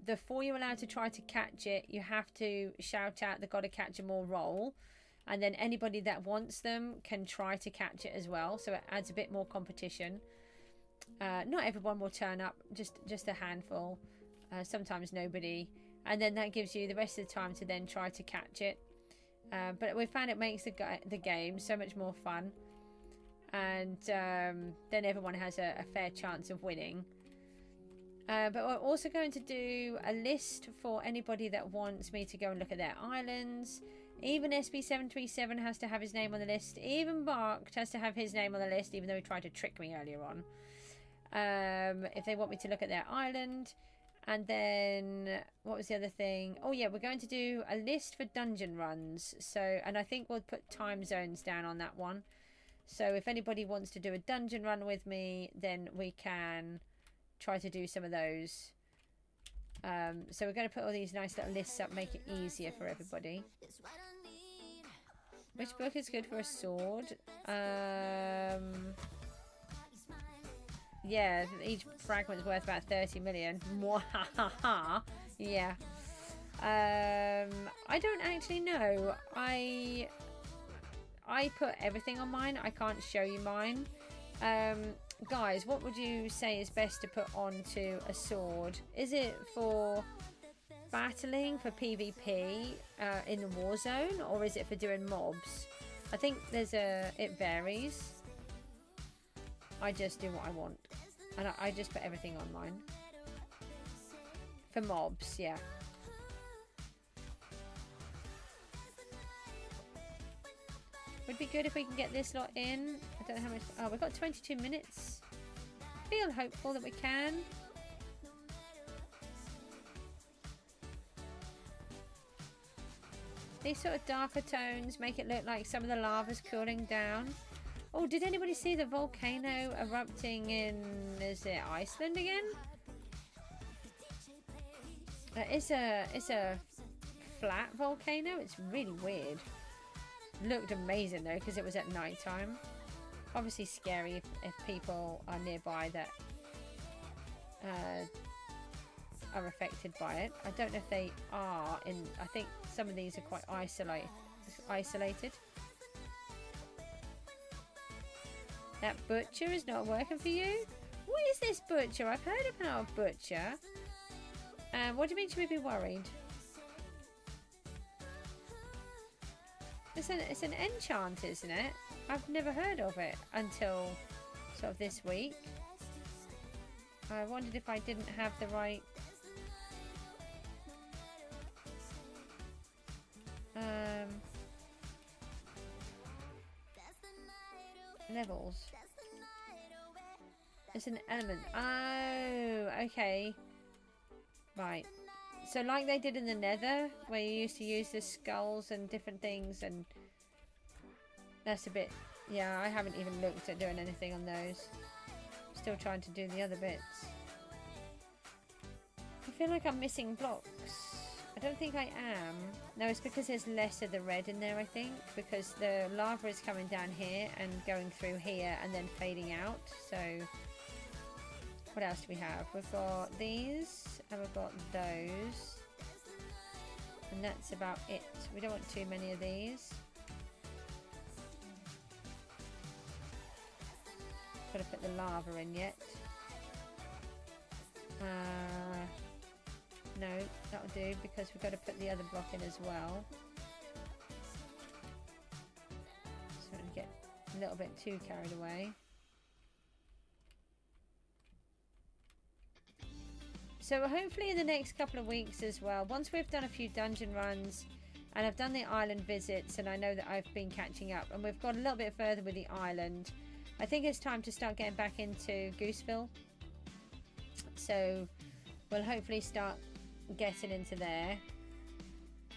before you're allowed to try to catch it, you have to shout out the gotta catch them all role, and then anybody that wants them can try to catch it as well, so it adds a bit more competition. Not everyone will turn up, just a handful, sometimes nobody, and then that gives you the rest of the time to then try to catch it. But we found it makes the game so much more fun, and then everyone has a fair chance of winning. But we're also going to do a list for anybody that wants me to go and look at their islands. Even SB737 has to have his name on the list. Even Barked has to have his name on the list, even though he tried to trick me earlier on. If they want me to look at their island. And then, what was the other thing? Oh yeah, we're going to do a list for dungeon runs. So, and I think we'll put time zones down on that one. So if anybody wants to do a dungeon run with me, then we can try to do some of those. So we're going to put all these nice little lists up, make it easier for everybody. Which book is good for a sword? Yeah, each fragment's worth about 30 million. Mwahaha. Yeah. I don't actually know. I put everything on mine. I can't show you mine. Guys, what would you say is best to put onto a sword? Is it for battling, for PvP in the war zone, or is it for doing mobs? I think it varies. I just do what I want, and I just put everything on mine. For mobs, yeah. Would be good if we can get this lot in. I don't know how much. Oh, we've got 22 minutes. Feel hopeful that we can. These sort of darker tones make it look like some of the lava's cooling down. Oh, did anybody see the volcano erupting in, is it Iceland again? It's a flat volcano. It's really weird. Looked amazing though, because it was at night time. Obviously scary if people are nearby that are affected by it. I don't know if they are in. I think some of these are quite isolated. That butcher is not working for you? What is this butcher? I've heard about a butcher. What do you mean should we be worried? It's an enchant, isn't it? I've never heard of it until sort of this week. I wondered if I didn't have the right levels. It's an element. Oh, okay. Right. So like they did in the Nether, where you used to use the skulls and different things, and that's a bit... Yeah, I haven't even looked at doing anything on those. Still trying to do the other bits. I feel like I'm missing blocks. I don't think I am. No, it's because there's less of the red in there, I think. Because the lava is coming down here and going through here and then fading out. So, what else do we have? We've got these and we've got those. And that's about it. We don't want too many of these. Got to put the lava in yet. No, that'll do because we've got to put the other block in as well. So we don't get a little bit too carried away. So hopefully in the next couple of weeks as well, once we've done a few dungeon runs and I've done the island visits, and I know that I've been catching up and we've got a little bit further with the island, I think it's time to start getting back into Gooseville. So we'll hopefully start getting into there.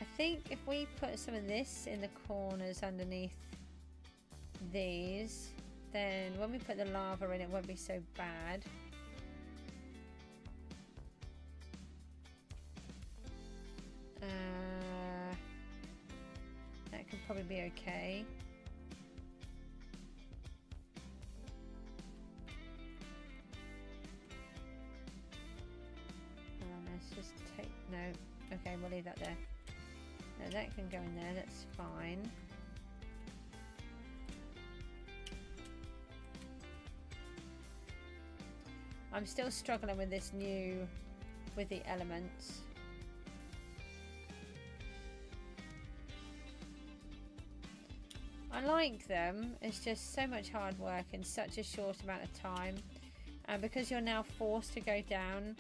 I think if we put some of this in the corners underneath these, then when we put the lava in, it won't be so bad. That could probably be okay. Let's just take, no, okay, we'll leave that there. No, that can go in there, that's fine. I'm still struggling with this with the elements. I like them, it's just so much hard work in such a short amount of time, and because you're now forced to go down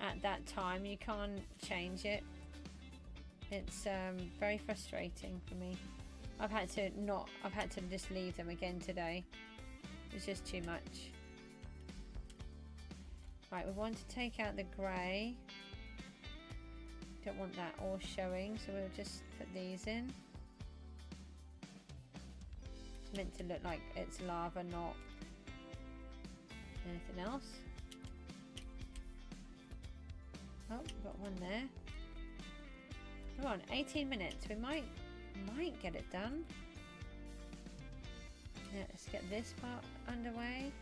at that time, you can't change it. It's very frustrating for me. I've had to just leave them again today. It's just too much. Right, we want to take out the grey. Don't want that all showing, so we'll just put these in. It's meant to look like it's lava, not anything else. Oh, we've got one there. Come on, 18 minutes. We might get it done. Yeah, let's get this part underway.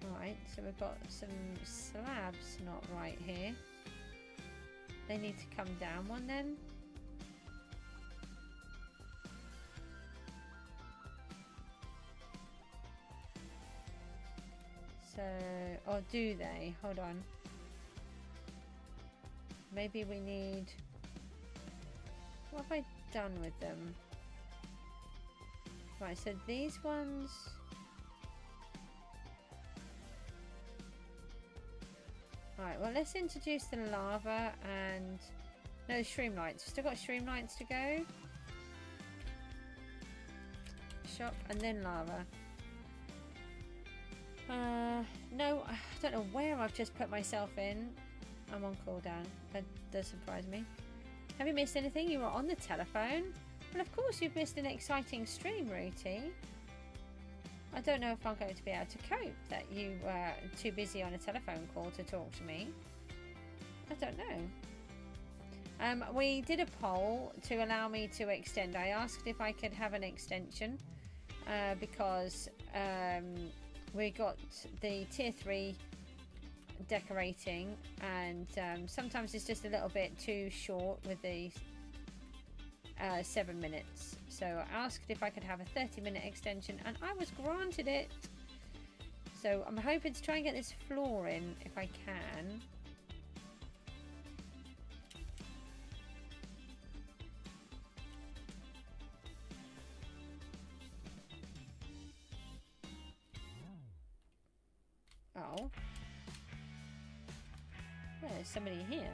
Alright, so we've got some slabs not right here. They need to come down one then. So, or do they? Hold on. Maybe we need... What have I done with them? Right, so these ones... Right, well let's introduce the lava and... No, streamlights. Still got streamlights to go. Shop and then lava. No, I don't know where I've just put myself in. I'm on cooldown. That does surprise me. Have you missed anything? You were on the telephone? Well, of course you've missed an exciting stream, Rooty. I don't know if I'm going to be able to cope that you were too busy on a telephone call to talk to me. I don't know. We did a poll to allow me to extend. I asked if I could have an extension because we got the tier 3 decorating, and sometimes it's just a little bit too short with the 7 minutes. So I asked if I could have a 30-minute extension and I was granted it. So I'm hoping to try and get this floor in if I can. Oh. There's somebody here.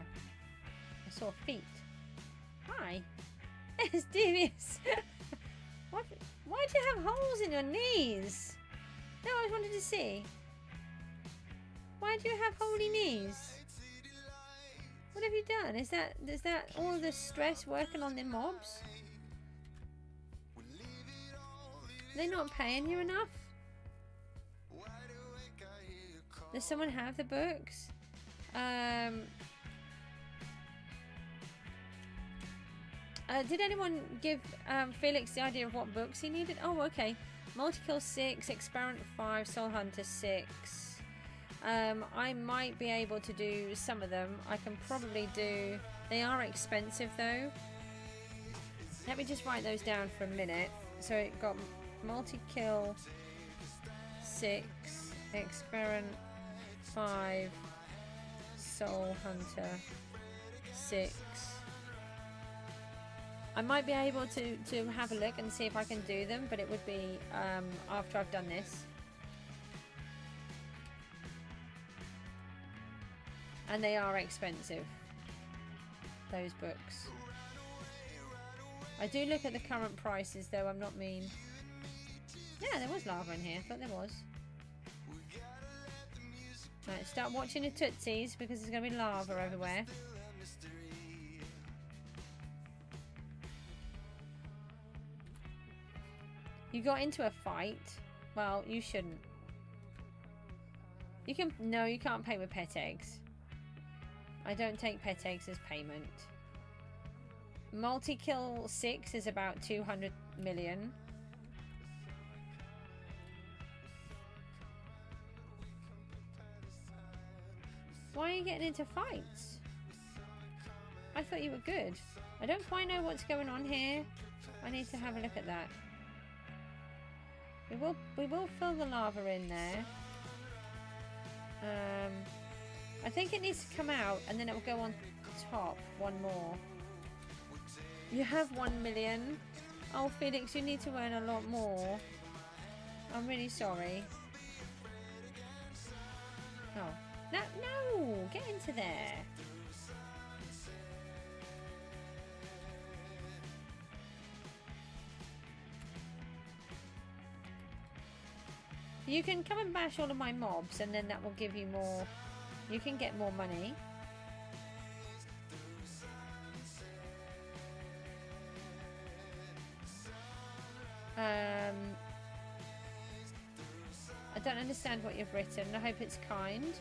I saw feet. Hi. It's devious. Why do you have holes in your knees? No, I wanted to see. Why do you have holy knees? What have you done? Is that all the stress working on the mobs? They're not paying you enough? Does someone have the books? Did anyone give Felix the idea of what books he needed? Oh, okay. Multi-kill 6, Experiment 5, Soul Hunter 6. I might be able to do some of them. I can probably do... They are expensive though. Let me just write those down for a minute. So it got multi-kill 6, Experiment 5, Soul Hunter 6. I might be able to have a look and see if I can do them, but it would be after I've done this. And they are expensive, those books. I do look at the current prices though, I'm not mean. Yeah, there was lava in here, I thought there was. Right, start watching your tootsies because there's going to be lava everywhere. You got into a fight? Well, you shouldn't. You can... No, you can't pay with pet eggs. I don't take pet eggs as payment. Multi-kill 6 is about 200 million. Why are you getting into fights? I thought you were good. I don't quite know what's going on here. I need to have a look at that. We will fill the lava in there. I think it needs to come out and then it will go on top. One more. You have 1 million. Oh, Felix, you need to earn a lot more. I'm really sorry. Oh. No! Get into there. You can come and bash all of my mobs and then that will give you more. You can get more money. I don't understand what you've written. I hope it's kind.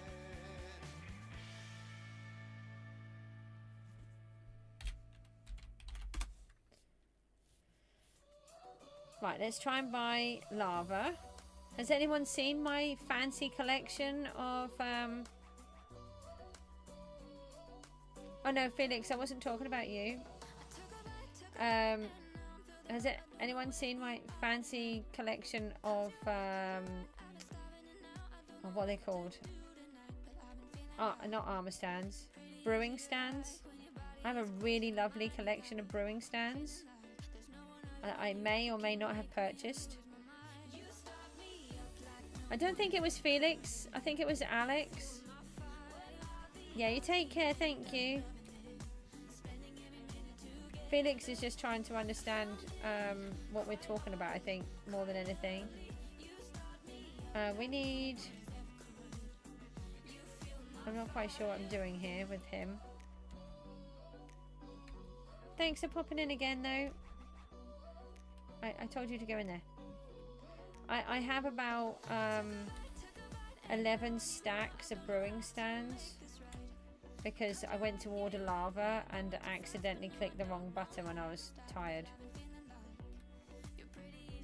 Right, let's try and buy lava. Has anyone seen my fancy collection of... Oh no, Felix, I wasn't talking about you. Has anyone seen my fancy collection of... what are they called? Not armor stands. Brewing stands. I have a really lovely collection of brewing stands. I may or may not have purchased. I don't think it was Felix. I think it was Alex. Yeah, you take care. Thank you. Felix is just trying to understand what we're talking about, I think, more than anything. We need... I'm not quite sure what I'm doing here with him. Thanks for popping in again, though. I told you to go in there. I have about 11 stacks of brewing stands because I went to order lava and accidentally clicked the wrong button when I was tired.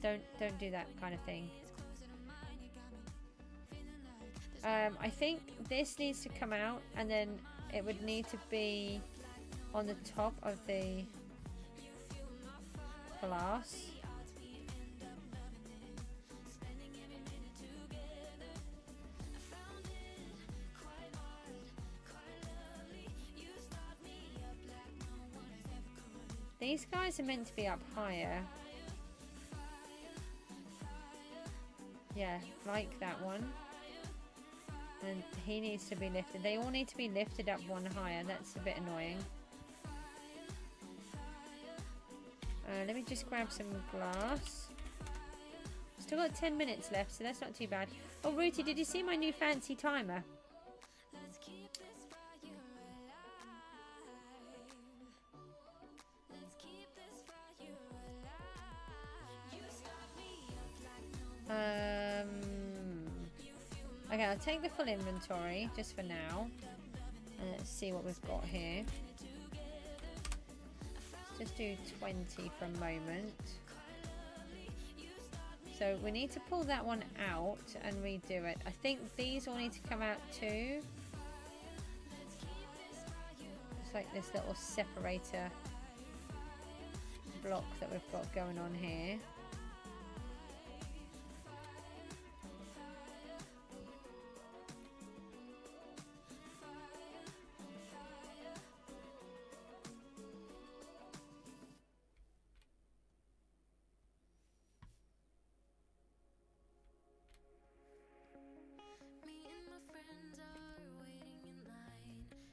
Don't do that kind of thing. I think this needs to come out and then it would need to be on the top of the glass. These guys are meant to be up higher. Yeah, like that one. And he needs to be lifted. They all need to be lifted up one higher. That's a bit annoying. Let me just grab some glass. Still got 10 minutes left, so that's not too bad. Oh, Rooty, did you see my new fancy timer? Okay, I'll take the full inventory just for now. And let's see what we've got here. Let's just do 20 for a moment. So we need to pull that one out and redo it. I think these all need to come out too. It's like this little separator block that we've got going on here.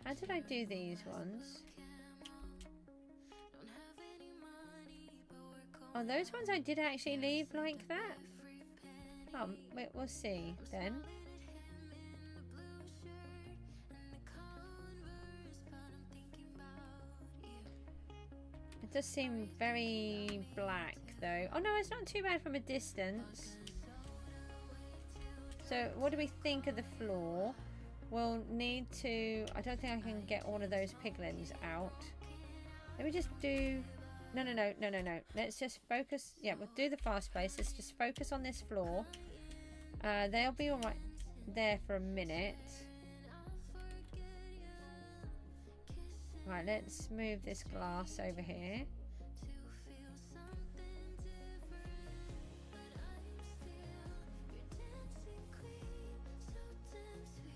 How did I do these ones? Oh, those ones I did actually leave like that. Oh, wait, we'll see then. It does seem very black though. Oh no, it's not too bad from a distance. So what do we think of the floor? We'll need to... I don't think I can get all of those piglins out. Let me just do... No. Let's just focus. Yeah, we'll do the fast pace. Let's just focus on this floor. They'll be all right there for a minute. Right, let's move this glass over here.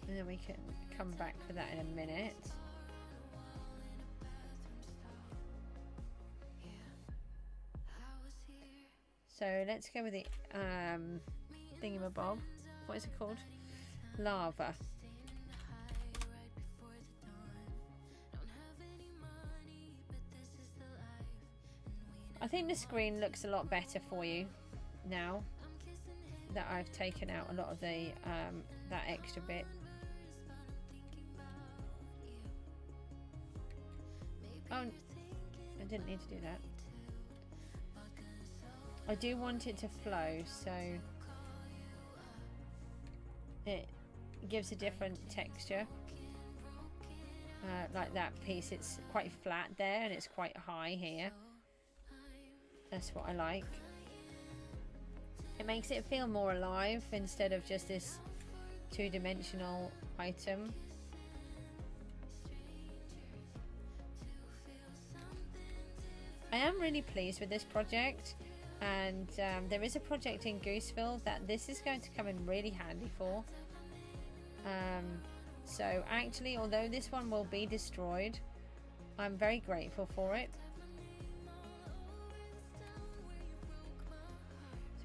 And then we can come back for that in a minute. So let's go with the thingamabob. What is it called? Lava. I think the screen looks a lot better for you now that I've taken out a lot of the that extra bit. Oh, I didn't need to do that. I do want it to flow, so it gives a different texture. Like that piece, it's quite flat there and it's quite high here. That's what I like. It makes it feel more alive instead of just this two-dimensional item. I am really pleased with this project, and there is a project in Gooseville that this is going to come in really handy for. So actually, although this one will be destroyed, I'm very grateful for it.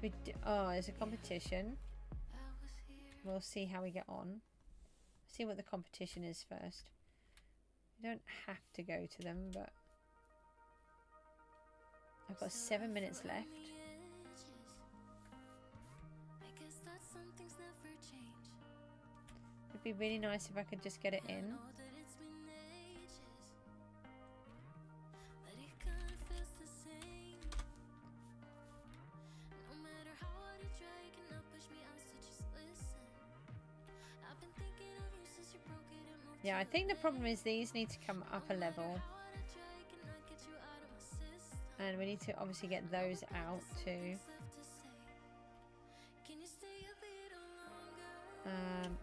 So there's a competition. We'll see how we get on. See what the competition is first. You don't have to go to them, but I've got 7 minutes left. It'd be really nice if I could just get it in. Yeah, I think the problem is these need to come up a level. And we need to obviously get those out too.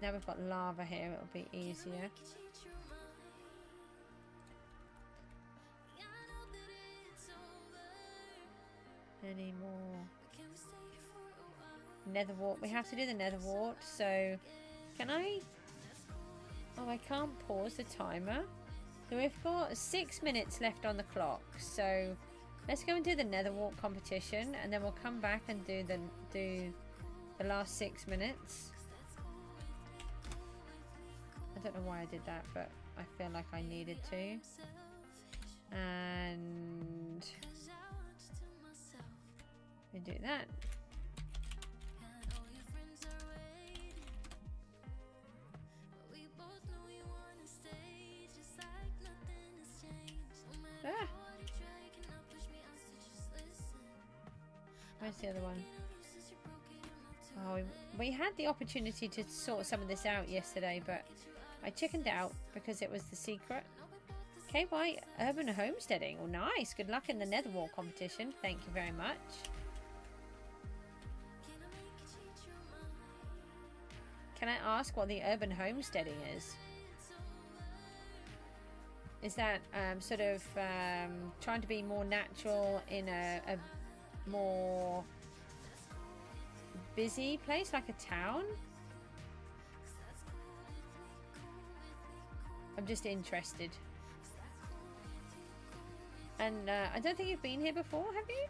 Now we've got lava here, it'll be easier. Any more? Nether wart. We have to do the nether wart, so can I? Oh, I can't pause the timer. So we've got 6 minutes left on the clock, so let's go and do the nether wart competition, and then we'll come back and do the last 6 minutes. I don't know why I did that, but I feel like I needed to. And we do that. Ah. Where's the other one? Oh, we had the opportunity to sort some of this out yesterday, but I chickened out because it was the secret. KY Urban Homesteading. Oh, nice. Good luck in the nether wall competition. Thank you very much. Can I ask what the urban homesteading is? Is that sort of trying to be more natural in a more busy place, like a town? I'm just interested. And I don't think you've been here before, have you?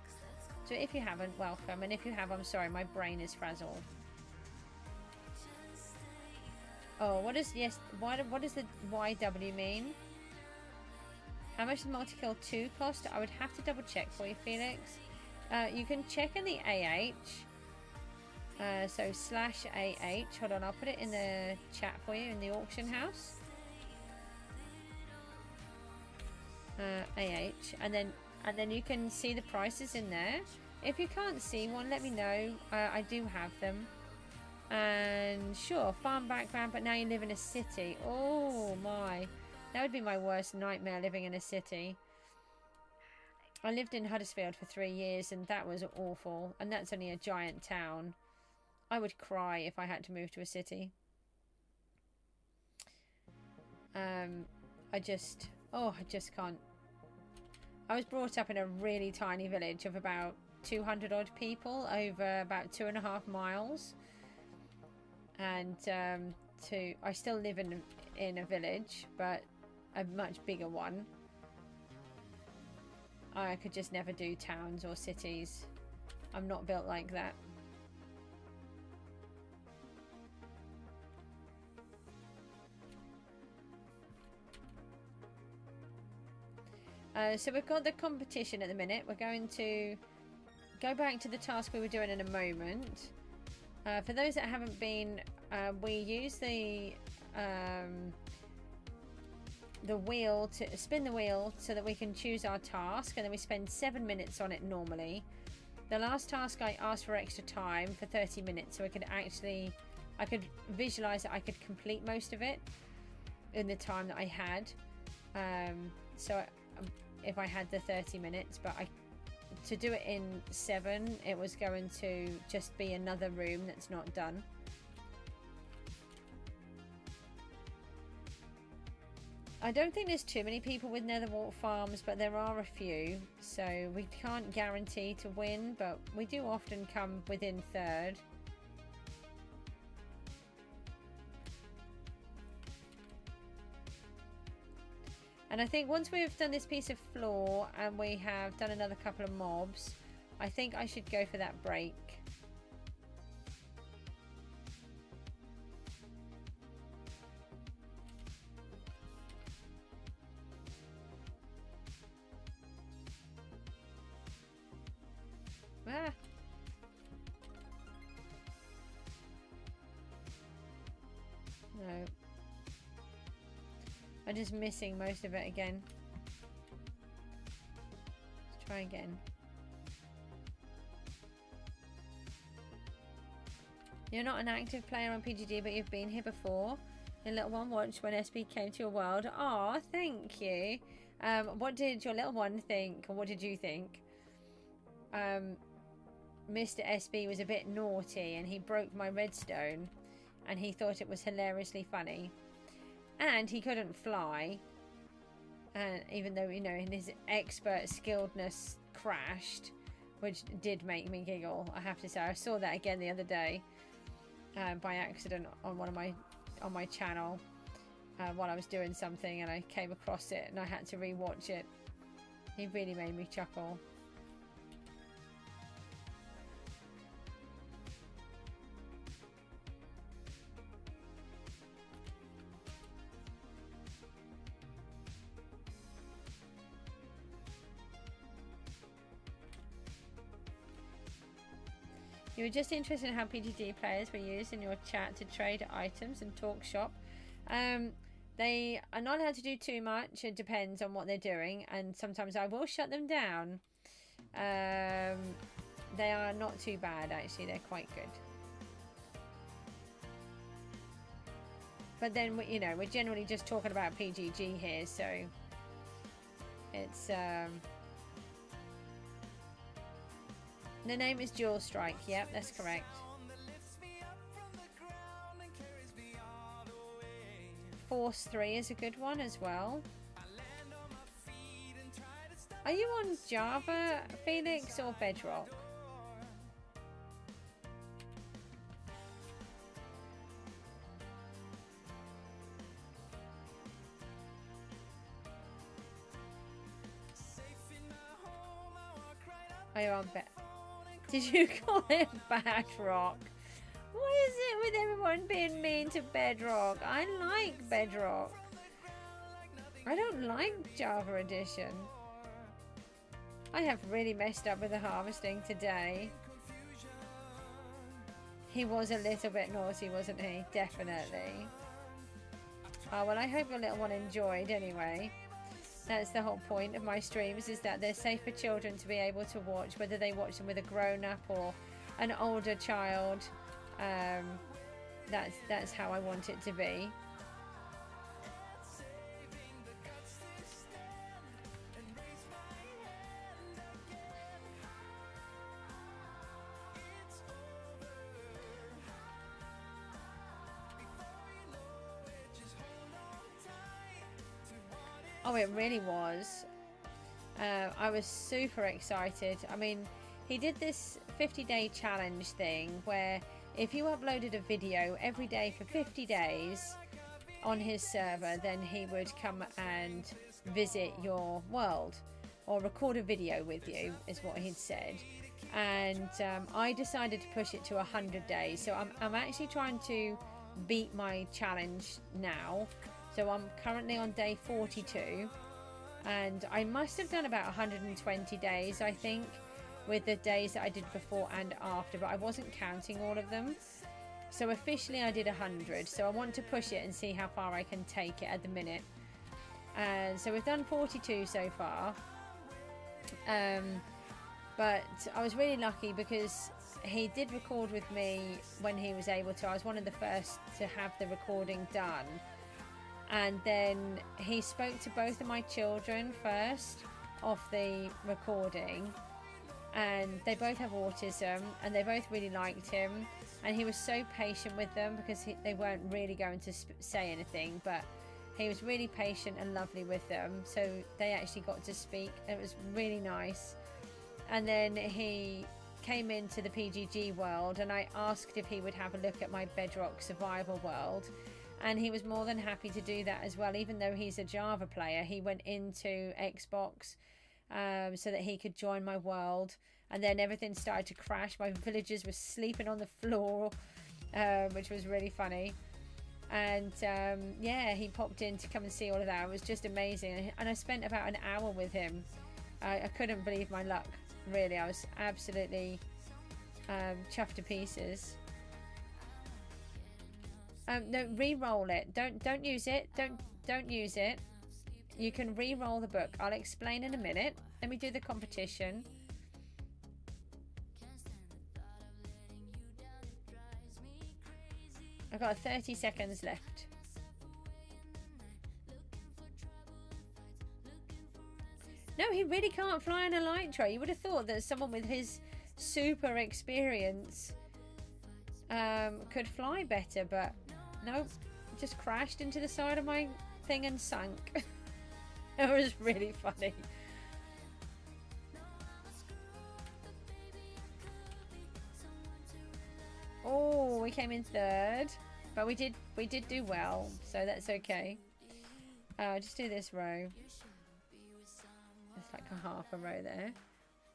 So if you haven't, welcome. And if you have, I'm sorry, my brain is frazzled. Oh, what does what does the YW mean? How much does multi-kill 2 cost? I would have to double check for you, Felix. You can check in the AH. So /AH. Hold on, I'll put it in the chat for you in the auction house. AH, and then you can see the prices in there. If you can't see one, let me know. I do have them. And sure, farm background, but now you live in a city. Oh my, that would be my worst nightmare, living in a city. I lived in Huddersfield for 3 years and that was awful, and that's only a giant town. I would cry if I had to move to a city. I just can't. I was brought up in a really tiny village of about 200 odd people over about 2.5 miles. And I still live in a village, but a much bigger one. I could just never do towns or cities. I'm not built like that. So we've got the competition at the minute. We're going to go back to the task we were doing in a moment. For those that haven't been, we use the wheel to spin the wheel so that we can choose our task, and then we spend 7 minutes on it normally. The last task I asked for extra time for 30 minutes, so I could visualize that I could complete most of it in the time that I had. If I had the 30 minutes, but to do it in 7, it was going to just be another room that's not done. I don't think there's too many people with nether wart farms, but there are a few, so we can't guarantee to win, but we do often come within third. And I think once we've done this piece of floor and we have done another couple of mobs, I think I should go for that break. Ah. No. I'm just missing most of it again. Let's try again. You're not an active player on PGD, but you've been here before. Your little one watched when SB came to your world. Aw, thank you. What did your little one think, or what did you think? Mr. SB was a bit naughty and he broke my redstone, and he thought it was hilariously funny. And he couldn't fly, and even though, you know, in his expert skilledness crashed, which did make me giggle, I have to say. I saw that again the other day by accident on my channel while I was doing something, and I came across it and I had to rewatch it. He really made me chuckle. You were just interested in how PGD players were used in your chat to trade items and talk shop. They are not allowed to do too much. It depends on what they're doing, and sometimes I will shut them down. They are not too bad, actually. They're quite good. But then, you know, we're generally just talking about PGG here, so it's... The name is Dual Strike. Yep, that's correct. Force 3 is a good one as well. Are you on Java, Felix, or Bedrock? Are you on Did you call it Bedrock? Why is it with everyone being mean to Bedrock? I like Bedrock. I don't like Java Edition. I have really messed up with the harvesting today. He was a little bit naughty, wasn't he? Definitely. Oh, well, I hope your little one enjoyed anyway. That's the whole point of my streams, is that they're safe for children to be able to watch, whether they watch them with a grown-up or an older child. That's how I want it to be. Oh, it really was. I was super excited. I mean, he did this 50-day challenge thing where if you uploaded a video every day for 50 days on his server, then he would come and visit your world or record a video with you, is what he'd said. And I decided to push it to 100 days. So I'm actually trying to beat my challenge now. So I'm currently on day 42, and I must have done about 120 days, I think, with the days that I did before and after, but I wasn't counting all of them. So officially I did 100, so I want to push it and see how far I can take it at the minute. And so we've done 42 so far, but I was really lucky because he did record with me when he was able to. I was one of the first to have the recording done. And then he spoke to both of my children first off the recording, and they both have autism and they both really liked him, and he was so patient with them because they weren't really going to say anything, but he was really patient and lovely with them, so they actually got to speak. It was really nice. And then he came into the PGG world and I asked if he would have a look at my Bedrock survival world. And he was more than happy to do that as well. Even though he's a Java player, he went into Xbox so that he could join my world. And then everything started to crash. My villagers were sleeping on the floor, which was really funny. And yeah, he popped in to come and see all of that. It was just amazing. And I spent about an hour with him. I couldn't believe my luck, really. I was absolutely chuffed to pieces. No, re-roll it. Don't use it. Don't use it. You can re-roll the book. I'll explain in a minute. Let me do the competition. I've got 30 seconds left. No, he really can't fly an elytra. You would have thought that someone with his super experience could fly better, but nope, just crashed into the side of my thing and sank. It was really funny. Oh, we came in third, but we did do well, so that's okay. Just do this row. It's like a half a row there.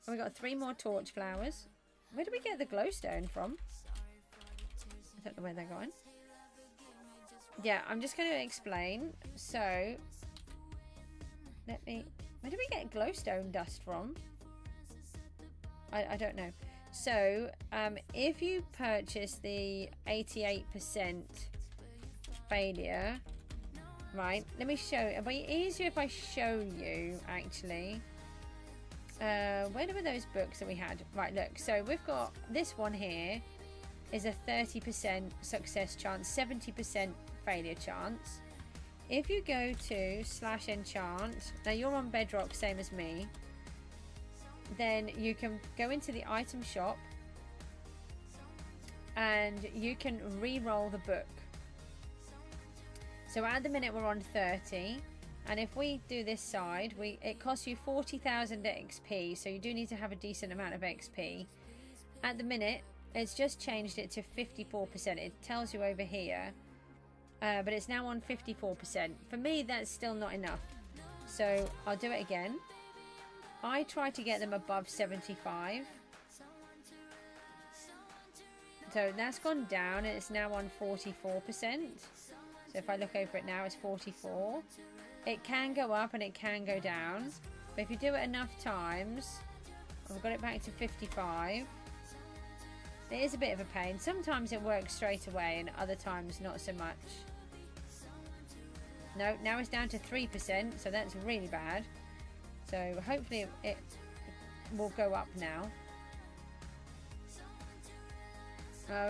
And we got 3 more torch flowers. Where do we get the glowstone from? I don't know where they're going. Yeah, I'm just going to explain. So, where do we get glowstone dust from? I don't know. So, if you purchase the 88% failure, right, let me show, it'll be easier if I show you, actually. Where were those books that we had? Right, look, so we've got this one here is a 30% success chance, 70% failure chance. If you go to /enchant, now you're on Bedrock, same as me, then you can go into the item shop and you can re-roll the book. So at the minute we're on 30, and if we do this side, it costs you 40,000 XP, so you do need to have a decent amount of XP. At the minute, it's just changed it to 54%. It tells you over here, but it's now on 54%. For me, that's still not enough, so I'll do it again. I try to get them above 75. So that's gone down and it's now on 44%. So if I look over it now, it's 44. It can go up and it can go down. But if you do it enough times, I've got it back to 55. It is a bit of a pain. Sometimes it works straight away and other times not so much. No, now it's down to 3%, so that's really bad. So hopefully it will go up now.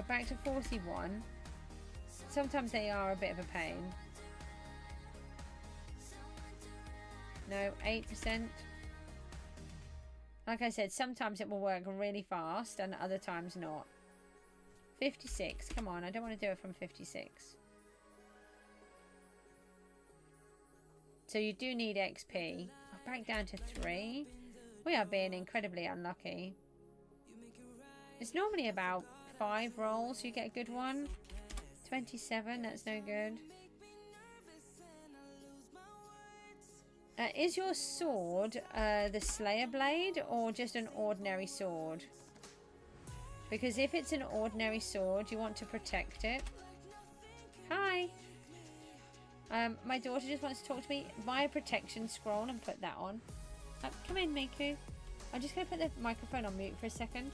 Back to 41. Sometimes they are a bit of a pain. No, 8%. Like I said, sometimes it will work really fast and other times not. 56. Come on, I don't want to do it from 56. So you do need XP. Back down to 3. We are being incredibly unlucky. It's normally about 5 rolls you get a good one. 27, that's no good. Is your sword the Slayer blade or just an ordinary sword? Because if it's an ordinary sword, you want to protect it. Hi! My daughter just wants to talk to me. Buy a protection scroll and put that on. Come in, Miku. I'm just going to put the microphone on mute for a second.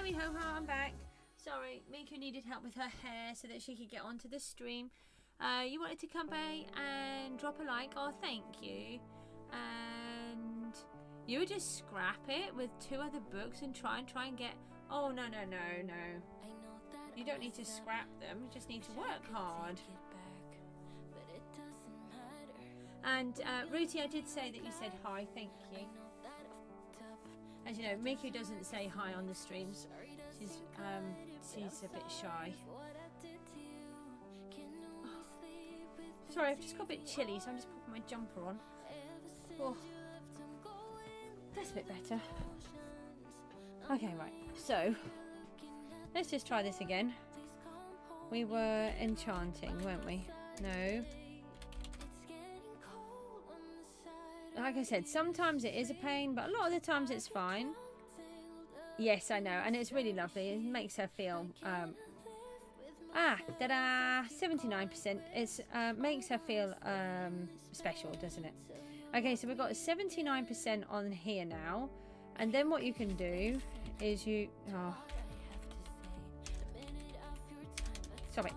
Ho ho, I'm back. Sorry, Miku needed help with her hair so that she could get onto the stream. You wanted to come by and drop a like. Oh, thank you. And you would just scrap it with 2 other books and try and get... Oh, no. You don't need to scrap them. You just need to work hard. And Ruthie, I did say that you said hi. Thank you. As you know, Mickey doesn't say hi on the streams. She's a bit shy. Sorry, I've just got a bit chilly, so I'm just popping my jumper on. Oh, that's a bit better. Okay, right. So, let's just try this again. We were enchanting, weren't we? No. Like I said, sometimes it is a pain, but a lot of the times it's fine. Yes, I know, and it's really lovely. It makes her feel... ta-da! 79%. It makes her feel special, doesn't it? Okay, so we've got 79% on here now. And then what you can do is you... Oh. Stop it.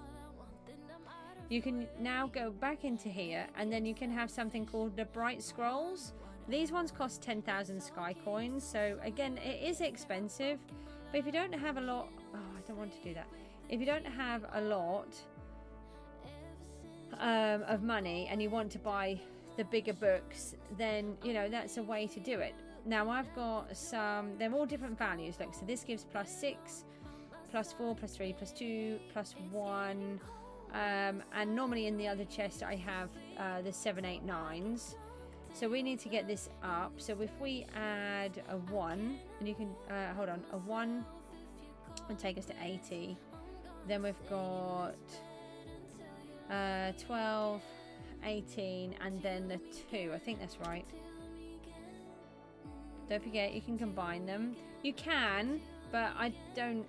You can now go back into here, and then you can have something called the Bright Scrolls. These ones cost 10,000 sky coins, so again, it is expensive. But if you don't have a lot... Oh, I don't want to do that. If you don't have a lot of money and you want to buy the bigger books, then, you know, that's a way to do it. Now, I've got some... They're all different values. Look, so this gives +6, +4, +3, +2, +1... and normally in the other chest I have the 7, 8, 9s. So we need to get this up. So if we add a 1, and you can hold on, a 1 and take us to 80. Then we've got 12, 18, and then the 2. I think that's right. Don't forget, you can combine them. You can, but I don't.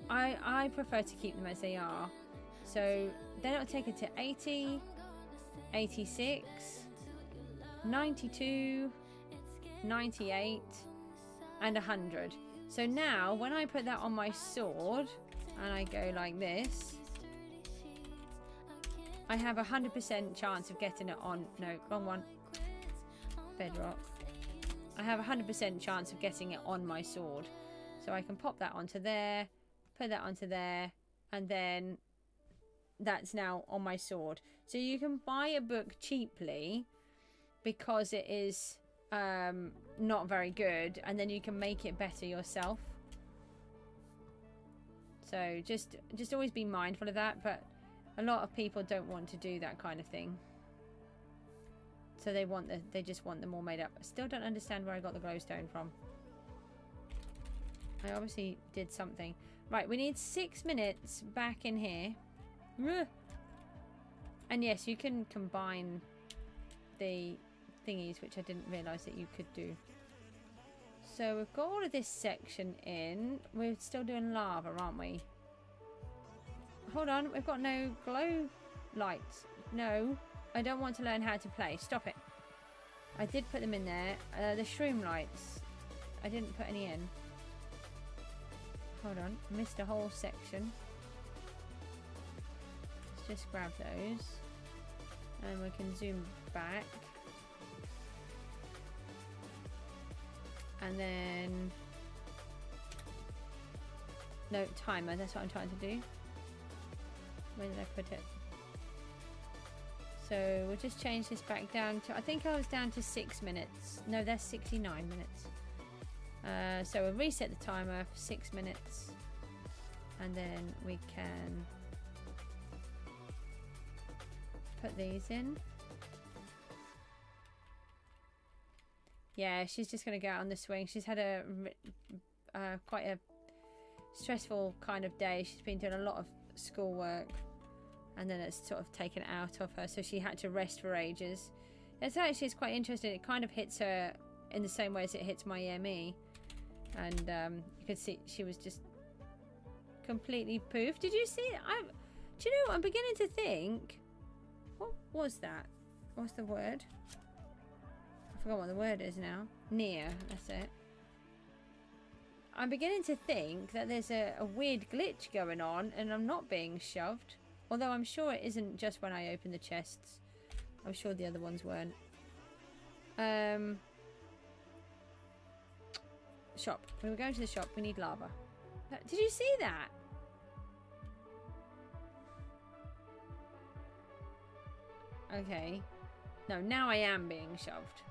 I prefer to keep them as they are. So then it'll take it to 80, 86, 92, 98, and 100. So now when I put that on my sword and I go like this, I have a 100% chance of getting it on. No, wrong one. Bedrock. I have a 100% chance of getting it on my sword. So I can pop that onto there, put that onto there, and then that's now on my sword. So you can buy a book cheaply because it is not very good, and then you can make it better yourself. So just always be mindful of that, but a lot of people don't want to do that kind of thing. So they just want them all made up. I still don't understand where I got the glowstone from. I obviously did something. Right, we need 6 minutes back in here. And yes, you can combine the thingies, which I didn't realise that you could do. So we've got all of this section in. We're still doing lava, aren't we? Hold on, we've got no glow lights. No, I don't want to learn how to play. Stop it. I did put them in there. The shroom lights, I didn't put any in. Hold on, missed a whole section. Let's just grab those. And we can zoom back. And then... No, timer, that's what I'm trying to do. Where did I put it? So we'll just change this back down to... I think I was down to 6 minutes. No, that's 69 minutes. So we'll reset the timer for 6 minutes. And then we can put these in. Yeah, she's just going to go out on the swing. She's had a quite a stressful kind of day. She's been doing a lot of schoolwork, and then it's sort of taken out of her, so she had to rest for ages. It's actually quite interesting. It kind of hits her in the same way as it hits my ME, and you could see she was just completely poofed. Did you see it? Do you know what I'm beginning to think? What was that? What's the word? I forgot what the word is now. Near, that's it. I'm beginning to think that there's a weird glitch going on and I'm not being shoved. Although I'm sure it isn't just when I open the chests. I'm sure the other ones weren't. Shop. When we're going to the shop, we need lava. Did you see that? Okay. No, now I am being shoved.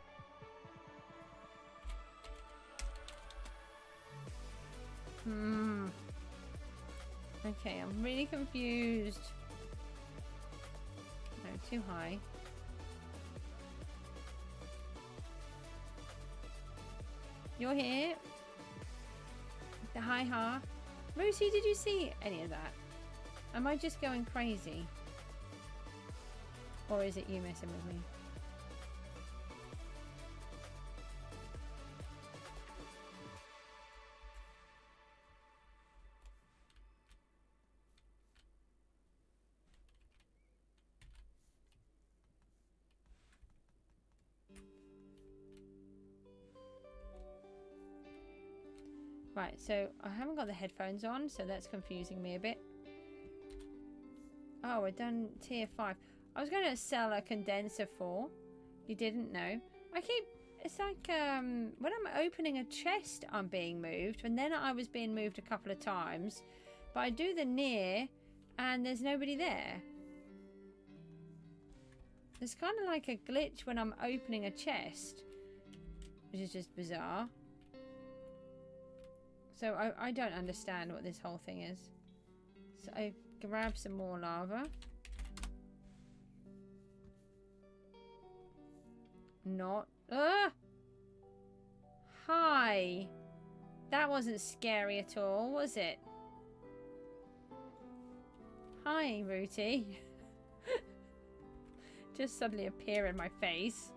Okay, I'm really confused. No, too high. You're here. The hi-ha. Rosie, did you see any of that? Am I just going crazy? Or is it you messing with me? Right, so I haven't got the headphones on, so that's confusing me a bit. Oh, we're done tier 5. I was going to sell a condenser for. You didn't know. It's like when I'm opening a chest, I'm being moved. And then I was being moved a couple of times. But I do the near, and there's nobody there. There's kind of like a glitch when I'm opening a chest, which is just bizarre. So I don't understand what this whole thing is. So I grab some more lava. Not. Hi. That wasn't scary at all, was it? Hi, Rooty. Just suddenly appear in my face.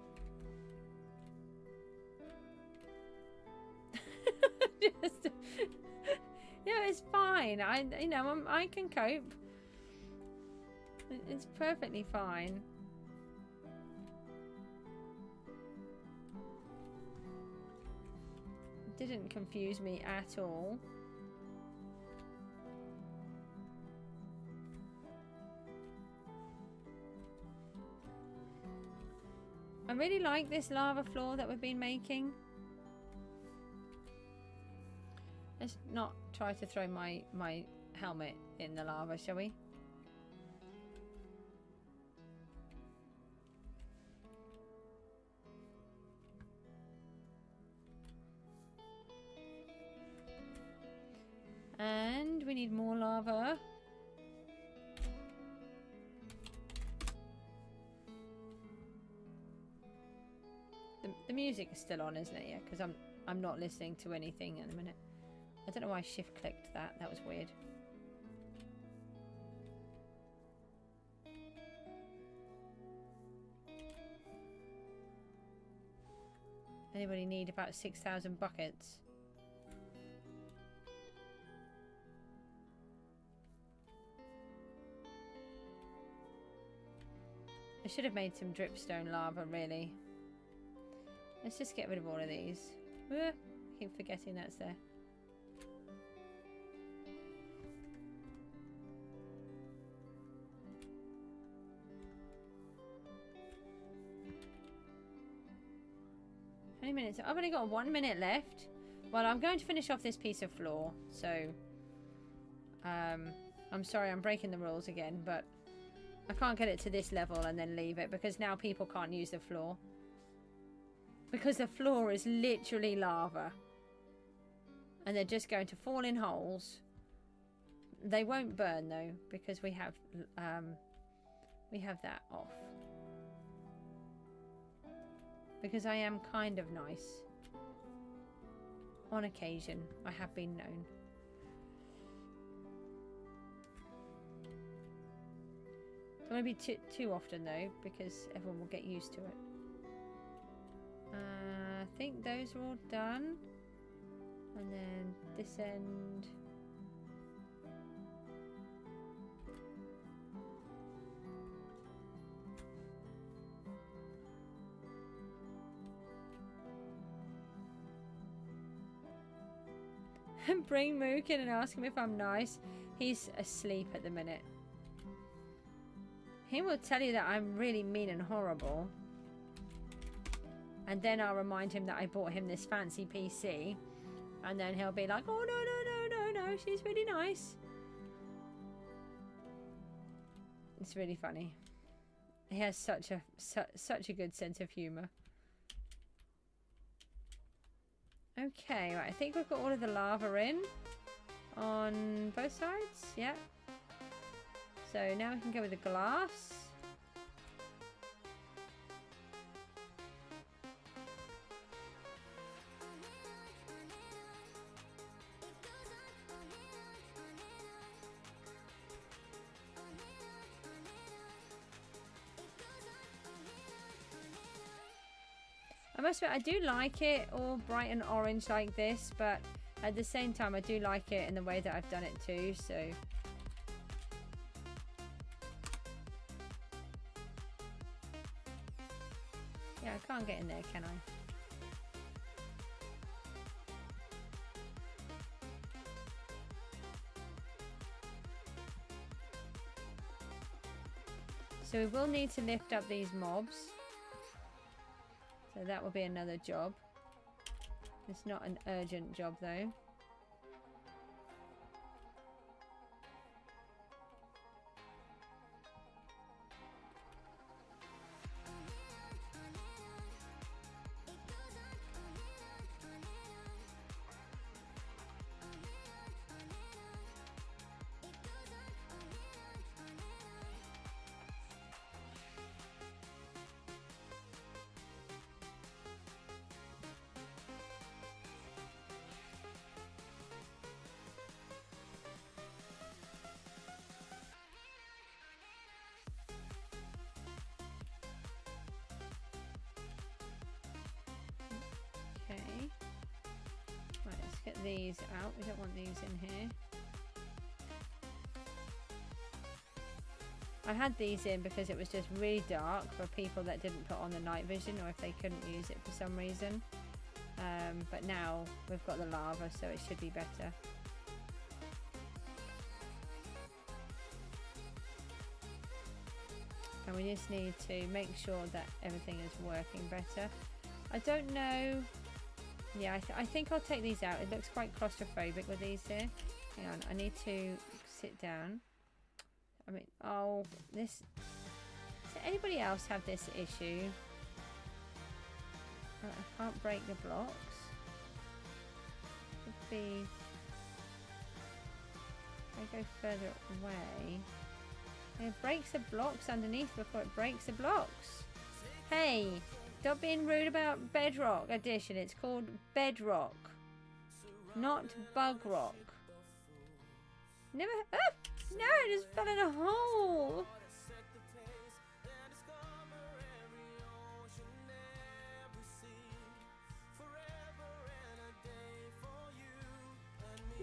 Yeah, it's fine. I can cope. It's perfectly fine. It didn't confuse me at all. I really like this lava floor that we've been making. Let's not try to throw my helmet in the lava, shall we? And we need more lava. The music is still on, isn't it? Yeah, because I'm not listening to anything at the minute. I don't know why I shift clicked that. That was weird. Anybody need about 6,000 buckets? I should have made some dripstone lava, really. Let's just get rid of all of these. I keep forgetting that's there. How many minutes? I've only got 1 minute left. Well, I'm going to finish off this piece of floor, so I'm sorry I'm breaking the rules again, but I can't get it to this level and then leave it because now people can't use the floor. Because the floor is literally lava. And they're just going to fall in holes. They won't burn though, because we have that off. Because I am kind of nice. On occasion, I have been known. It won't be too often though, because everyone will get used to it. I think those are all done. And then this end. Bring Mook in and ask him if I'm nice. He's asleep at the minute. He will tell you that I'm really mean and horrible. And then I'll remind him that I bought him this fancy PC. And then he'll be like, oh, no, she's really nice. It's really funny. He has such a good sense of humour. Okay, right, I think we've got all of the lava in. on both sides. Yeah. So now we can go with the glass. I must admit, I do like it all bright and orange like this, but at the same time, I do like it in the way that I've done it too, so. Yeah, I can't get in there, can I? So we will need to lift up these mobs. So that will be another job. It's not an urgent job though. Okay. Right, let's get these out. We don't want these in here. I had these in because it was just really dark for people that didn't put on the night vision or if they couldn't use it for some reason. But now we've got the lava, so it should be better. And we just need to make sure that everything is working better. I don't know. Yeah, I think I'll take these out. It looks quite claustrophobic with these here. Hang on, I need to sit down. I mean, oh, this... Does anybody else have this issue? I can't break the blocks. Could be... If I go further away... It breaks the blocks underneath before it breaks the blocks. Hey! Stop being rude about Bedrock Edition. It's called Bedrock, not Bug Rock. Never. Ah! No, I just fell in a hole.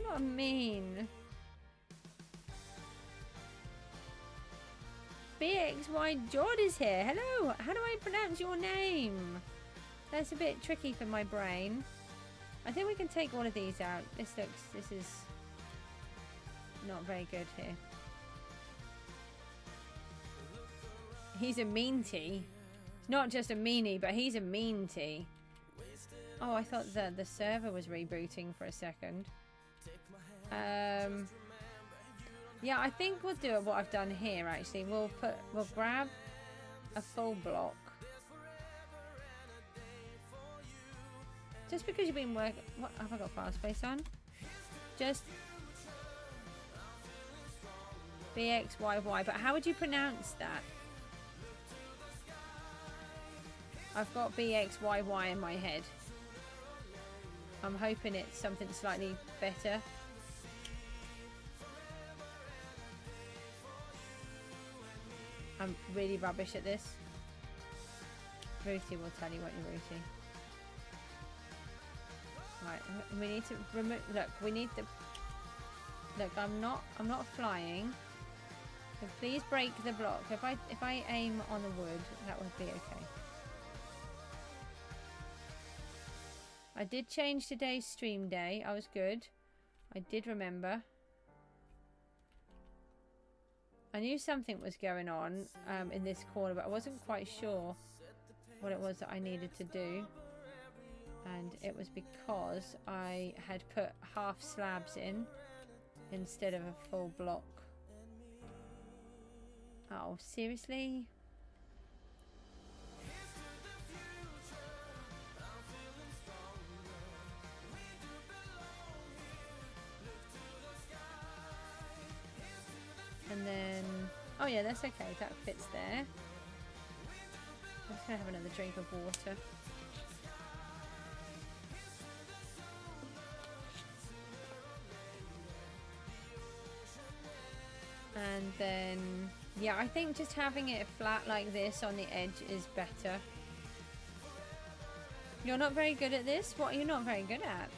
Not mean. BXY Jord is here. Hello. How do I pronounce your name? That's a bit tricky for my brain. I think we can take all of these out. This is not very good here. He's a meanty. He's not just a meanie, but he's a meanty. Oh, I thought the server was rebooting for a second. Yeah, I think we'll do what I've done here actually. We'll grab a full block. Just because you've been working... What have I got file space on? Just BXYY. But how would you pronounce that? I've got BXYY in my head. I'm hoping it's something slightly better. I'm really rubbish at this. Ruthie will tell you, won't you, Ruthie? Right, we need to remove. Look, we need to. Look, I'm not flying. So please break the block. If I aim on the wood, that would be okay. I did change today's stream day. I was good. I did remember. I knew something was going on in this corner, but I wasn't quite sure what it was that I needed to do. And it was because I had put half slabs in instead of a full block. Oh, seriously? Oh yeah, that's okay. That fits there. I'm just gonna have another drink of water. And then, yeah, I think just having it flat like this on the edge is better. You're not very good at this? What are you not very good at?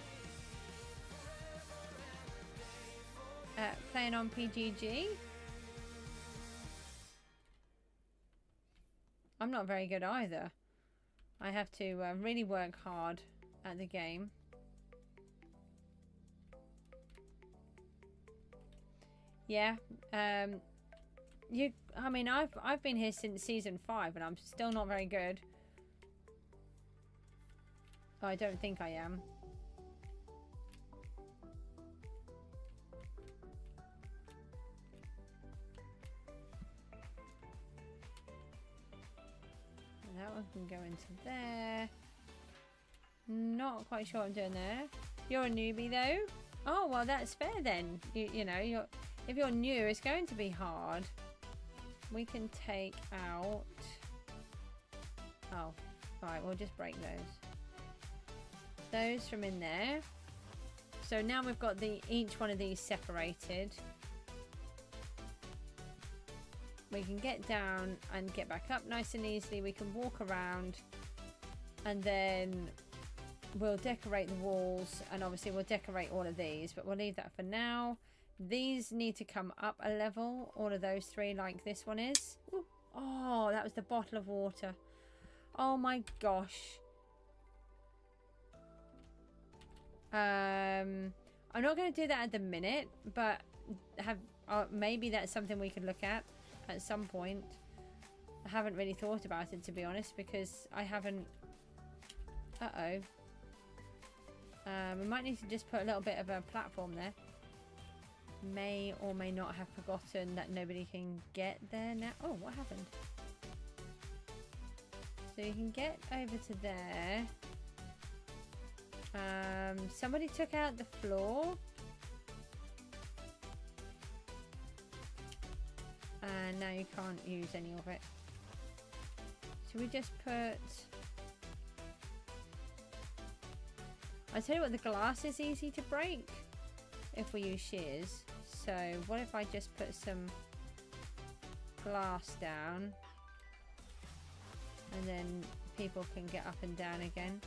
Playing on PGG? I'm not very good either. I have to really work hard at the game. Yeah. I mean, I've been here since season 5 and I'm still not very good. Oh, I don't think I am. That one can go into there. Not quite sure what I'm doing there. You're a newbie though. Oh well, that's fair then. You know, if you're new, it's going to be hard. We can take out. Oh, right. We'll just break those from in there. So now we've got each one of these separated. We can get down and get back up nice and easily. We can walk around and then we'll decorate the walls, and obviously we'll decorate all of these, but we'll leave that for now. These need to come up a level, all of those 3 like this one is. Ooh. Oh, that was the bottle of water. Oh my gosh. I'm not going to do that at the minute, but maybe that's something we could look at some point. I haven't really thought about it, to be honest, because I haven't. We might need to just put a little bit of a platform there. May or may not have forgotten that nobody can get there now. Oh, what happened? So you can get over to there. Somebody took out the floor. And now you can't use any of it. Should we just put... I tell you what, the glass is easy to break if we use shears. So what if I just put some glass down and then people can get up and down again.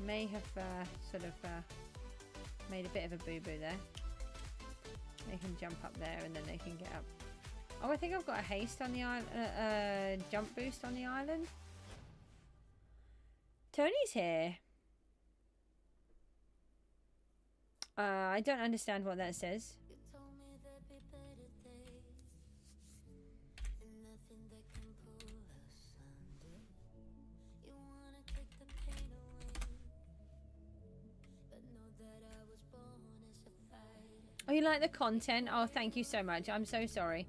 May have sort of made a bit of a boo-boo there. They can jump up there and then they can get up. Oh, I think I've got a haste on the island, jump boost on the island. Tony's here. I don't understand what that says. Oh, you like the content? Oh, thank you so much. I'm so sorry.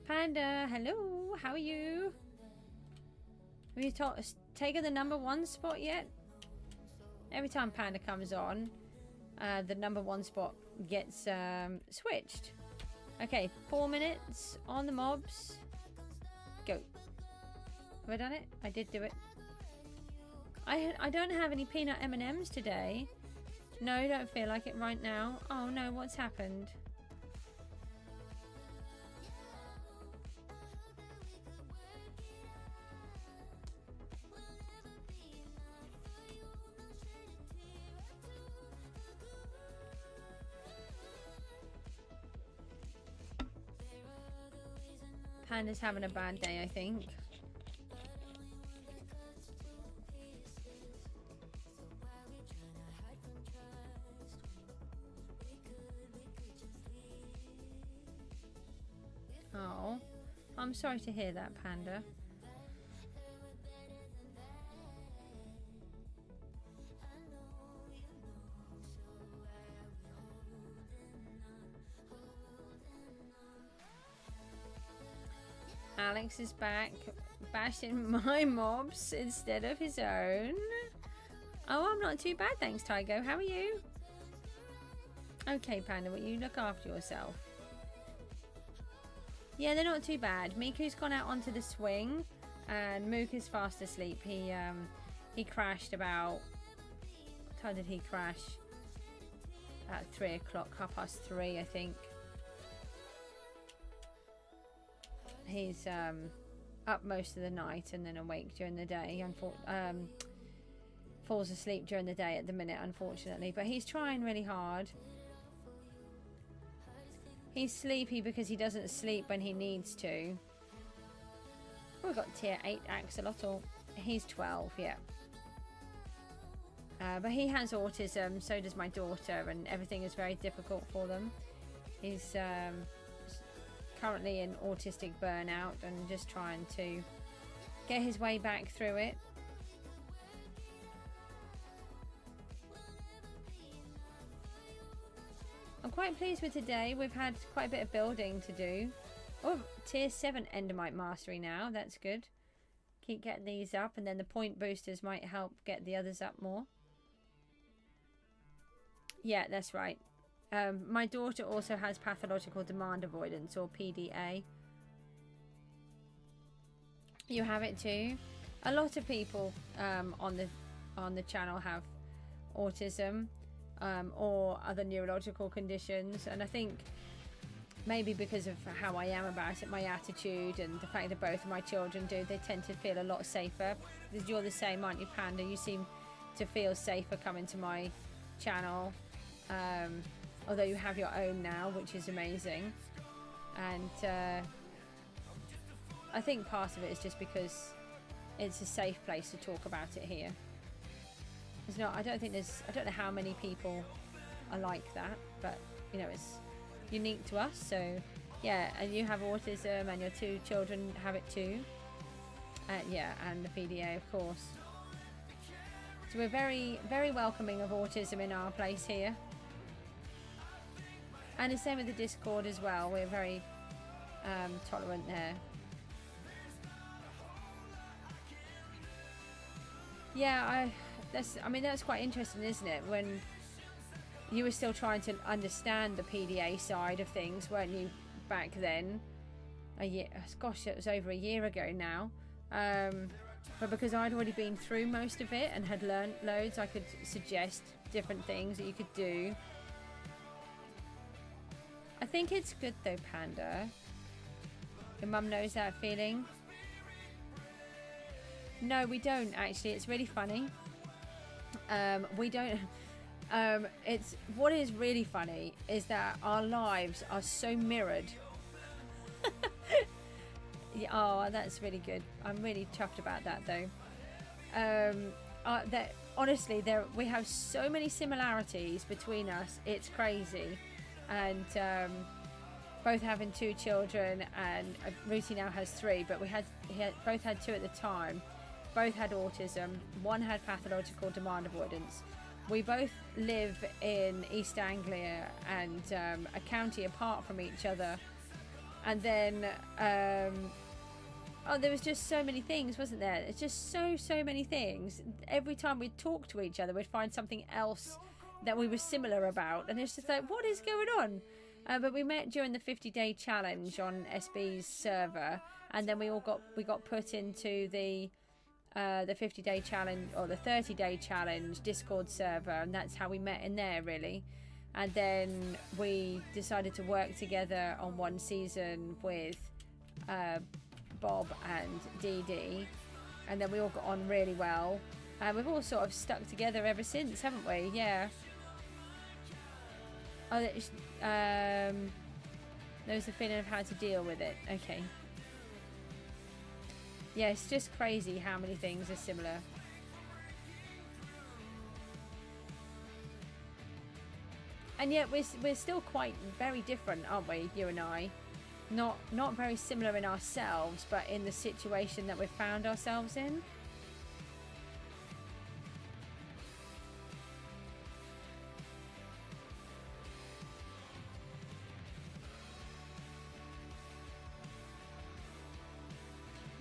Panda, hello. How are you? Have you taken the #1 spot yet? Every time Panda comes on, the #1 spot gets switched. Okay, 4 minutes on the mobs. Go. Have I done it? I did do it. I don't have any peanut M&Ms today. No, don't feel like it right now. Oh no, what's happened? Panda's having a bad day, I think. Oh, I'm sorry to hear that, Panda. Alex is back, bashing my mobs instead of his own. Oh, I'm not too bad, thanks, Tygo. How are you? Okay, Panda, will you look after yourself? Yeah, they're not too bad. Miku's gone out onto the swing, and Mook is fast asleep. He crashed about... What time did he crash? At 3 o'clock, 3:30, I think. He's up most of the night and then awake during the day. Falls asleep during the day at the minute, unfortunately. But he's trying really hard. He's sleepy because he doesn't sleep when he needs to. Oh, we've got tier 8 axolotl. He's 12, yeah. But he has autism, so does my daughter, and everything is very difficult for them. He's currently in autistic burnout and just trying to get his way back through it. I'm quite pleased with today. We've had quite a bit of building to do. Oh, tier 7 Endermite Mastery now. That's good. Keep getting these up, and then the point boosters might help get the others up more. Yeah, that's right. My daughter also has pathological demand avoidance, or PDA. You have it too. A lot of people on the channel have autism or other neurological conditions, and I think maybe because of how I am about it, my attitude, and the fact that both of my children do, they tend to feel a lot safer. You're the same, aren't you, Panda? You seem to feel safer coming to my channel. Although you have your own now, which is amazing. And I think part of it is just because it's a safe place to talk about it here. It's not, I don't know how many people are like that, but you know, it's unique to us. So yeah, and you have autism and your 2 children have it too. Yeah, and the PDA, of course. So we're very, very welcoming of autism in our place here. And the same with the Discord as well. We're very tolerant there. Yeah, I mean, that's quite interesting, isn't it? When you were still trying to understand the PDA side of things, weren't you, back then? Gosh, it was over a year ago now. But because I'd already been through most of it and had learned loads, I could suggest different things that you could do. I think it's good though, Panda. Your mum knows that feeling. No, we don't actually. It's really funny. We don't. It's what is really funny is that our lives are so mirrored. Yeah, oh, that's really good. I'm really chuffed about that though. Honestly, we have so many similarities between us. It's crazy. And both having 2 children, and Ruthie now has 3, but both had 2 at the time. Both had autism. One had pathological demand avoidance. We both live in East Anglia and a county apart from each other. And then there was just so many things, wasn't there? It's just so many things. Every time we'd talk to each other, we'd find something else that we were similar about, and it's just like, what is going on? But we met during the 50-day challenge on SB's server, and then we got put into the 50-day challenge, or the 30-day challenge Discord server, and that's how we met in there, really. And then we decided to work together on one season with Bob and Dee Dee, and then we all got on really well, and we've all sort of stuck together ever since, haven't we? Yeah. Oh, there's a feeling of how to deal with it. Okay. Yeah, it's just crazy how many things are similar. And yet we're still quite very different, aren't we, you and I? Not very similar in ourselves, but in the situation that we've found ourselves in.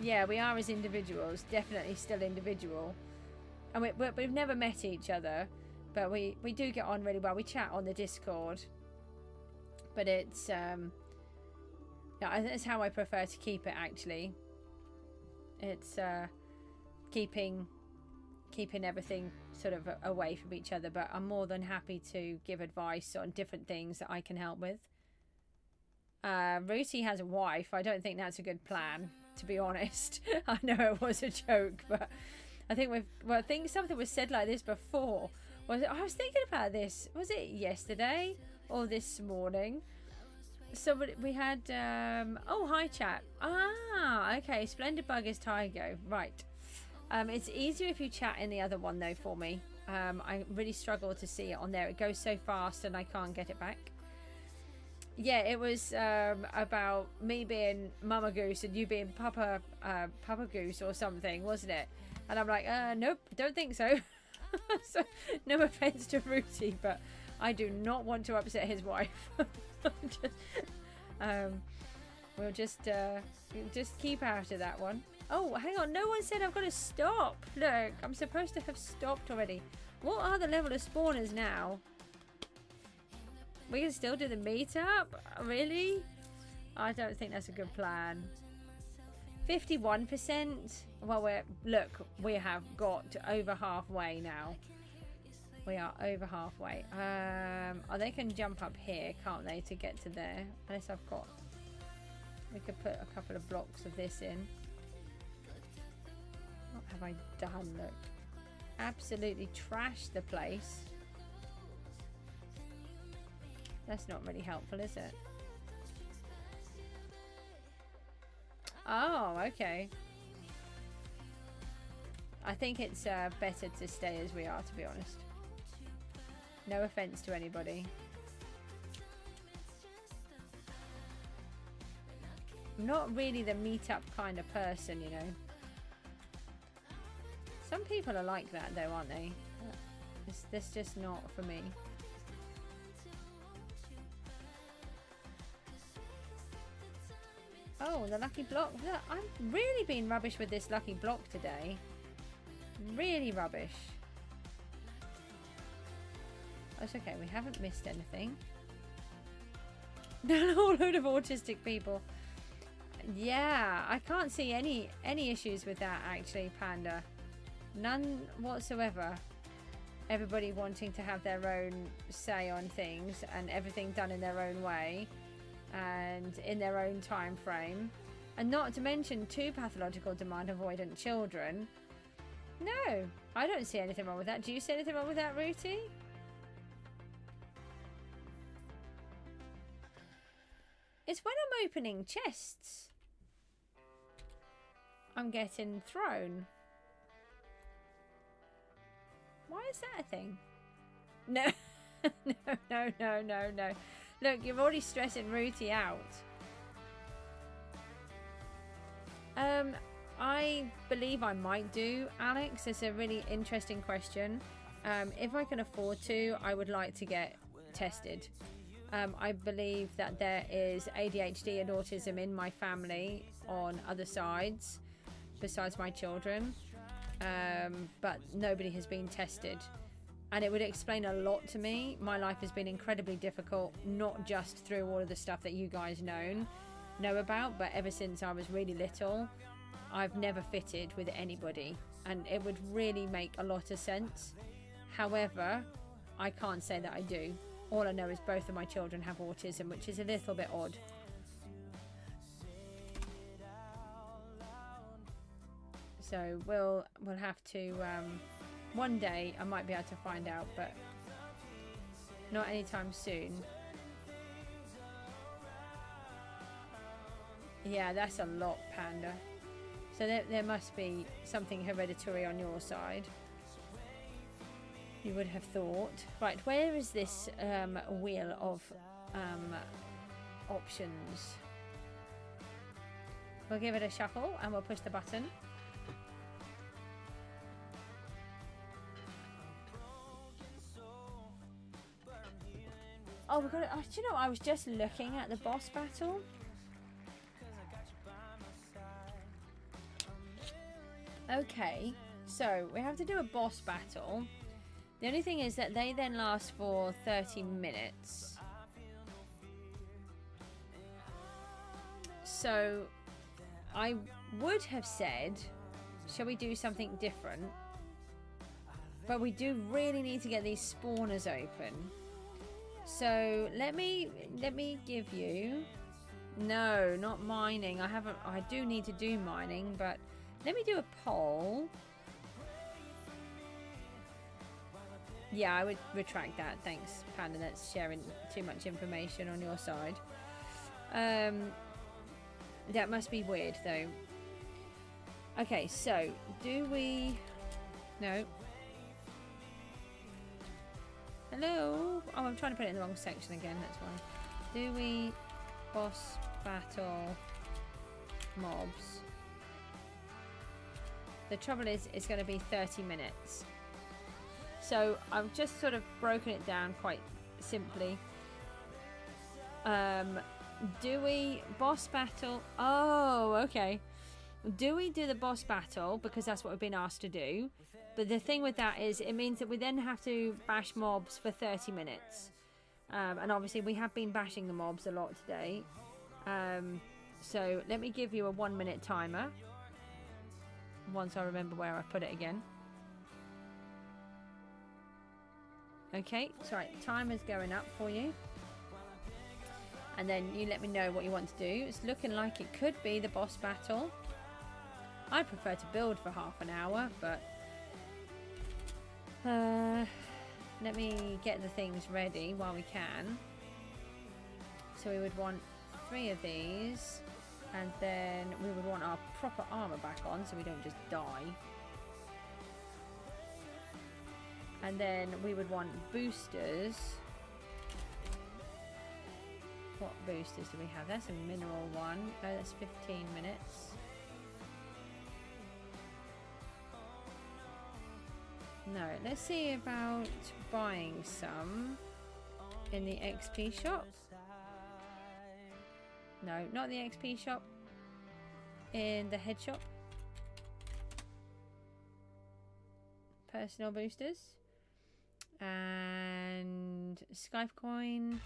Yeah, we are as individuals, definitely still individual. And we've never met each other, but we do get on really well. We chat on the Discord. But it's Yeah, that's how I prefer to keep it, actually. It's keeping everything sort of away from each other, but I'm more than happy to give advice on different things that I can help with. Ruti has a wife. I don't think that's a good plan, to be honest. I know it was a joke, but I think I think something was said like this before. I was thinking about this. Was it yesterday or this morning? So we had oh, hi chat. Okay, Splendid Bug is Tygo, right. It's easier if you chat in the other one though for me. I really struggle to see it on there. It goes so fast and I can't get it back. Yeah, it was about me being Mama Goose and you being Papa Goose or something, wasn't it? And I'm like, nope, don't think so. So, no offense to Ruti, but I do not want to upset his wife. We'll just keep out of that one. Oh, hang on. No one said I've got to stop. Look, I'm supposed to have stopped already. What are the level of spawners now? We can still do the meetup? Really? I don't think that's a good plan. 51%. Well, we have got over halfway now. We are over halfway. Oh, they can jump up here, can't they, to get to there? Unless I've got... We could put a couple of blocks of this in. What have I done? Look. Absolutely trashed the place. That's not really helpful, is it? Oh, okay. I think it's better to stay as we are, to be honest. No offense to anybody. I'm not really the meetup kind of person, you know. Some people are like that though, aren't they? That's just not for me. Oh, the lucky block. Look, I'm really being rubbish with this lucky block today. Really rubbish. That's okay, we haven't missed anything. A whole load of autistic people. Yeah, I can't see any issues with that actually, Panda. None whatsoever. Everybody wanting to have their own say on things and everything done in their own way and in their own time frame. And not to mention 2 pathological demand avoidant children. No, I don't see anything wrong with that. Do you see anything wrong with that, Ruti? It's when I'm opening chests I'm getting thrown. Why is that a thing? No. No. Look, you're already stressing Ruti out. I believe I might do, Alex. It's a really interesting question. If I can afford to, I would like to get tested. I believe that there is ADHD and autism in my family on other sides besides my children, but nobody has been tested, and it would explain a lot to me. My life has been incredibly difficult, not just through all of the stuff that you guys know about, but ever since I was really little, I've never fitted with anybody, and it would really make a lot of sense. However, I can't say that I do. All I know is both of my children have autism, which is a little bit odd. So we'll have to, one day I might be able to find out, but not anytime soon. Yeah, that's a lot, Panda. So there must be something hereditary on your side. You would have thought. Right, where is this wheel of options? We'll give it a shuffle and we'll push the button. Oh, we've got it. Oh, do you know, I was just looking at the boss battle. Okay, so we have to do a boss battle. The only thing is that they then last for 30 minutes. So I would have said, shall we do something different? But we do really need to get these spawners open. So let me give you, no, not mining. I do need to do mining, but let me do a poll. Yeah, I would retract that. Thanks, Panda. That's sharing too much information on your side. That must be weird, though. Okay, so do we? No. Hello? Oh, I'm trying to put it in the wrong section again, that's why. Do we boss battle mobs? The trouble is, it's going to be 30 minutes. So I've just sort of broken it down quite simply. Do we boss battle? Oh, okay. Do we do the boss battle? Because that's what we've been asked to do. But the thing with that is it means that we then have to bash mobs for 30 minutes. And obviously we have been bashing the mobs a lot today. So let me give you a 1 minute timer. Once I remember where I put it again. Okay, sorry, timer's going up for you. And then you let me know what you want to do. It's looking like it could be the boss battle. I'd prefer to build for half an hour, but let me get the things ready while we can. So we would want 3 of these, and then we would want our proper armor back on so we don't just die. And then we would want boosters. What boosters do we have? That's a mineral one. Oh, that's 15 minutes. No, let's see about buying some in the XP shop. No, not the XP shop. In the head shop. Personal boosters. And Skype coin.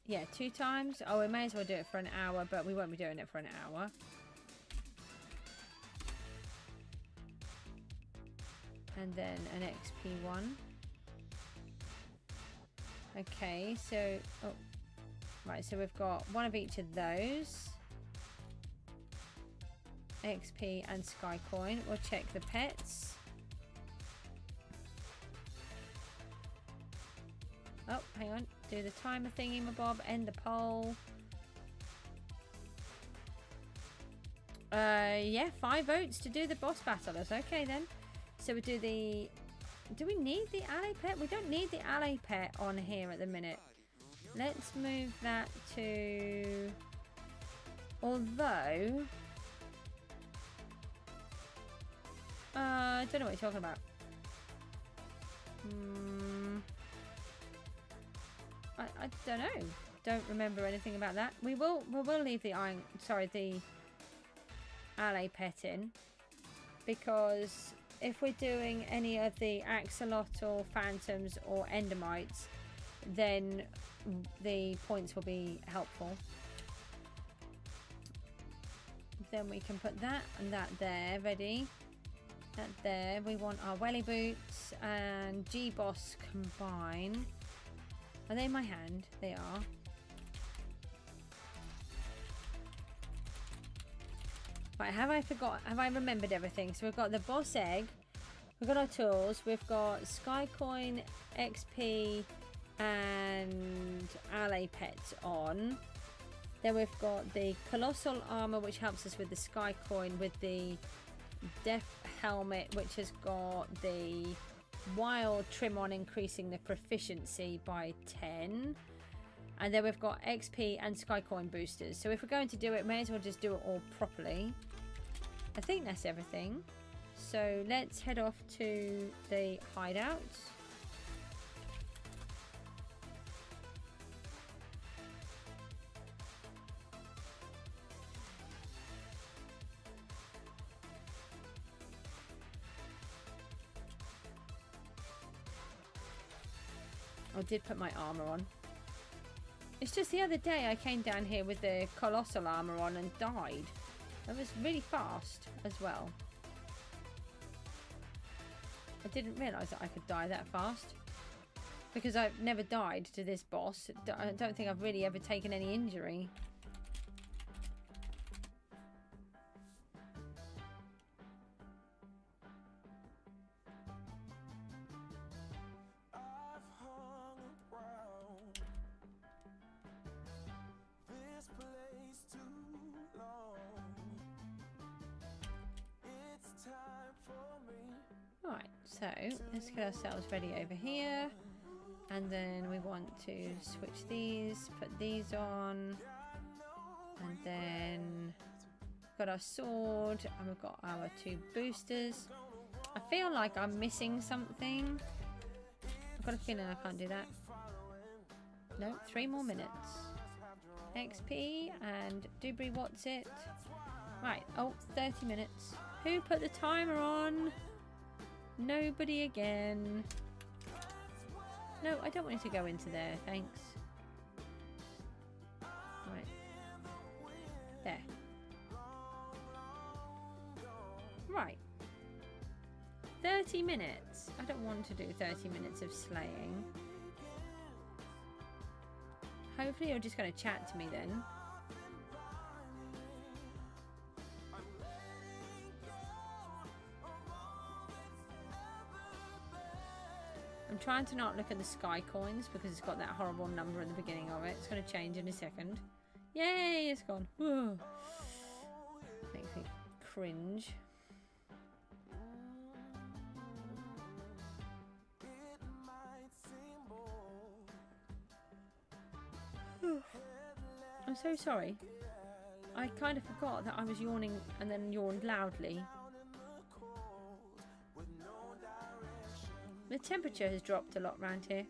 Yeah, 2 times. Oh, we may as well do it for an hour, but we won't be doing it for an hour. And then an XP one. Okay, so right, so we've got 1 of each of those. XP and Sky Coin. We'll check the pets. Oh, hang on. Do the timer thingy, my bob. End the poll. Yeah, 5 votes to do the boss battle. That's okay then. So we do the... Do we need the ally pet? We don't need the ally pet on here at the minute. Let's move that to... Although... I don't know what you're talking about. I don't know. Don't remember anything about that. We will leave the iron... Sorry, the ally pet in. Because... if we're doing any of the axolotl, phantoms or endermites, then the points will be helpful. Then we can put that and that there, ready. That there. We want our welly boots and G-Boss combine. Are they in my hand? They are. Right, have I remembered everything? So we've got the boss egg, we've got our tools, we've got Sky Coin, XP and ally pets on. Then we've got the colossal armor, which helps us with the Sky Coin, with the death helmet, which has got the wild trim on, increasing the proficiency by 10. And then we've got XP and Sky Coin boosters. So if we're going to do it, may as well just do it all properly. I think that's everything. So let's head off to the hideout. I did put my armor on. It's just the other day I came down here with the colossal armor on and died. It was really fast as well. I didn't realise that I could die that fast. Because I've never died to this boss. I don't think I've really ever taken any injury. Right, so let's get ourselves ready over here. And then we want to switch these, put these on. And then we've got our sword and we've got our 2 boosters. I feel like I'm missing something. I've got a feeling I can't do that. No, 3 more minutes. XP and Dubry, what's it? Right, oh, 30 minutes. Who put the timer on? Nobody again. No, I don't want you to go into there, thanks. Right. There. Right. 30 minutes. I don't want to do 30 minutes of slaying. Hopefully you're just going to chat to me then. I'm trying to not look at the sky coins because it's got that horrible number at the beginning of it. It's going to change in a second. Yay, it's gone. Whoa. Makes me cringe. I'm so sorry. I kind of forgot that I was yawning and then yawned loudly. The temperature has dropped a lot around here.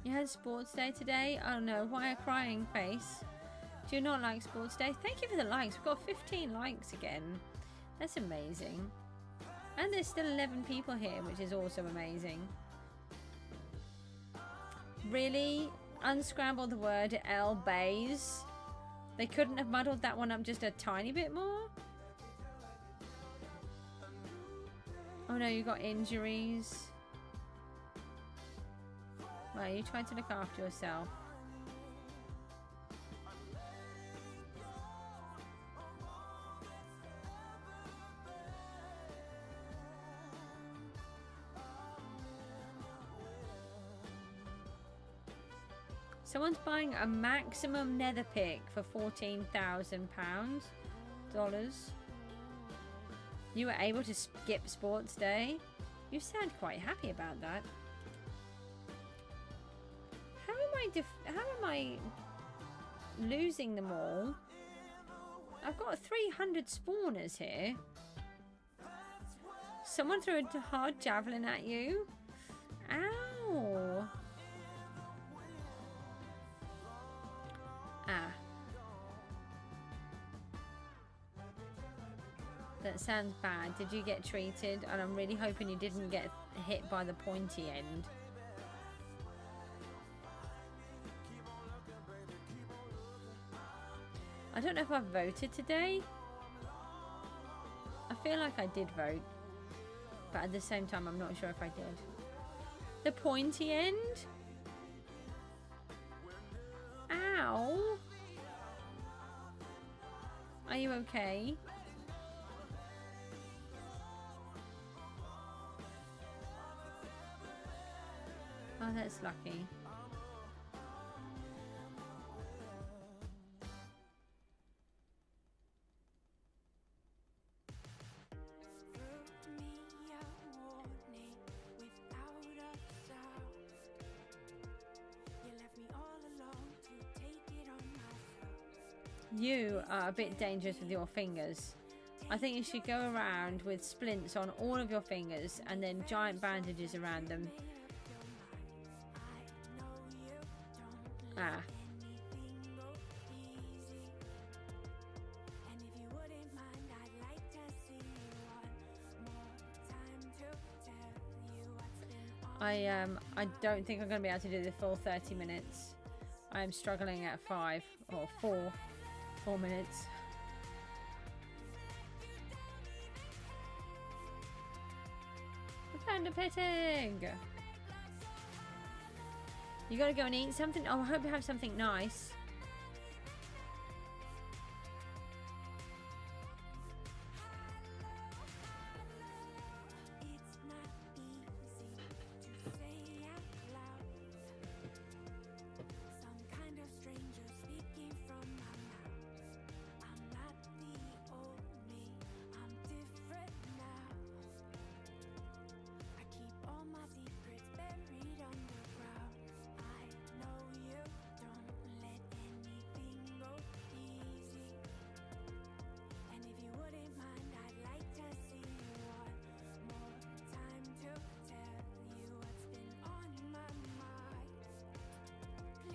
You had sports day today? Oh no, why a crying face? Do you not like sports day? Thank you for the likes. We've got 15 likes again. That's amazing. And there's still 11 people here, which is also amazing. Really? Unscramble the word L Bays. They couldn't have muddled that one up just a tiny bit more? Oh no, you got injuries. Well, you tried to look after yourself. Someone's buying a maximum nether pick for £14,000. You were able to skip sports day? You sound quite happy about that. How am I losing them all? I've got 300 spawners here. Someone threw a hard javelin at you. Ow. Ah. That sounds bad. Did you get treated? And I'm really hoping you didn't get hit by the pointy end. I don't know if I voted today. I feel like I did vote. But at the same time, I'm not sure if I did. The pointy end? Ow. Are you okay? Oh, that's lucky. You are a bit dangerous with your fingers. I think you should go around with splints on all of your fingers and then giant bandages around them. I don't think I'm going to be able to do the full 30 minutes. I'm struggling at 5 or 4 minutes. Panda petting. You gotta go and eat something. Oh, I hope you have something nice.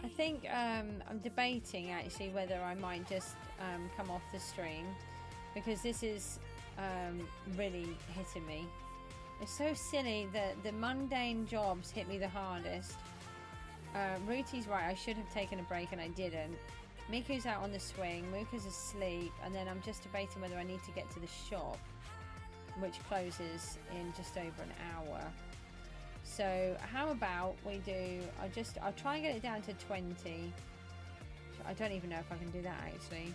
I think I'm debating actually whether I might just come off the stream, because this is really hitting me. It's so silly that the mundane jobs hit me the hardest. Ruti's right, I should have taken a break and I didn't. Miku's out on the swing, Muka's asleep, and then I'm just debating whether I need to get to the shop, which closes in just over an hour. So how about we do, I'll try and get it down to 20. I don't even know if I can do that actually.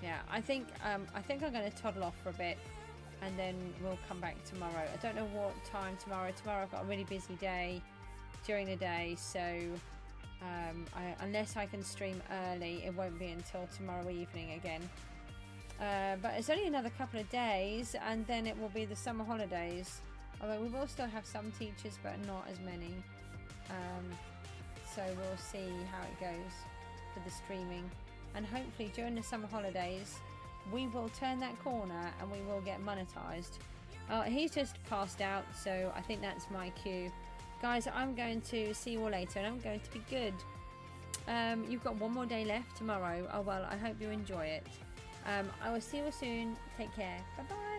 Yeah, I think I'm going to toddle off for a bit and then we'll come back tomorrow. I don't know what time tomorrow. Tomorrow I've got a really busy day during the day, so unless I can stream early, it won't be until tomorrow evening again. But it's only another couple of days and then it will be the summer holidays, although we will still have some teachers but not as many, so we'll see how it goes for the streaming, and hopefully during the summer holidays we will turn that corner and we will get monetized. He's just passed out, so I think that's my cue. Guys, I'm going to see you all later and I'm going to be good. You've got one more day left tomorrow. Oh well, I hope you enjoy it. I will see you all soon. Take care. Bye bye.